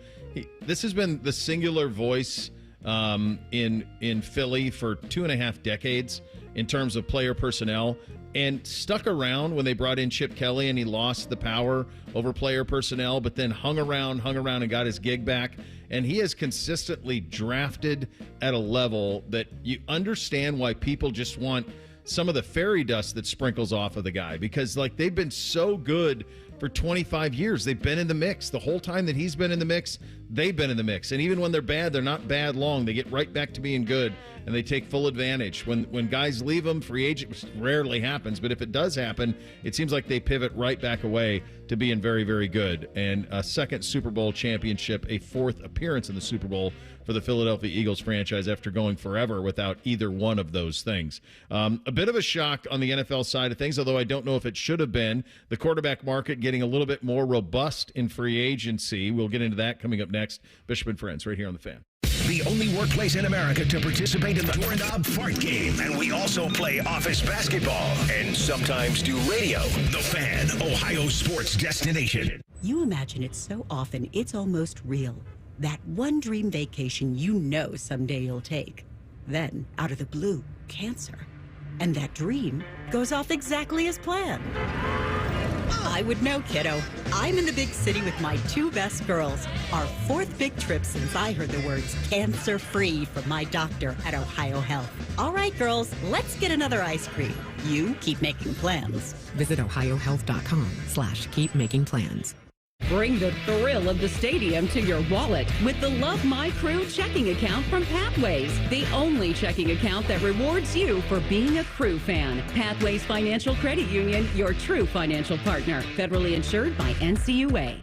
This has been the singular voice in Philly for 2.5 decades in terms of player personnel, and stuck around when they brought in Chip Kelly and he lost the power over player personnel, but then hung around and got his gig back. And he has consistently drafted at a level that you understand why people just want some of the fairy dust that sprinkles off of the guy, because like, they've been so good for 25 years. They've been in the mix. The whole time that he's been in the mix, they've been in the mix. And even when they're bad, they're not bad long. They get right back to being good, and they take full advantage. When guys leave them, free agent rarely happens, but if it does happen, it seems like they pivot right back away to being very, very good. And a second Super Bowl championship, a fourth appearance in the Super Bowl for the Philadelphia Eagles franchise after going forever without either one of those things. A bit of a shock on the NFL side of things, although I don't know if it should have been. The quarterback market getting a little bit more robust in free agency. We'll get into that coming up next. Bishop and Friends, right here on The Fan. The only workplace in America to participate in the Doorknob Fart Game. And we also play office basketball and sometimes do radio. The Fan, Ohio sports destination. You imagine it so often, it's almost real. That one dream vacation you know someday you'll take. Then, out of the blue, cancer. And that dream goes off exactly as planned. I would know, kiddo. I'm in the big city with my two best girls. Our fourth big trip since I heard the words cancer-free from my doctor at Ohio Health. All right, girls, let's get another ice cream. You keep making plans. Visit ohiohealth.com/keepmakingplans. Bring the thrill of the stadium to your wallet with the Love My Crew checking account from Pathways, the only checking account that rewards you for being a Crew fan. Pathways Financial Credit Union, your true financial partner. Federally insured by NCUA.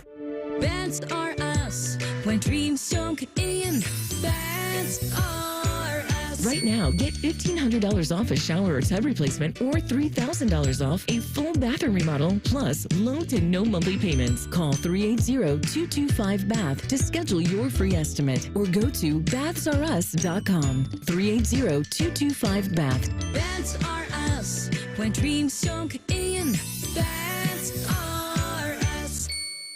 Bands are us when dreams don't end. Bands are us. Right now, get $1,500 off a shower or tub replacement or $3,000 off a full bathroom remodel, plus low to no monthly payments. Call 380-225-BATH to schedule your free estimate or go to bathsareus.com. 380-225-BATH. Bands are us when dreams don't end. Bands are us.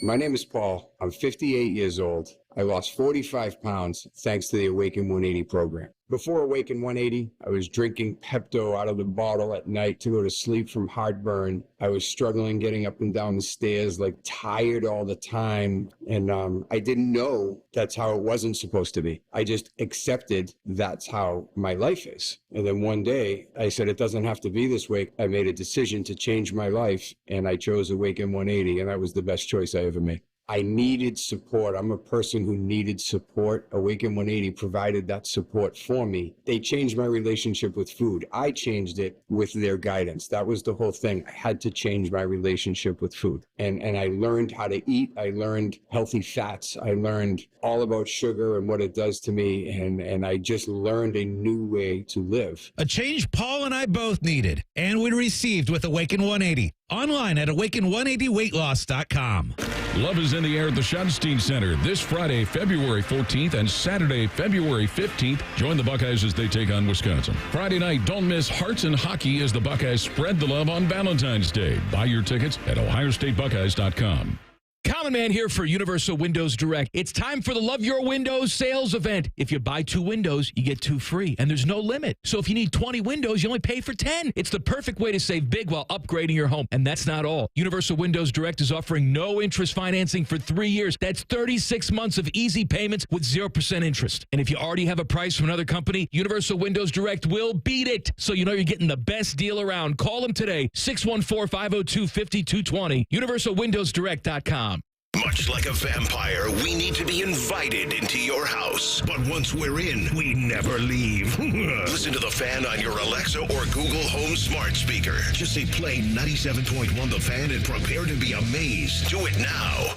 My name is Paul. I'm 58 years old. I lost 45 pounds thanks to the Awaken 180 program. Before Awaken 180, I was drinking Pepto out of the bottle at night to go to sleep from heartburn. I was struggling getting up and down the stairs, like tired all the time. And I didn't know that's how it wasn't supposed to be. I just accepted that's how my life is. And then one day I said, it doesn't have to be this way. I made a decision to change my life, and I chose Awaken 180, and that was the best choice I ever made. I needed support. I'm a person who needed support. Awaken 180 provided that support for me. They changed my relationship with food. I changed it with their guidance. That was the whole thing. I had to change my relationship with food. And I learned how to eat. I learned healthy fats. I learned all about sugar and what it does to me. And I just learned a new way to live. A change Paul and I both needed and we received with Awaken 180. Online at awaken180weightloss.com. Love is in the air at the Schottenstein Center this Friday, February 14th and Saturday, February 15th. Join the Buckeyes as they take on Wisconsin. Friday night, don't miss Hearts and Hockey as the Buckeyes spread the love on Valentine's Day. Buy your tickets at ohiostatebuckeyes.com. Common Man here for Universal Windows Direct. It's time for the Love Your Windows sales event. If you buy 2 windows, you get 2 free, and there's no limit. So if you need 20 windows, you only pay for 10. It's the perfect way to save big while upgrading your home. And that's not all. Universal Windows Direct is offering no interest financing for 3 years. That's 36 months of easy payments with 0% interest. And if you already have a price from another company, Universal Windows Direct will beat it. So you know you're getting the best deal around. Call them today, 614-502-5220, universalwindowsdirect.com. Much like a vampire, we need to be invited into your house. But once we're in, we never leave. Listen to The Fan on your Alexa or Google Home smart speaker. Just say play 97.1 The Fan and prepare to be amazed. Do it now.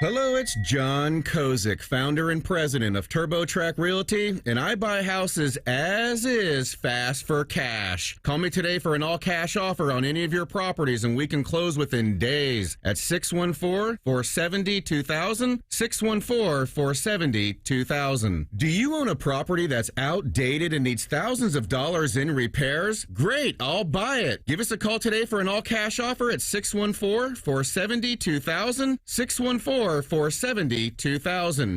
Hello, it's John Kozik, founder and president of TurboTrack Realty, and I buy houses as is fast for cash. Call me today for an all-cash offer on any of your properties, and we can close within days at 614-470-2000, 614-470-2000. Do you own a property that's outdated and needs thousands of dollars in repairs? Great, I'll buy it. Give us a call today for an all-cash offer at 614-470-2000, 614-470-2000.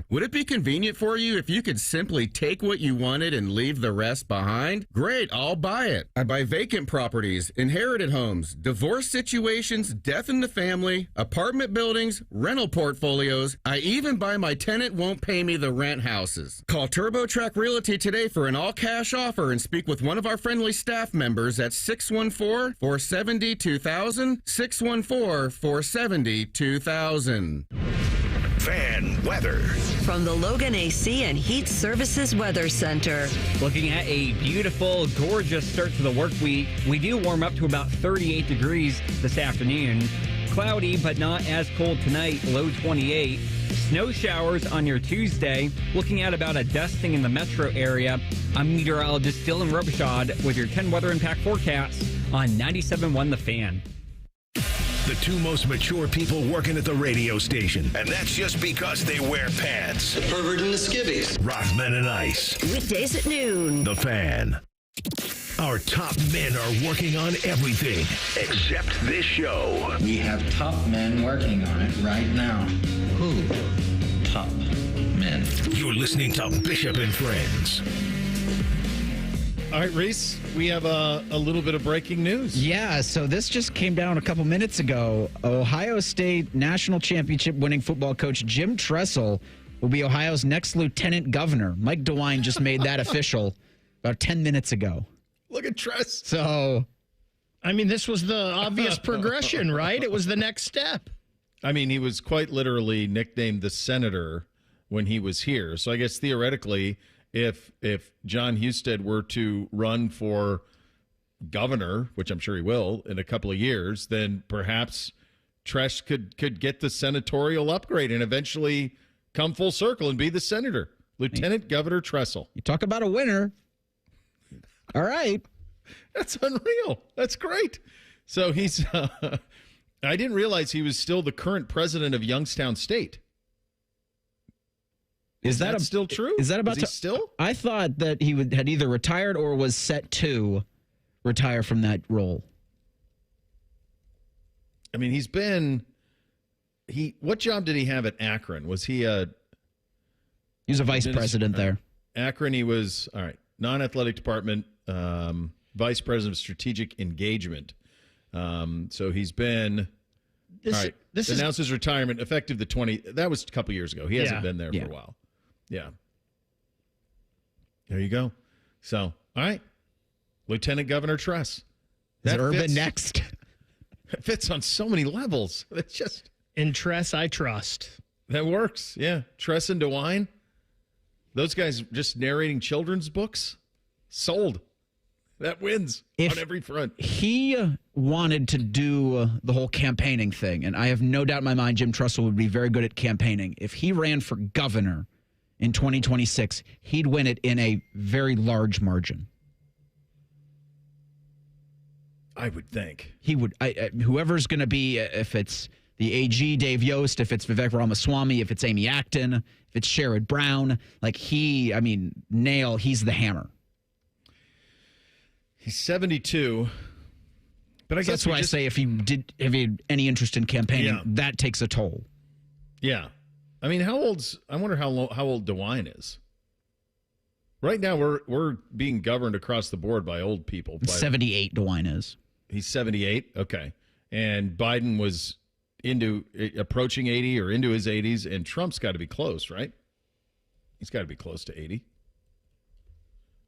Would it be convenient for you if you could simply take what you wanted and leave the rest behind? Great, I'll buy it. I buy vacant properties, inherited homes, divorce situations, death in the family, apartment buildings, rental portfolios. I even buy my tenant won't pay me the rent houses. Call TurboTrack Realty today for an all-cash offer and speak with one of our friendly staff members at 614-470-2000, 614-470-2000. Fan weather. From the Logan AC and Heat Services Weather Center. Looking at a beautiful, gorgeous start to the work week. We do warm up to about 38 degrees this afternoon. Cloudy, but not as cold tonight, low 28. Snow showers on your Tuesday. Looking at about a dusting in the metro area. I'm meteorologist Dylan Robichaud with your 10 weather impact forecast on 97.1 The Fan. The two most mature people working at the radio station. And that's just because they wear pants. The pervert and the skivvies. Rockman and Ice. Weekdays at noon. The Fan. Our top men are working on everything except this show. We have top men working on it right now. Who? Top men. You're listening to Bishop and Friends. All right, Reese, we have a little bit of breaking news. Yeah, so this just came down a couple minutes ago. Ohio State national championship winning football coach Jim Tressel will be Ohio's next lieutenant governor. Mike DeWine just made that official about 10 minutes ago. Look at Tress. So, I mean, this was the obvious progression, right? It was the next step. I mean, he was quite literally nicknamed the Senator when he was here. So I guess theoretically, if John Husted were to run for governor, which I'm sure he will in a couple of years, then perhaps Tress could get the senatorial upgrade and eventually come full circle and be the senator. Lieutenant Governor Tressel. You talk about a winner. All right. That's unreal. That's great. So he's I didn't realize he was still the current president of Youngstown State. Is that still true? Is that about to still? I thought that he had either retired or was set to retire from that role. I mean, what job did he have at Akron? Was he He was a vice president there. Akron, he was, all right, non-athletic department, vice president of strategic engagement. So he's been, this announced his retirement effective the 20th. That was a couple years ago. He hasn't been there for a while. Yeah. There you go. So, all right. Lieutenant Governor Tress. Is Urban next? It fits on so many levels. It's just. In Tress, I trust. That works. Yeah. Tress and DeWine. Those guys just narrating children's books. Sold. That wins on every front. He wanted to do the whole campaigning thing, and I have no doubt in my mind Jim Tressel would be very good at campaigning. If he ran for governor in 2026, he'd win it in a very large margin. I would think. He would. Whoever's going to be, if it's the AG, Dave Yost, if it's Vivek Ramaswamy, if it's Amy Acton, if it's Sherrod Brown, he's the hammer. He's 72. But I guess that's why I say if he had any interest in campaigning, that takes a toll. Yeah. I mean, I wonder how old DeWine is. Right now, we're being governed across the board by old people. 78 DeWine is. He's 78? Okay. And Biden was approaching 80 or into his 80s, and Trump's got to be close, right? He's got to be close to 80.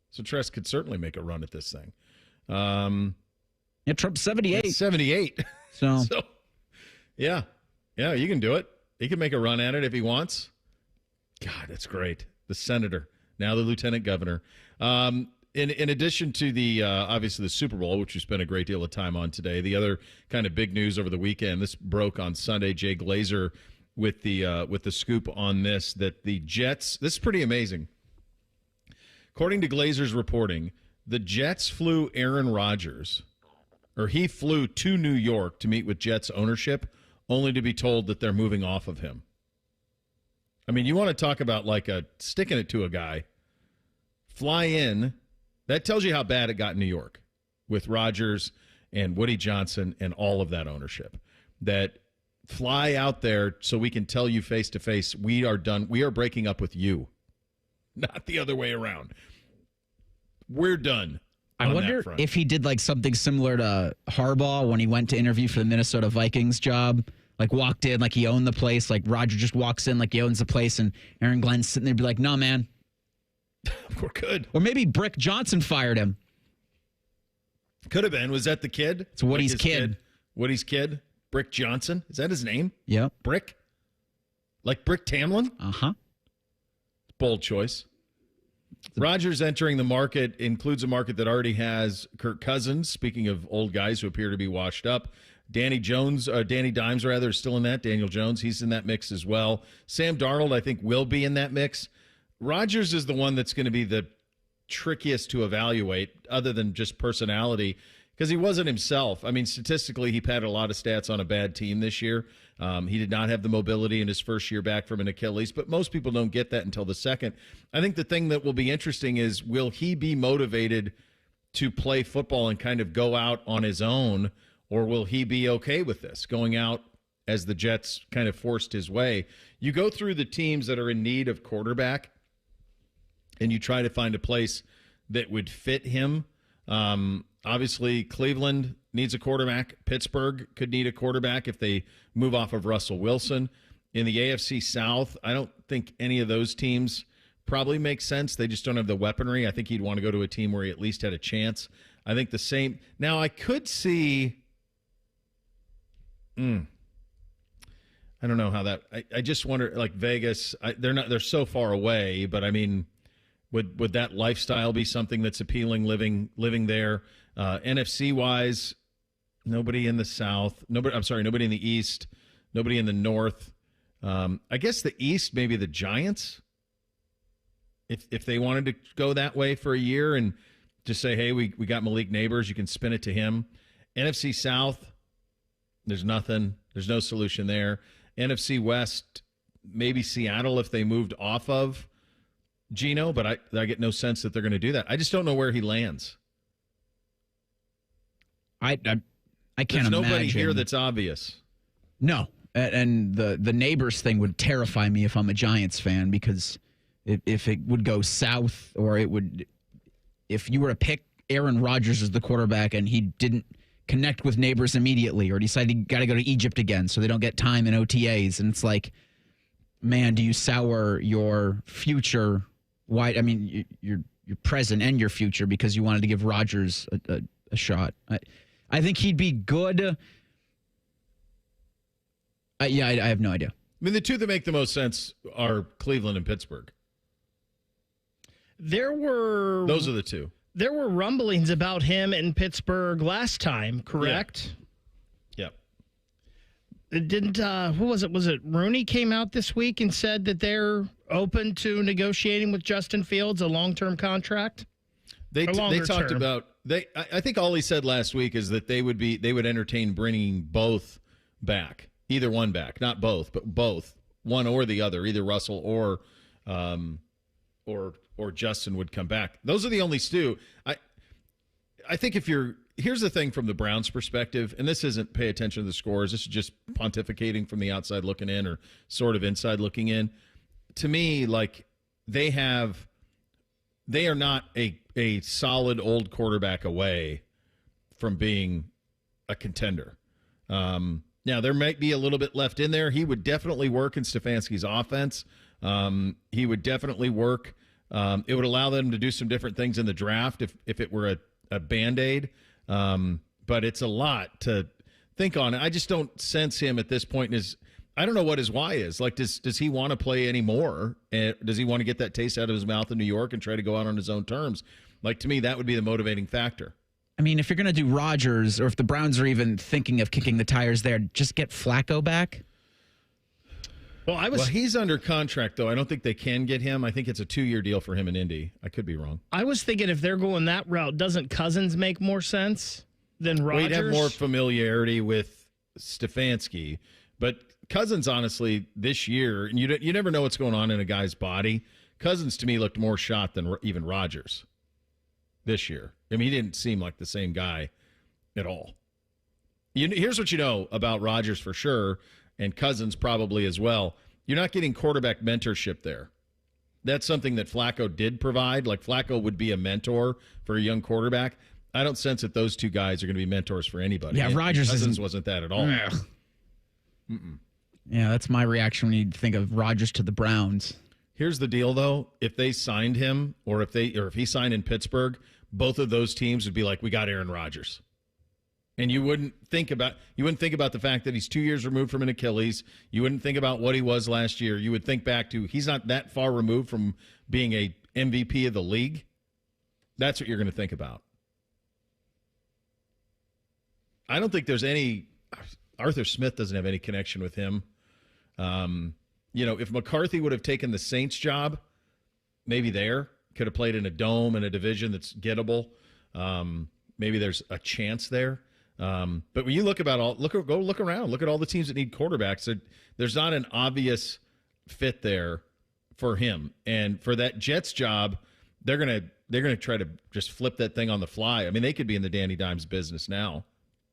So Tress could certainly make a run at this thing. Trump's 78. 78. So yeah, you can do it. He can make a run at it if he wants. God, that's great. The senator, now the lieutenant governor. In addition to the obviously the Super Bowl, which we spent a great deal of time on today, the other kind of big news over the weekend, this broke on Sunday, Jay Glazer with the scoop on this, that the Jets, this is pretty amazing. According to Glazer's reporting, the Jets flew Aaron Rodgers, or he flew to New York to meet with Jets ownership, only to be told that they're moving off of him. I mean, you want to talk about like sticking it to a guy. Fly in. That tells you how bad it got in New York with Rodgers and Woody Johnson and all of that ownership. That fly out there so we can tell you face to face, we are done. We are breaking up with you, not the other way around. We're done. I wonder if he did like something similar to Harbaugh when he went to interview for the Minnesota Vikings job. Like walked in like he owned the place. Like Roger just walks in like he owns the place, and Aaron Glenn's sitting there and be like, "No, man, we're good." Or maybe Brick Johnson fired him. Could have been. Was that the kid? It's Woody's kid. Woody's kid? Brick Johnson? Is that his name? Yeah. Brick? Like Brick Tamlin? Uh-huh. Bold choice. Rodgers entering the market includes a market that already has Kirk Cousins, speaking of old guys who appear to be washed up. Danny Dimes, is still in that. Daniel Jones, he's in that mix as well. Sam Darnold, I think, will be in that mix. Rodgers is the one that's going to be the trickiest to evaluate, other than just personality, because he wasn't himself. I mean, statistically, he padded a lot of stats on a bad team this year. He did not have the mobility in his first year back from an Achilles, but most people don't get that until the second. I think the thing that will be interesting is, will he be motivated to play football and kind of go out on his own, or will he be okay with this, going out as the Jets kind of forced his way? You go through the teams that are in need of quarterback, and you try to find a place that would fit him. Obviously, Cleveland needs a quarterback. Pittsburgh could need a quarterback if they move off of Russell Wilson. In the AFC South, I don't think any of those teams probably make sense. They just don't have the weaponry. I think he'd want to go to a team where he at least had a chance. I think the same. Now, I could see... I don't know how that... I just wonder, like Vegas, they're so far away, but I mean... Would that lifestyle be something that's appealing, living there? NFC wise, nobody in the South. Nobody in the East. Nobody in the North. I guess the East, maybe the Giants. If they wanted to go that way for a year and just say, hey, we got Malik Neighbors, you can spin it to him. NFC South, there's nothing. There's no solution there. NFC West, maybe Seattle if they moved off of Geno, but I get no sense that they're going to do that. I just don't know where he lands. I can't There's imagine. Nobody here that's obvious. No, and the Neighbors thing would terrify me if I'm a Giants fan, because if it would go south, or if you were to pick Aaron Rodgers as the quarterback and he didn't connect with Neighbors immediately, or decided he got to go to Egypt again so they don't get time in OTAs, and it's like, man, do you sour your future? Why? I mean, your present and your future, because you wanted to give Rodgers a shot. I think he'd be good. I have no idea. I mean, the two that make the most sense are Cleveland and Pittsburgh. Those are the two. There were rumblings about him in Pittsburgh last time, correct? Yep. It didn't, who was it? Was it Rooney came out this week and said that they're open to negotiating with Justin Fields a long-term contract? They talked about, I think all he said last week is that they would entertain bringing both back, either one back, not both, but both, one or the other, either Russell or Justin would come back. Those are the only two. I think here's the thing from the Browns' perspective, and this isn't pay attention to the scores. This is just pontificating from the outside looking in, or sort of inside looking in. To me, like they are not a solid old quarterback away from being a contender. Now, there might be a little bit left in there. He would definitely work in Stefanski's offense. He would definitely work. It would allow them to do some different things in the draft if it were a Band-Aid. But it's a lot to think on. I just don't sense him at this point. I don't know what his why is. Like, does he want to play anymore? And does he want to get that taste out of his mouth in New York and try to go out on his own terms? Like, to me, that would be the motivating factor. I mean, if you're going to do Rodgers, or if the Browns are even thinking of kicking the tires there, just get Flacco back. Well, he's under contract, though. I don't think they can get him. I think it's a 2-year deal for him in Indy. I could be wrong. I was thinking if they're going that route, doesn't Cousins make more sense than Rodgers? Well, he'd have more familiarity with Stefanski. But Cousins, honestly, this year, and you never know what's going on in a guy's body. Cousins, to me, looked more shot than even Rodgers this year. I mean, he didn't seem like the same guy at all. Here's what you know about Rodgers for sure, and Cousins probably as well. You're not getting quarterback mentorship there. That's something that Flacco did provide. Like, Flacco would be a mentor for a young quarterback. I don't sense that those two guys are going to be mentors for anybody. Yeah, Rodgers wasn't that at all. Yeah, that's my reaction when you think of Rodgers to the Browns. Here's the deal, though. If they signed him, or if he signed in Pittsburgh, both of those teams would be like, we got Aaron Rodgers. And you wouldn't think about the fact that he's 2 years removed from an Achilles. You wouldn't think about what he was last year. You would think back to he's not that far removed from being a MVP of the league. That's what you're going to think about. I don't think there's any – Arthur Smith doesn't have any connection with him. If McCarthy would have taken the Saints job, maybe could have played in a dome in a division that's gettable. Maybe there's a chance there. But when you look around, look at all the teams that need quarterbacks. There's not an obvious fit there for him. And for that Jets job, they're gonna try to just flip that thing on the fly. I mean, they could be in the Danny Dimes business now.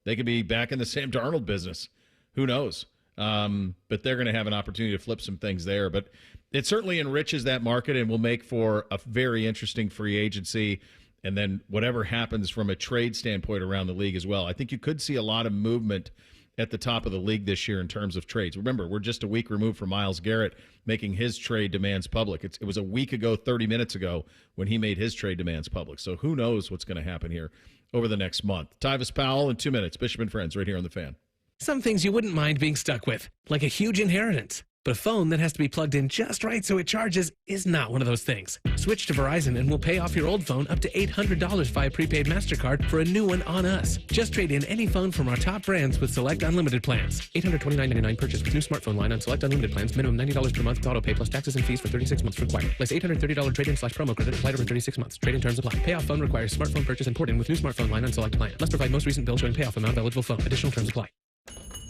They could be back in the Sam Darnold business. Who knows? But they're going to have an opportunity to flip some things there. But it certainly enriches that market and will make for a very interesting free agency. And then whatever happens from a trade standpoint around the league as well. I think you could see a lot of movement at the top of the league this year in terms of trades. Remember, we're just a week removed from Myles Garrett making his trade demands public. It was a week ago, 30 minutes ago, when he made his trade demands public. So who knows what's going to happen here over the next month. Tyvis Powell in 2 minutes. Bishop and Friends right here on The Fan. Some things you wouldn't mind being stuck with, like a huge inheritance. But a phone that has to be plugged in just right so it charges is not one of those things. Switch to Verizon and we'll pay off your old phone up to $800 via prepaid MasterCard for a new one on us. Just trade in any phone from our top brands with select unlimited plans. $829.99 purchase with new smartphone line on select unlimited plans. Minimum $90 per month with auto pay plus taxes and fees for 36 months required. Less $830 trade-in/promo credit applied over 36 months. Trade-in terms apply. Payoff phone requires smartphone purchase and port-in with new smartphone line on select plan. Must provide most recent bill showing payoff amount of eligible phone. Additional terms apply.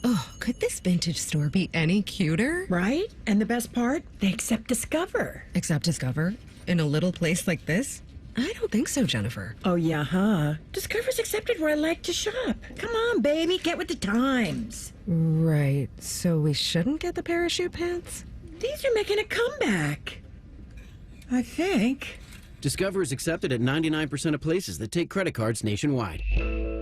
Oh, could this vintage store be any cuter? Right? And the best part? They accept Discover. Accept Discover? In a little place like this? I don't think so, Jennifer. Oh, yeah, huh? Discover's accepted where I like to shop. Come on, baby, get with the times. Right. So we shouldn't get the parachute pants? These are making a comeback. I think. Discover is accepted at 99% of places that take credit cards nationwide.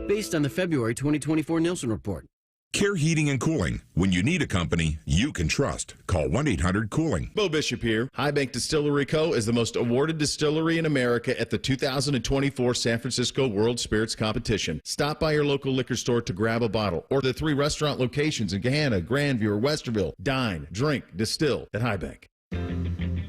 Based on the February 2024 Nielsen report. Care Heating and Cooling. When you need a company you can trust, call 1-800-COOLING. Bo Bishop here. High Bank Distillery Co. is the most awarded distillery in America at the 2024 San Francisco World Spirits Competition. Stop by your local liquor store to grab a bottle, or the 3 restaurant locations in Gahanna, Grandview, or Westerville. Dine, drink, distill at High Bank.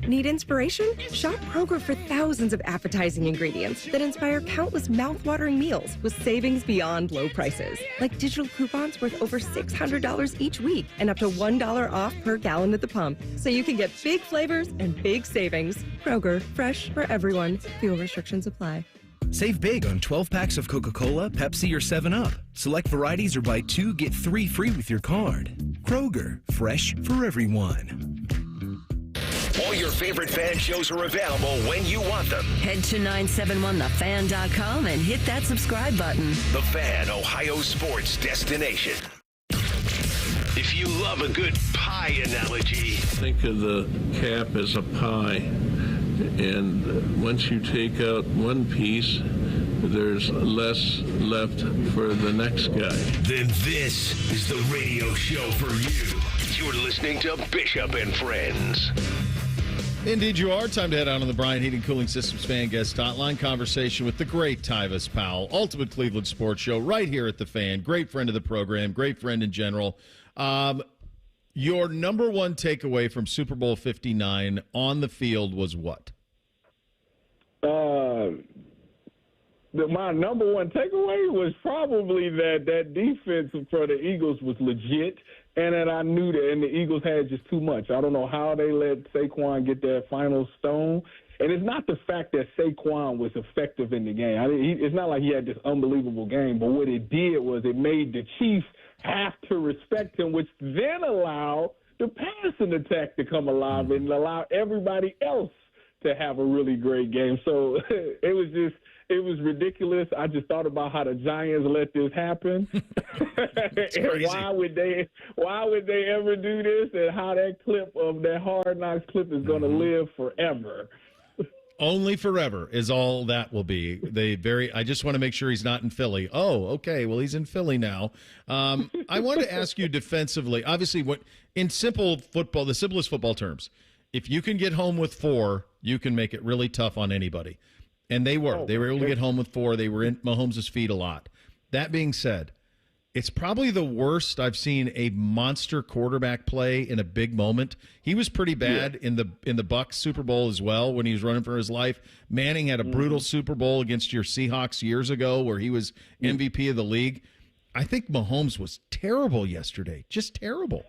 Need inspiration? Shop Kroger for thousands of appetizing ingredients that inspire countless mouth-watering meals with savings beyond low prices. Like digital coupons worth over $600 each week and up to $1 off per gallon at the pump. So you can get big flavors and big savings. Kroger, fresh for everyone. Fuel restrictions apply. Save big on 12 packs of Coca-Cola, Pepsi, or 7-Up. Select varieties or buy 2, get 3 free with your card. Kroger, fresh for everyone. All your favorite fan shows are available when you want them. Head to 971thefan.com and hit that subscribe button. The Fan, Ohio sports destination. If you love a good pie analogy, think of the cap as a pie. And once you take out one piece, there's less left for the next guy. Then this is the radio show for you. You're listening to Bishop and Friends. Indeed you are. Time to head out on the Bryant Heating Cooling Systems Fan Guest Hotline. Conversation with the great Tyvis Powell, Ultimate Cleveland Sports Show, right here at the Fan. Great friend of the program, great friend in general. Your number one takeaway from Super Bowl 59 on the field was what? my number one takeaway was probably that defense for the Eagles was legit, and that I knew that, and the Eagles had just too much. I don't know how they let Saquon get that final stone. And it's not the fact that Saquon was effective in the game. It's not like he had this unbelievable game, but what it did was it made the Chiefs have to respect him, which then allowed the passing attack to come alive and allow everybody else to have a really great game. So it was ridiculous. I just thought about how the Giants let this happen. And why would they ever do this, and how that clip of that Hard Knocks clip is going to live forever. Only forever is all that will be. I just want to make sure he's not in Philly. Oh, okay. Well, he's in Philly now. I want to ask you defensively. Obviously, in simple football, the simplest football terms, if you can get home with 4, you can make it really tough on anybody. And they were. They were able to get home with 4. They were in Mahomes' feet a lot. That being said, it's probably the worst I've seen a monster quarterback play in a big moment. He was pretty bad in the Bucs Super Bowl as well when he was running for his life. Manning had a brutal Super Bowl against your Seahawks years ago where he was MVP of the league. I think Mahomes was terrible yesterday, just terrible.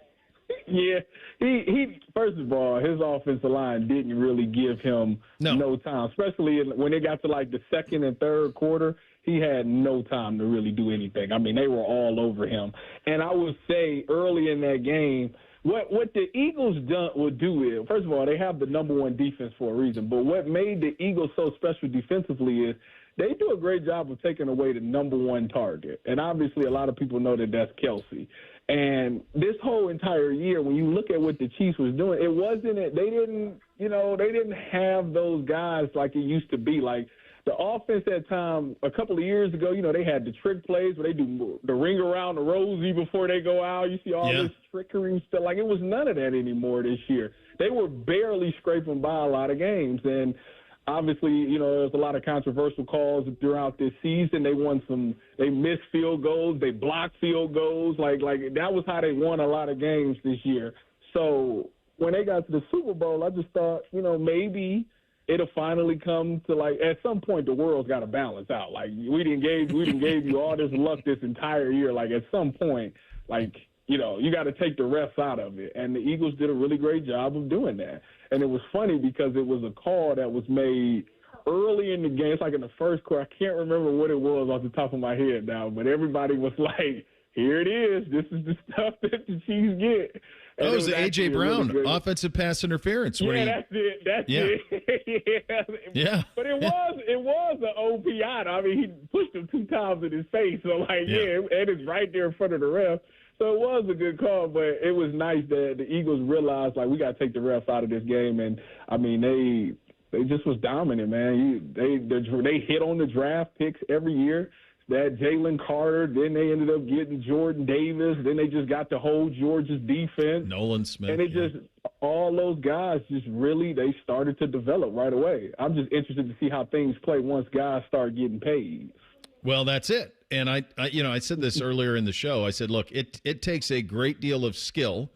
Yeah, he first of all, his offensive line didn't really give him no time, especially when it got to like the second and third quarter. He had no time to really do anything. I mean, they were all over him. And I would say early in that game, what the Eagles would do is, first of all, they have the number one defense for a reason. But what made the Eagles so special defensively is they do a great job of taking away the number one target. And obviously a lot of people know that that's Kelsey. And this whole entire year, when you look at what the Chiefs was doing, they didn't have those guys like it used to be. Like, the offense that time, a couple of years ago, they had the trick plays where they do the ring around the rosy before they go out. You see all this trickery stuff. Like, it was none of that anymore this year. They were barely scraping by a lot of games. And obviously, there's a lot of controversial calls throughout this season. They missed field goals. They blocked field goals. Like that was how they won a lot of games this year. So when they got to the Super Bowl, I just thought, maybe it'll finally come to, like, at some point the world's got to balance out. Like, we didn't gave you all this luck this entire year. Like, at some point, like, you got to take the refs out of it. And the Eagles did a really great job of doing that. And it was funny because it was a call that was made early in the game. It's like in the first quarter. I can't remember what it was off the top of my head now, but everybody was like, here it is. This is the stuff that the Chiefs get. And it was the A.J. Brown offensive pass interference. That's it. Yeah. But it was an OPI. I mean, he pushed him 2 times in his face. So, and it's right there in front of the ref. So it was a good call, but it was nice that the Eagles realized, like, we got to take the refs out of this game. And, I mean, they just was dominant, man. They hit on the draft picks every year. That Jalen Carter, then they ended up getting Jordan Davis, then they just got to hold Georgia's defense. Nolan Smith. And all those guys just really, they started to develop right away. I'm just interested to see how things play once guys start getting paid. Well, that's it. And I said this earlier in the show. I said, look, it takes a great deal of skill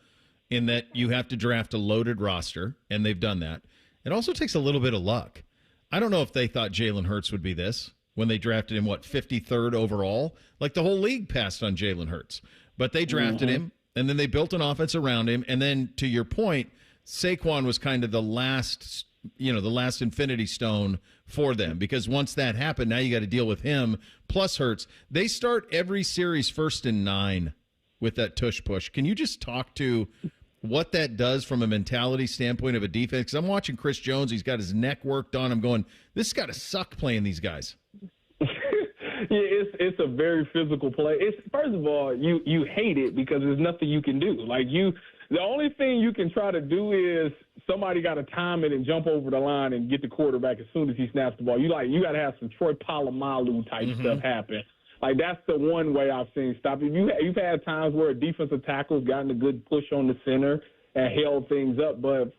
in that you have to draft a loaded roster, and they've done that. It also takes a little bit of luck. I don't know if they thought Jalen Hurts would be this when they drafted him, 53rd overall? Like, the whole league passed on Jalen Hurts. But they drafted him, and then they built an offense around him. And then, to your point, Saquon was kind of the last infinity stone for them. Because once that happened, now you got to deal with him plus Hurts. They start every series 1st and 9 with that tush push. Can you just talk to what that does from a mentality standpoint of a defense? Because I'm watching Chris Jones. He's got his neck worked on. I'm going, this has got to suck playing these guys. Yeah, it's a very physical play. First of all, you hate it because there's nothing you can do. The only thing you can try to do is somebody got to time it and jump over the line and get the quarterback as soon as he snaps the ball. You got to have some Troy Polamalu type stuff happen. Like, that's the one way I've seen stop it. You've had times where a defensive tackle's gotten a good push on the center and held things up, but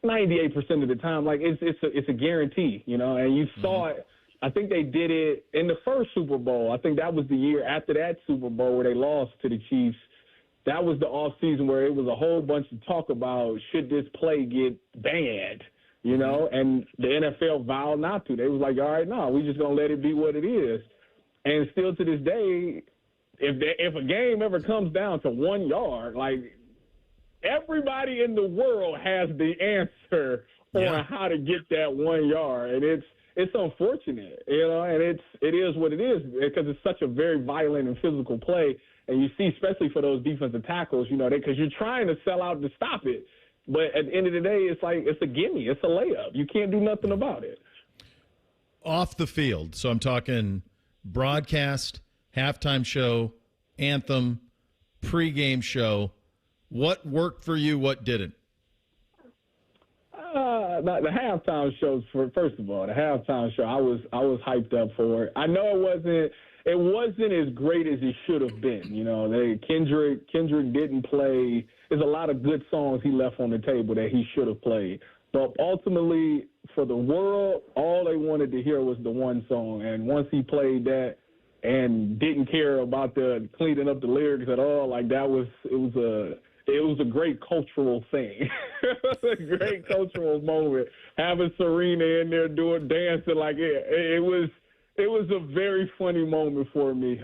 98% of the time, like, it's a guarantee, and you saw it. I think they did it in the first Super Bowl. I think that was the year after that Super Bowl where they lost to the Chiefs. That was the offseason where it was a whole bunch of talk about should this play get banned, you know, and the NFL vowed not to. They was like, all right, no, we just going to let it be what it is. And still to this day, if a game ever comes down to 1 yard, like, everybody in the world has the answer on how to get that 1 yard. And it's unfortunate, you know, and it is what it is because it's such a very violent and physical play. And you see, especially for those defensive tackles, you know, because you're trying to sell out to stop it. But at the end of the day, it's like it's a gimme. It's a layup. You can't do nothing about it. Off the field, so I'm talking broadcast, halftime show, anthem, pregame show. What worked for you? What didn't? The halftime shows. First of all, the halftime show. I was hyped up for it. I know it wasn't as great as it should have been. You know, Kendrick didn't play. There's a lot of good songs he left on the table that he should have played. But ultimately, for the world, all they wanted to hear was the one song. And once he played that and didn't care about the cleaning up the lyrics at all, like it was a great cultural thing. It was a great cultural moment. Having Serena in there dancing like it was a very funny moment for me.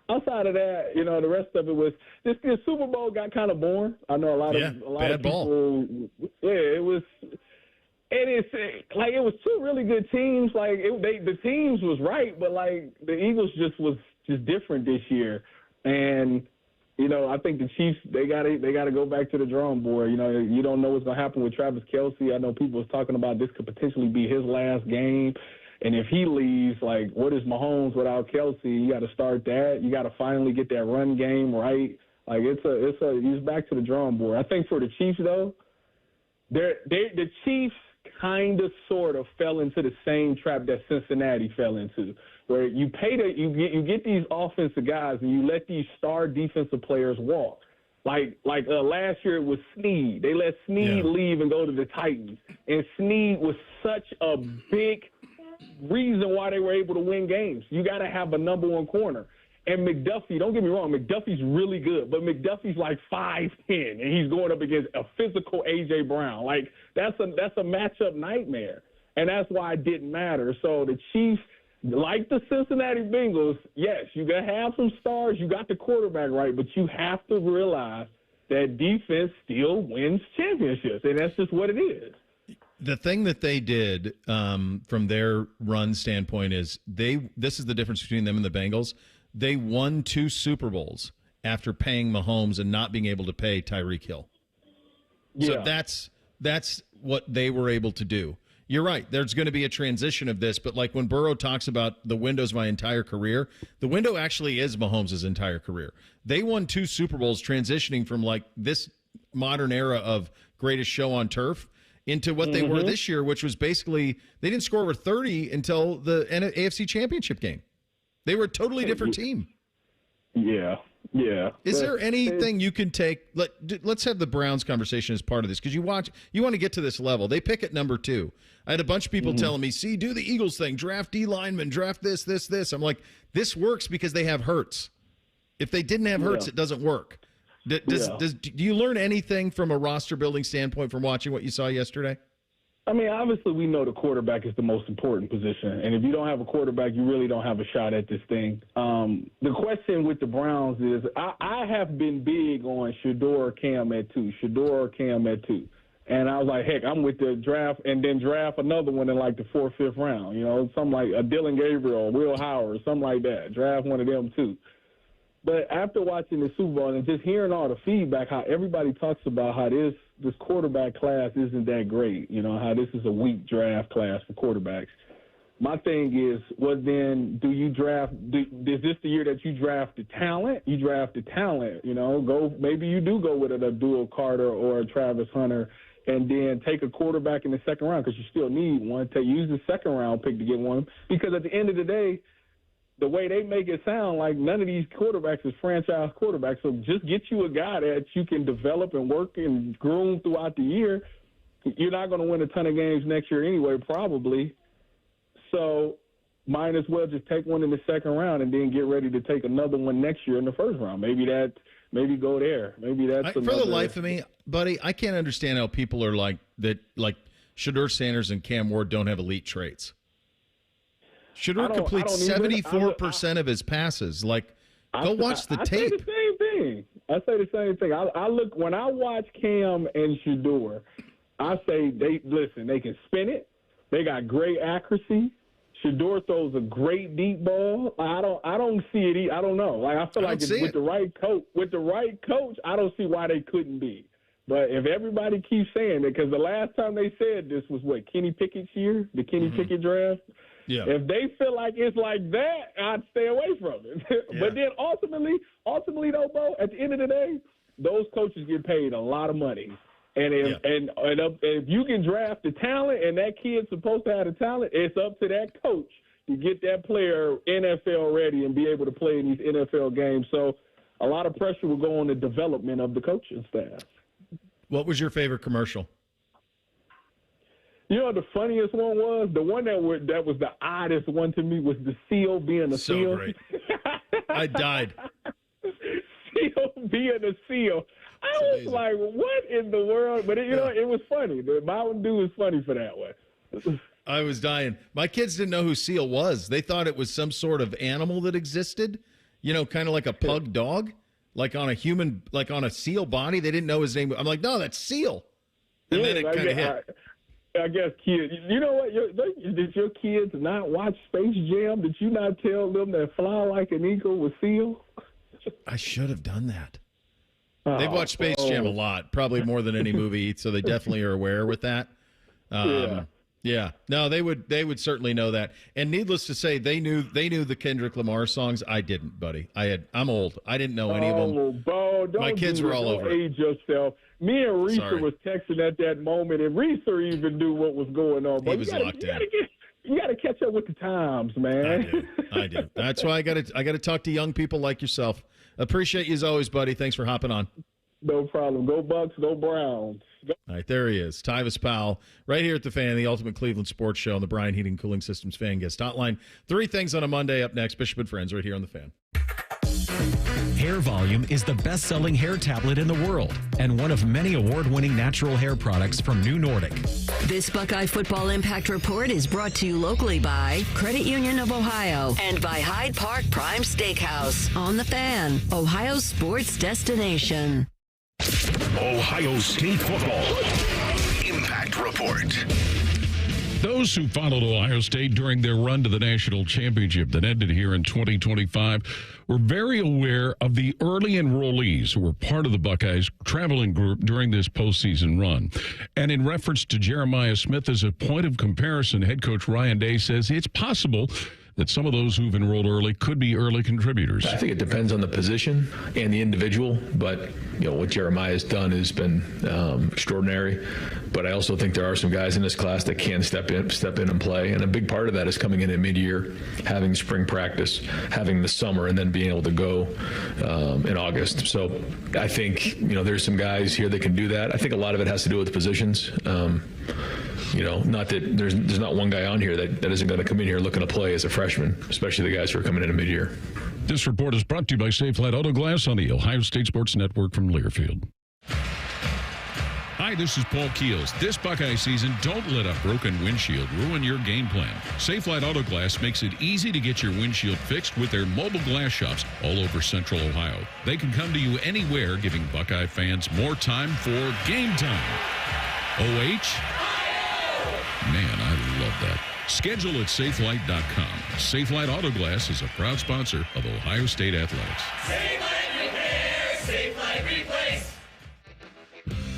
Outside of that, you know, the rest of it was the Super Bowl got kind of boring. I know a lot of people. Yeah, it was. And it's like it was two really good teams. Like the teams was right, but like the Eagles was different this year. And you know, I think the Chiefs they got to go back to the drawing board. You know, you don't know what's going to happen with Travis Kelce. I know people was talking about this could potentially be his last game. And if he leaves, like, what is Mahomes without Kelce? You got to start that. You got to finally get that run game right. Like, it's back to the drawing board. I think for the Chiefs, though, the Chiefs kind of sort of fell into the same trap that Cincinnati fell into, where you get these offensive guys and you let these star defensive players walk. Like last year it was Snead. They let Snead leave and go to the Titans. And Snead was such a big reason why they were able to win games. You got to have a number one corner. And McDuffie, don't get me wrong, McDuffie's really good, but McDuffie's like 5'10", and he's going up against a physical A.J. Brown. Like, that's a matchup nightmare, and that's why it didn't matter. So the Chiefs, like the Cincinnati Bengals, yes, you got to have some stars. You got the quarterback right, but you have to realize that defense still wins championships, and that's just what it is. The thing that they did from their run standpoint is this is the difference between them and the Bengals. They won 2 Super Bowls after paying Mahomes and not being able to pay Tyreek Hill. Yeah. So that's what they were able to do. You're right. There's going to be a transition of this, but like when Burrow talks about the window's my entire career, the window actually is Mahomes' entire career. They won 2 Super Bowls transitioning from like this modern era of greatest show on turf into what they were this year, which was basically they didn't score over 30 until the AFC Championship game. They were a totally different team. Yeah. Is there anything you can take? Let's have the Browns conversation as part of this because you want to get to this level. They pick at number 2. I had a bunch of people telling me, "See, do the Eagles thing, draft D lineman, draft this." I'm like, this works because they have Hurts. If they didn't have Hurts, it doesn't work. Do you learn anything from a roster building standpoint from watching what you saw yesterday? I mean, obviously we know the quarterback is the most important position. And if you don't have a quarterback, you really don't have a shot at this thing. The question with the Browns is I have been big on Shador or Cam at 2. And I was like, heck, I'm with the draft and then draft another one in like the 4th, 5th round. You know, something like a Dylan Gabriel, Will Howard, something like that. Draft one of them too. But after watching the Super Bowl and just hearing all the feedback, how everybody talks about how this quarterback class isn't that great, you know, how this is a weak draft class for quarterbacks. My thing is, well, then is this the year that you draft the talent? You draft the talent, you know, maybe you do go with an Abdul Carter or a Travis Hunter and then take a quarterback in the 2nd round because you still need one. Use the 2nd round pick to get one because at the end of the day, the way they make it sound like none of these quarterbacks is franchise quarterbacks. So just get you a guy that you can develop and work and groom throughout the year. You're not going to win a ton of games next year anyway, probably. So might as well just take one in the 2nd round and then get ready to take another one next year in the 1st round. Maybe go there. Maybe that's for the life of me, buddy, I can't understand how people are like that. Like Shedeur Sanders and Cam Ward don't have elite traits. Shedeur completes 74% of his passes. Like, go watch the tape. I say the same thing. I look when I watch Cam and Shedeur, I say they can spin it. They got great accuracy. Shedeur throws a great deep ball. I don't see it. I don't know. Like, I feel like with the right coach, I don't see why they couldn't be. But if everybody keeps saying it, because the last time they said this was Kenny Pickett's year, the Kenny Pickett draft. Yeah. If they feel like it's like that, I'd stay away from it. Yeah. But then ultimately though, Bo, at the end of the day, those coaches get paid a lot of money. And if you can draft the talent and that kid's supposed to have the talent, it's up to that coach to get that player NFL ready and be able to play in these NFL games. So a lot of pressure will go on the development of the coaching staff. What was your favorite commercial? You know, the funniest one was the one that was the oddest one to me was the seal being a seal. So great. I died. Seal being a seal. I was like, what in the world? But, it was funny. The Mountain Dew was funny for that one. I was dying. My kids didn't know who Seal was. They thought it was some sort of animal that existed, kind of like a pug dog, like on a seal body. They didn't know his name. I'm like, no, that's Seal. And then it kind of hit. I guess kids, you know what? Did your kids not watch Space Jam? Did you not tell them that Fly Like an Eagle was Seal? I should have done that. They've watched Space Jam a lot, probably more than any movie, so they definitely are aware with that. Yeah. No, they would certainly know that. And needless to say, they knew the Kendrick Lamar songs. I didn't, buddy. I'm old. I didn't know any of them. Bo, my kids were all over. Age yourself. Me and Reeser was texting at that moment, and Reeser even knew what was going on. But he was locked in. You got to catch up with the times, man. I do. That's why I got to talk to young people like yourself. Appreciate you as always, buddy. Thanks for hopping on. No problem. Go Bucks, go Browns. All right, there he is, Tyvis Powell, right here at the Fan, the Ultimate Cleveland Sports Show on the Bryan Heating Cooling Systems Fan Guest Hotline. 3 things on a Monday up next. Bishop and Friends right here on the Fan. Hair Volume is the best-selling hair tablet in the world and one of many award-winning natural hair products from New Nordic. This Buckeye Football Impact Report is brought to you locally by Credit Union of Ohio and by Hyde Park Prime Steakhouse on the Fan, Ohio's sports destination. Ohio State football Impact Report. Those who followed Ohio State during their run to the national championship that ended here in 2025 were very aware of the early enrollees who were part of the Buckeyes traveling group during this postseason run. And in reference to Jeremiah Smith as a point of comparison, head coach Ryan Day says it's possible that some of those who've enrolled early could be early contributors. I think it depends on the position and the individual, but what Jeremiah has done has been extraordinary. But I also think there are some guys in this class that can step in and play, and a big part of that is coming in at mid-year, having spring practice, having the summer, and then being able to go in August. So I think there's some guys here that can do that. I think a lot of it has to do with the positions. Not that there's not one guy on here that isn't going to come in here looking to play as a freshman, especially the guys who are coming in at mid-year. This report is brought to you by Safe Light Auto Glass on the Ohio State Sports Network from Learfield. Hi, this is Paul Keels. This Buckeye season, don't let a broken windshield ruin your game plan. Safe Light Auto Glass makes it easy to get your windshield fixed with their mobile glass shops all over Central Ohio. They can come to you anywhere, giving Buckeye fans more time for game time. Man, I love that. Schedule at SafeLight.com. SafeLight Auto Glass is a proud sponsor of Ohio State Athletics. Safe Light Repair, Safe Light Replace.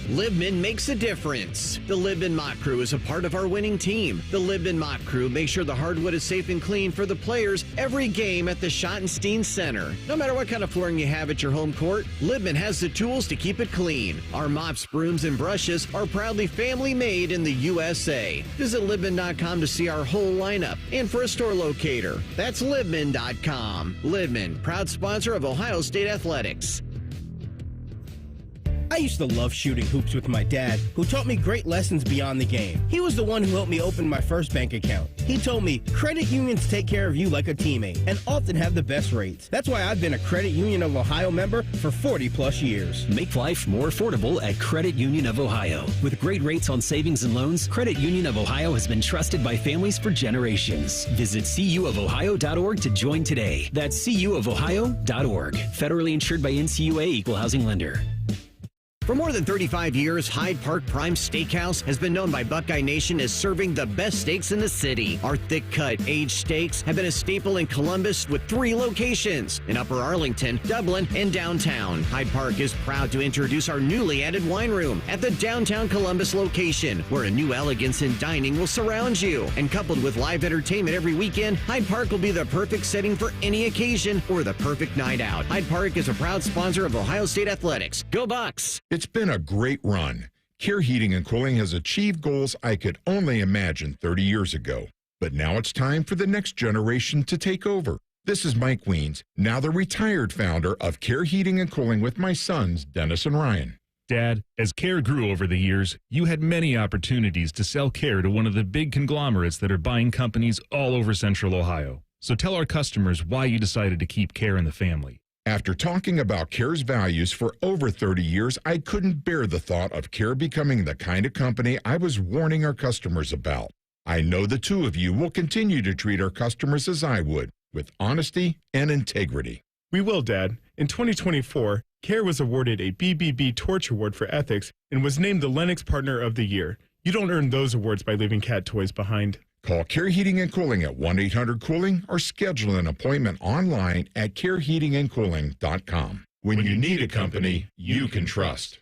Libman makes a difference. The Libman Mop Crew is a part of our winning team. The Libman Mop Crew makes sure the hardwood is safe and clean for the players every game at the Schottenstein Center. No matter what kind of flooring you have at your home court, Libman has the tools to keep it clean. Our mops, brooms, and brushes are proudly family made in the USA. Visit Libman.com to see our whole lineup and for a store locator. That's Libman.com. Libman, proud sponsor of Ohio State Athletics. I used to love shooting hoops with my dad, who taught me great lessons beyond the game. He was the one who helped me open my first bank account. He told me credit unions take care of you like a teammate and often have the best rates. That's why I've been a Credit Union of Ohio member for 40 plus years. Make life more affordable at Credit Union of Ohio. With great rates on savings and loans, Credit Union of Ohio has been trusted by families for generations. Visit cuofohio.org to join today. That's cuofohio.org. Federally insured by NCUA, Equal Housing Lender. For more than 35 years, Hyde Park Prime Steakhouse has been known by Buckeye Nation as serving the best steaks in the city. Our thick-cut, aged steaks have been a staple in Columbus with 3 locations in Upper Arlington, Dublin, and downtown. Hyde Park is proud to introduce our newly added wine room at the downtown Columbus location, where a new elegance in dining will surround you. And coupled with live entertainment every weekend, Hyde Park will be the perfect setting for any occasion or the perfect night out. Hyde Park is a proud sponsor of Ohio State Athletics. Go Bucks! It's been a great run. Care Heating and Cooling has achieved goals I could only imagine 30 years ago. But now it's time for the next generation to take over. This is Mike Weens, now the retired founder of Care Heating and Cooling with my sons, Dennis and Ryan. Dad, as Care grew over the years, you had many opportunities to sell Care to one of the big conglomerates that are buying companies all over Central Ohio. So tell our customers why you decided to keep Care in the family. After talking about Care's values for over 30 years, I couldn't bear the thought of Care becoming the kind of company I was warning our customers about. I know the two of you will continue to treat our customers as I would, with honesty and integrity. We will, Dad. In 2024, Care was awarded a BBB Torch Award for Ethics and was named the Lennox Partner of the Year. You don't earn those awards by leaving cat toys behind. Call Care Heating and Cooling at 1-800-COOLING or schedule an appointment online at careheatingandcooling.com. When you need a company you can trust.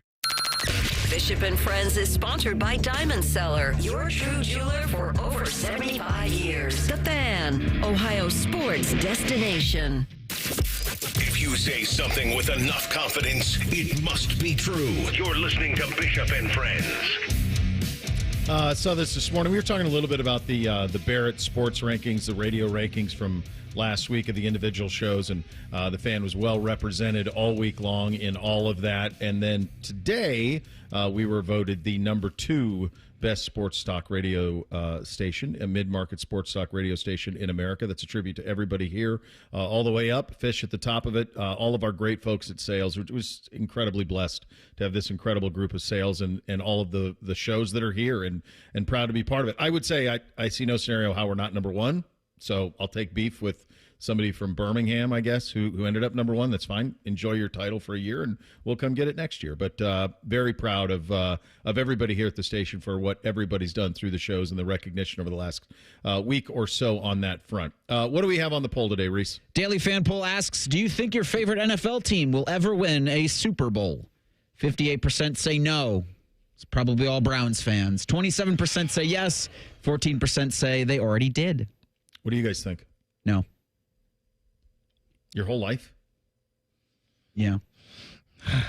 Bishop and Friends is sponsored by Diamond Seller, your true jeweler for over 75 years. The Fan, Ohio sports destination. If you say something with enough confidence, it must be true. You're listening to Bishop and Friends. Saw this morning. We were talking a little bit about the Barrett sports rankings, the radio rankings from last week of the individual shows, and the Fan was well represented all week long in all of that. And then today, we were voted the number 2 best sports talk radio station, a mid-market sports talk radio station in America. That's a tribute to everybody here, all the way up. Fish at the top of it. All of our great folks at sales. Which was incredibly blessed to have this incredible group of sales and all of the shows that are here, and proud to be part of it. I would say I see no scenario how we're not number 1. So I'll take beef with somebody from Birmingham, I guess, who ended up number 1. That's fine. Enjoy your title for a year, and we'll come get it next year. But very proud of everybody here at the station for what everybody's done through the shows and the recognition over the last week or so on that front. What do we have on the poll today, Reese? Daily Fan Poll asks, do you think your favorite NFL team will ever win a Super Bowl? 58% say no. It's probably all Browns fans. 27% say yes. 14% say they already did. What do you guys think? No. Your whole life? Yeah.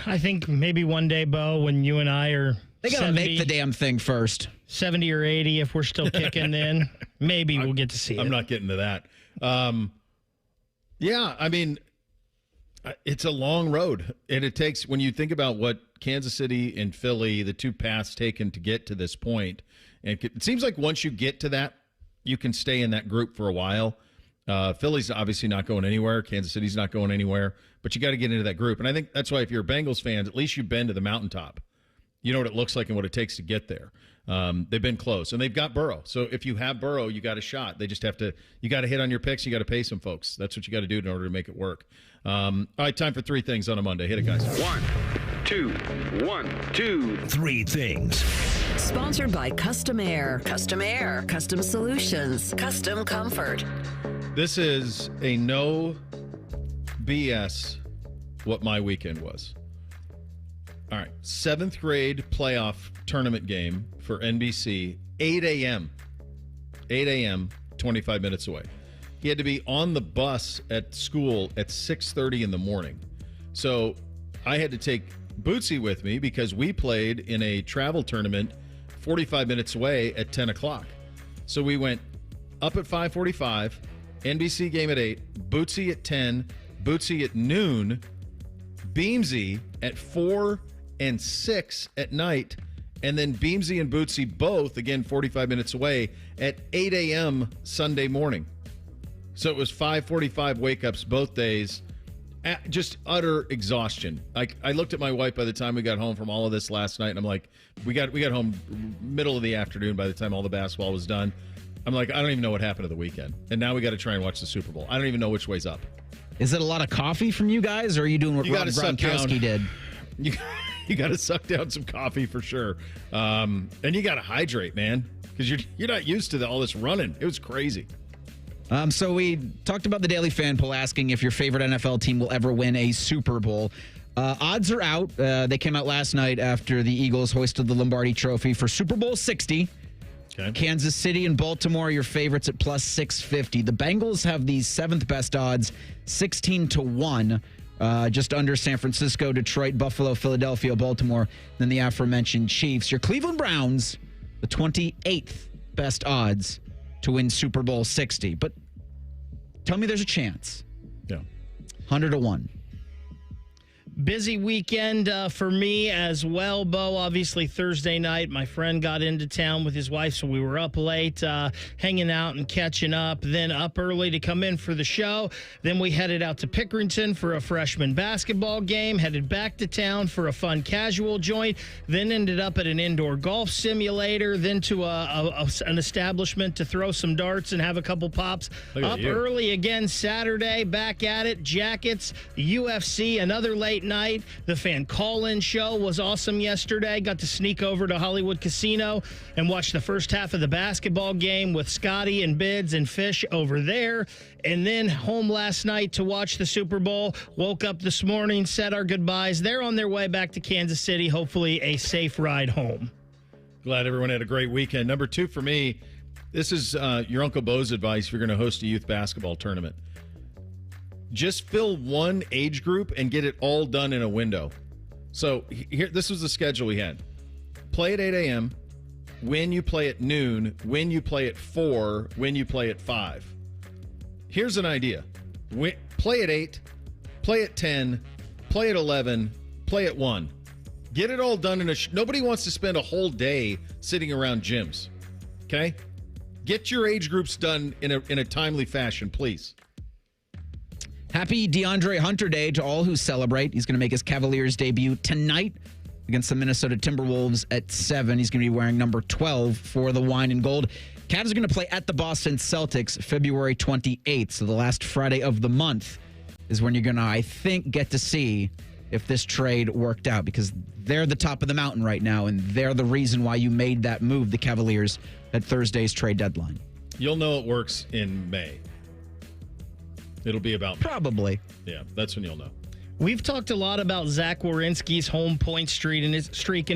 I think maybe one day, Bo, when you and I are They got to make the damn thing first. 70 or 80, if we're still kicking in, maybe we'll get to see it. I'm not getting to that. Yeah, I mean, it's a long road. And it takes, when you think about what Kansas City and Philly, the 2 paths taken to get to this point, and it seems like once you get to that, you can stay in that group for a while. Philly's obviously not going anywhere. Kansas City's not going anywhere. But you got to get into that group. And I think that's why if you're a Bengals fan, at least you've been to the mountaintop. You know what it looks like and what it takes to get there. They've been close. And they've got Burrow. So if you have Burrow, you got a shot. They just have to – you got to hit on your picks. You got to pay some folks. That's what you got to do in order to make it work. All right, time for 3 things on a Monday. Hit it, guys. 1, 2, 1, 2, 3 things. Sponsored by Custom Air. Custom Air. Custom Solutions. Custom Comfort. This is a no BS what my weekend was. All right, 7th grade playoff tournament game for NBC, 8 a.m., 25 minutes away. He had to be on the bus at school at 6:30 in the morning. So I had to take Bootsy with me because we played in a travel tournament 45 minutes away at 10 o'clock. So we went up at 5:45, NBC game at 8, Bootsy at 10, Bootsy at noon, Beamsy at 4 and 6 at night. And then Beamsy and Bootsy both, again, 45 minutes away, at 8 a.m. Sunday morning. So it was 5:45 wake-ups both days. Just utter exhaustion. Like, I looked at my wife by the time we got home from all of this last night, and I'm like, we got home middle of the afternoon by the time all the basketball was done. I'm like, I don't even know what happened to the weekend. And now we got to try and watch the Super Bowl. I don't even know which way's up. Is it a lot of coffee from you guys, or are you doing what Rob Gronkowski did? You got to suck down some coffee for sure. And you got to hydrate, man, because you're not used to all this running. It was crazy. So we talked about the Daily Fan Poll asking if your favorite NFL team will ever win a Super Bowl. Odds are out. They came out last night after the Eagles hoisted the Lombardi Trophy for Super Bowl 60. Okay. Kansas City and Baltimore are your favorites at plus 650. The Bengals have the 7th best odds, 16-1. Just under San Francisco, Detroit, Buffalo, Philadelphia, Baltimore, then the aforementioned Chiefs. Your Cleveland Browns, the 28th best odds to win Super Bowl 60. But tell me there's a chance. Yeah. 100-1. Busy weekend for me as well, Bo. Obviously, Thursday night, my friend got into town with his wife, so we were up late, hanging out and catching up. Then up early to come in for the show. Then we headed out to Pickerington for a freshman basketball game, headed back to town for a fun casual joint, then ended up at an indoor golf simulator, then to an establishment to throw some darts and have a couple pops. Up early again Saturday, back at it, Jackets, UFC, another late night. The fan call-in show was awesome yesterday. Got to sneak over to Hollywood Casino and watch the first half of the basketball game with Scotty and Bids and Fish over there. And then home last night to watch the Super Bowl. Woke up this morning, said our goodbyes. They're on their way back to Kansas City. Hopefully a safe ride home. Glad everyone had a great weekend. Number 2 for me, this is your Uncle Bo's advice if you're going to host a youth basketball tournament. Just fill one age group and get it all done in a window. So here, this was the schedule we had. Play at 8 a.m., when you play at noon, when you play at 4, when you play at 5. Here's an idea. Play at 8, play at 10, play at 11, play at 1. Get it all done in nobody wants to spend a whole day sitting around gyms. Okay? Get your age groups done in a timely fashion, please. Happy DeAndre Hunter Day to all who celebrate. He's going to make his Cavaliers debut tonight against the Minnesota Timberwolves at 7. He's going to be wearing number 12 for the wine and gold. Cavs are going to play at the Boston Celtics February 28th. So the last Friday of the month is when you're going to, I think, get to see if this trade worked out, because they're the top of the mountain right now, and they're the reason why you made that move, the Cavaliers, at Thursday's trade deadline. You'll know it works in May. It'll be about May. Probably. Yeah, that's when you'll know. We've talked a lot about Zach Werenski's home point streak, and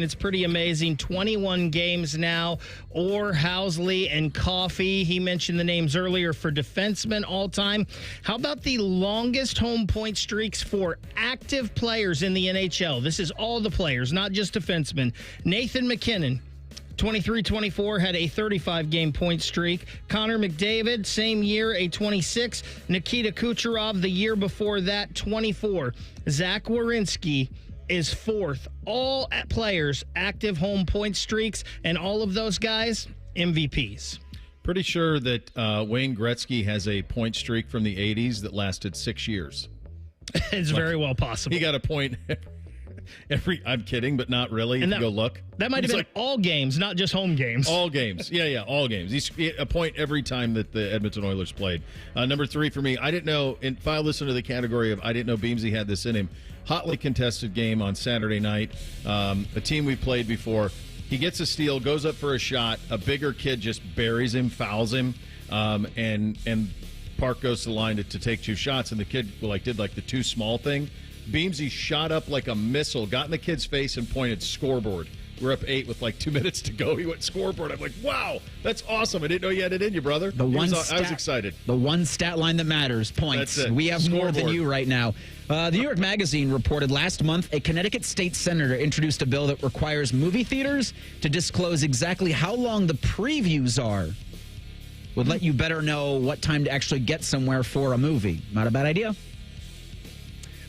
it's pretty amazing. 21 games now. Orr, Housley, and Coffey. He mentioned the names earlier for defensemen all time. How about the longest home point streaks for active players in the NHL? This is all the players, not just defensemen. Nathan McKinnon, 23-24, had a 35-game point streak. Connor McDavid, same year, a 26. Nikita Kucherov, the year before that, 24. Zach Werenski is 4th. All players, active home point streaks, and all of those guys, MVPs. Pretty sure that Wayne Gretzky has a point streak from the 80s that lasted 6 years. It's very well possible. He got a point I'm kidding, but not really. If you go look. That might have been all games, not just home games. All games. Yeah, all games. He's a point every time that the Edmonton Oilers played. Number 3 for me, I didn't know, if I listen to the category of I didn't know Beamsy had this in him, hotly contested game on Saturday night. A team we played before. He gets a steal, goes up for a shot. A bigger kid just buries him, fouls him, and Park goes to the line to take 2 shots, and the kid did the too small thing. Beamsy shot up like a missile, got in the kid's face, and pointed scoreboard. We're up 8 with 2 minutes to go. He went scoreboard. I'm like, wow, that's awesome. I didn't know you had it in you, brother. I was excited. The one stat line that matters, points. That's it. We have more than you right now. The New York Magazine reported last month a Connecticut state senator introduced a bill that requires movie theaters to disclose exactly how long the previews are. Would let you better know what time to actually get somewhere for a movie. Not a bad idea.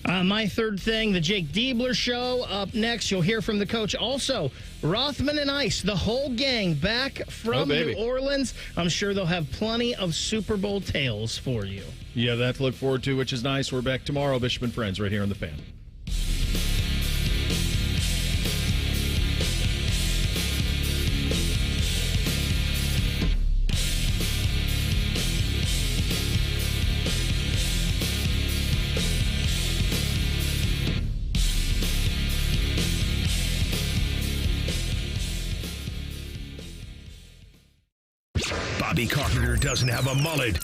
My third thing, the Jake Diebler Show. Up next, you'll hear from the coach. Also, Rothman and Ice, the whole gang, back from New Orleans. I'm sure they'll have plenty of Super Bowl tales for you. Yeah, that to look forward to, which is nice. We're back tomorrow, Bishop and Friends, right here on The Fan. Bobby Carpenter doesn't have a mullet,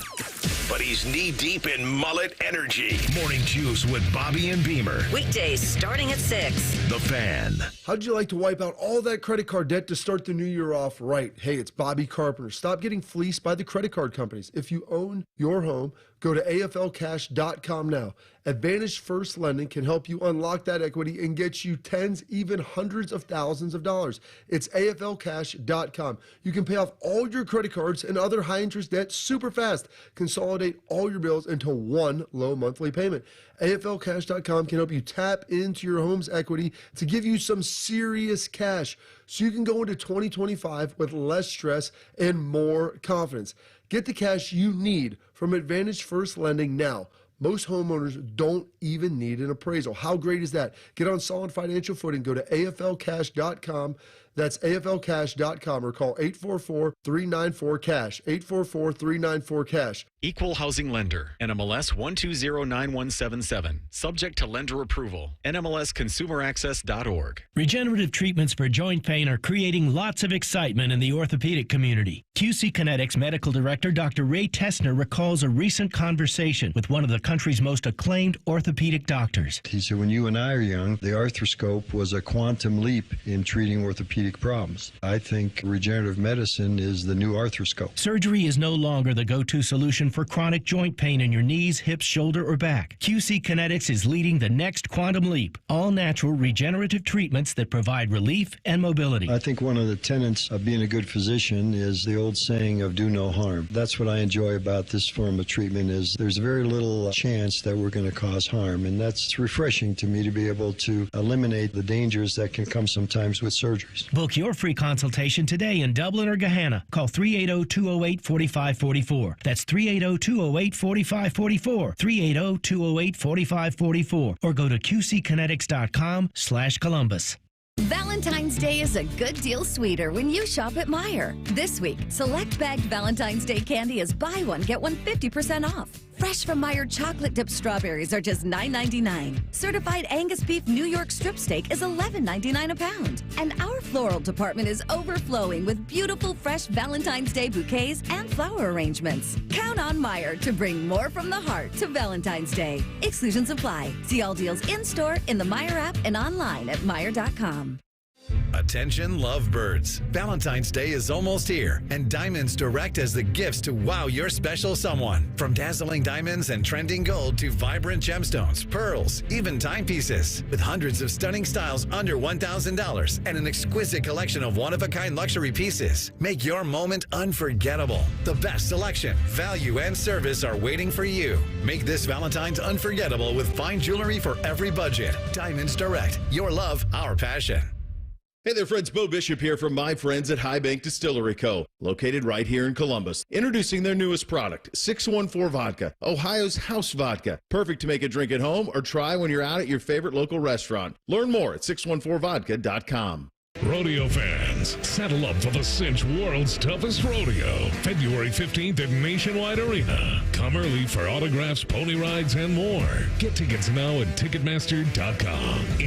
but he's knee-deep in mullet energy. Morning Juice with Bobby and Beamer. Weekdays starting at 6. The Fan. How'd you like to wipe out all that credit card debt to start the new year off right? Hey, it's Bobby Carpenter. Stop getting fleeced by the credit card companies. If you own your home, go to AFLcash.com now. Advantage First Lending can help you unlock that equity and get you tens, even hundreds of thousands of dollars. It's AFLcash.com. You can pay off all your credit cards and other high-interest debt super fast. Consolidate all your bills into one low monthly payment. AFLcash.com can help you tap into your home's equity to give you some serious cash so you can go into 2025 with less stress and more confidence. Get the cash you need from Advantage First Lending now. Most homeowners don't even need an appraisal. How great is that? Get on solid financial footing. Go to AFLcash.com. That's AFLcash.com or call 844-394-CASH. 844-394-CASH. Equal Housing Lender. NMLS 1209177. Subject to lender approval. NMLSconsumeraccess.org. Regenerative treatments for joint pain are creating lots of excitement in the orthopedic community. QC Kinetics Medical Director Dr. Ray Tessner recalls a recent conversation with one of the country's most acclaimed orthopedic doctors. He said, when you and I are young, the arthroscope was a quantum leap in treating orthopedic problems. I think regenerative medicine is the new arthroscope. Surgery is no longer the go-to solution for chronic joint pain in your knees, hips, shoulder, or back. QC Kinetics is leading the next quantum leap. All-natural regenerative treatments that provide relief and mobility. I think one of the tenets of being a good physician is the old saying of do no harm. That's what I enjoy about this form of treatment is there's very little chance that we're going to cause harm, and that's refreshing to me to be able to eliminate the dangers that can come sometimes with surgeries. Book your free consultation today in Dublin or Gahanna. Call 380-208-4544. That's 380-208-4544. 380-208-4544. Or go to qckinetics.com/Columbus. Valentine's Day is a good deal sweeter when you shop at Meijer. This week, select bagged Valentine's Day candy is buy one, get one 50% off. Fresh from Meijer chocolate dipped strawberries are just $9.99. Certified Angus beef New York strip steak is $11.99 a pound. And our floral department is overflowing with beautiful fresh Valentine's Day bouquets and flower arrangements. Count on Meijer to bring more from the heart to Valentine's Day. Exclusions apply. See all deals in-store, in the Meijer app, and online at Meijer.com. Attention lovebirds. Valentine's Day is almost here, and Diamonds Direct has the gifts to wow your special someone. From dazzling diamonds and trending gold to vibrant gemstones, pearls, even timepieces. With hundreds of stunning styles under $1,000 and an exquisite collection of one-of-a-kind luxury pieces. Make your moment unforgettable. The best selection, value, and service are waiting for you. Make this Valentine's unforgettable with fine jewelry for every budget. Diamonds Direct. Your love, our passion. Hey there, friends. Bo Bishop here from my friends at High Bank Distillery Co., located right here in Columbus. Introducing their newest product, 614 Vodka, Ohio's house vodka. Perfect to make a drink at home or try when you're out at your favorite local restaurant. Learn more at 614vodka.com. Rodeo fans, saddle up for the Cinch World's Toughest Rodeo, February 15th at Nationwide Arena. Come early for autographs, pony rides, and more. Get tickets now at Ticketmaster.com.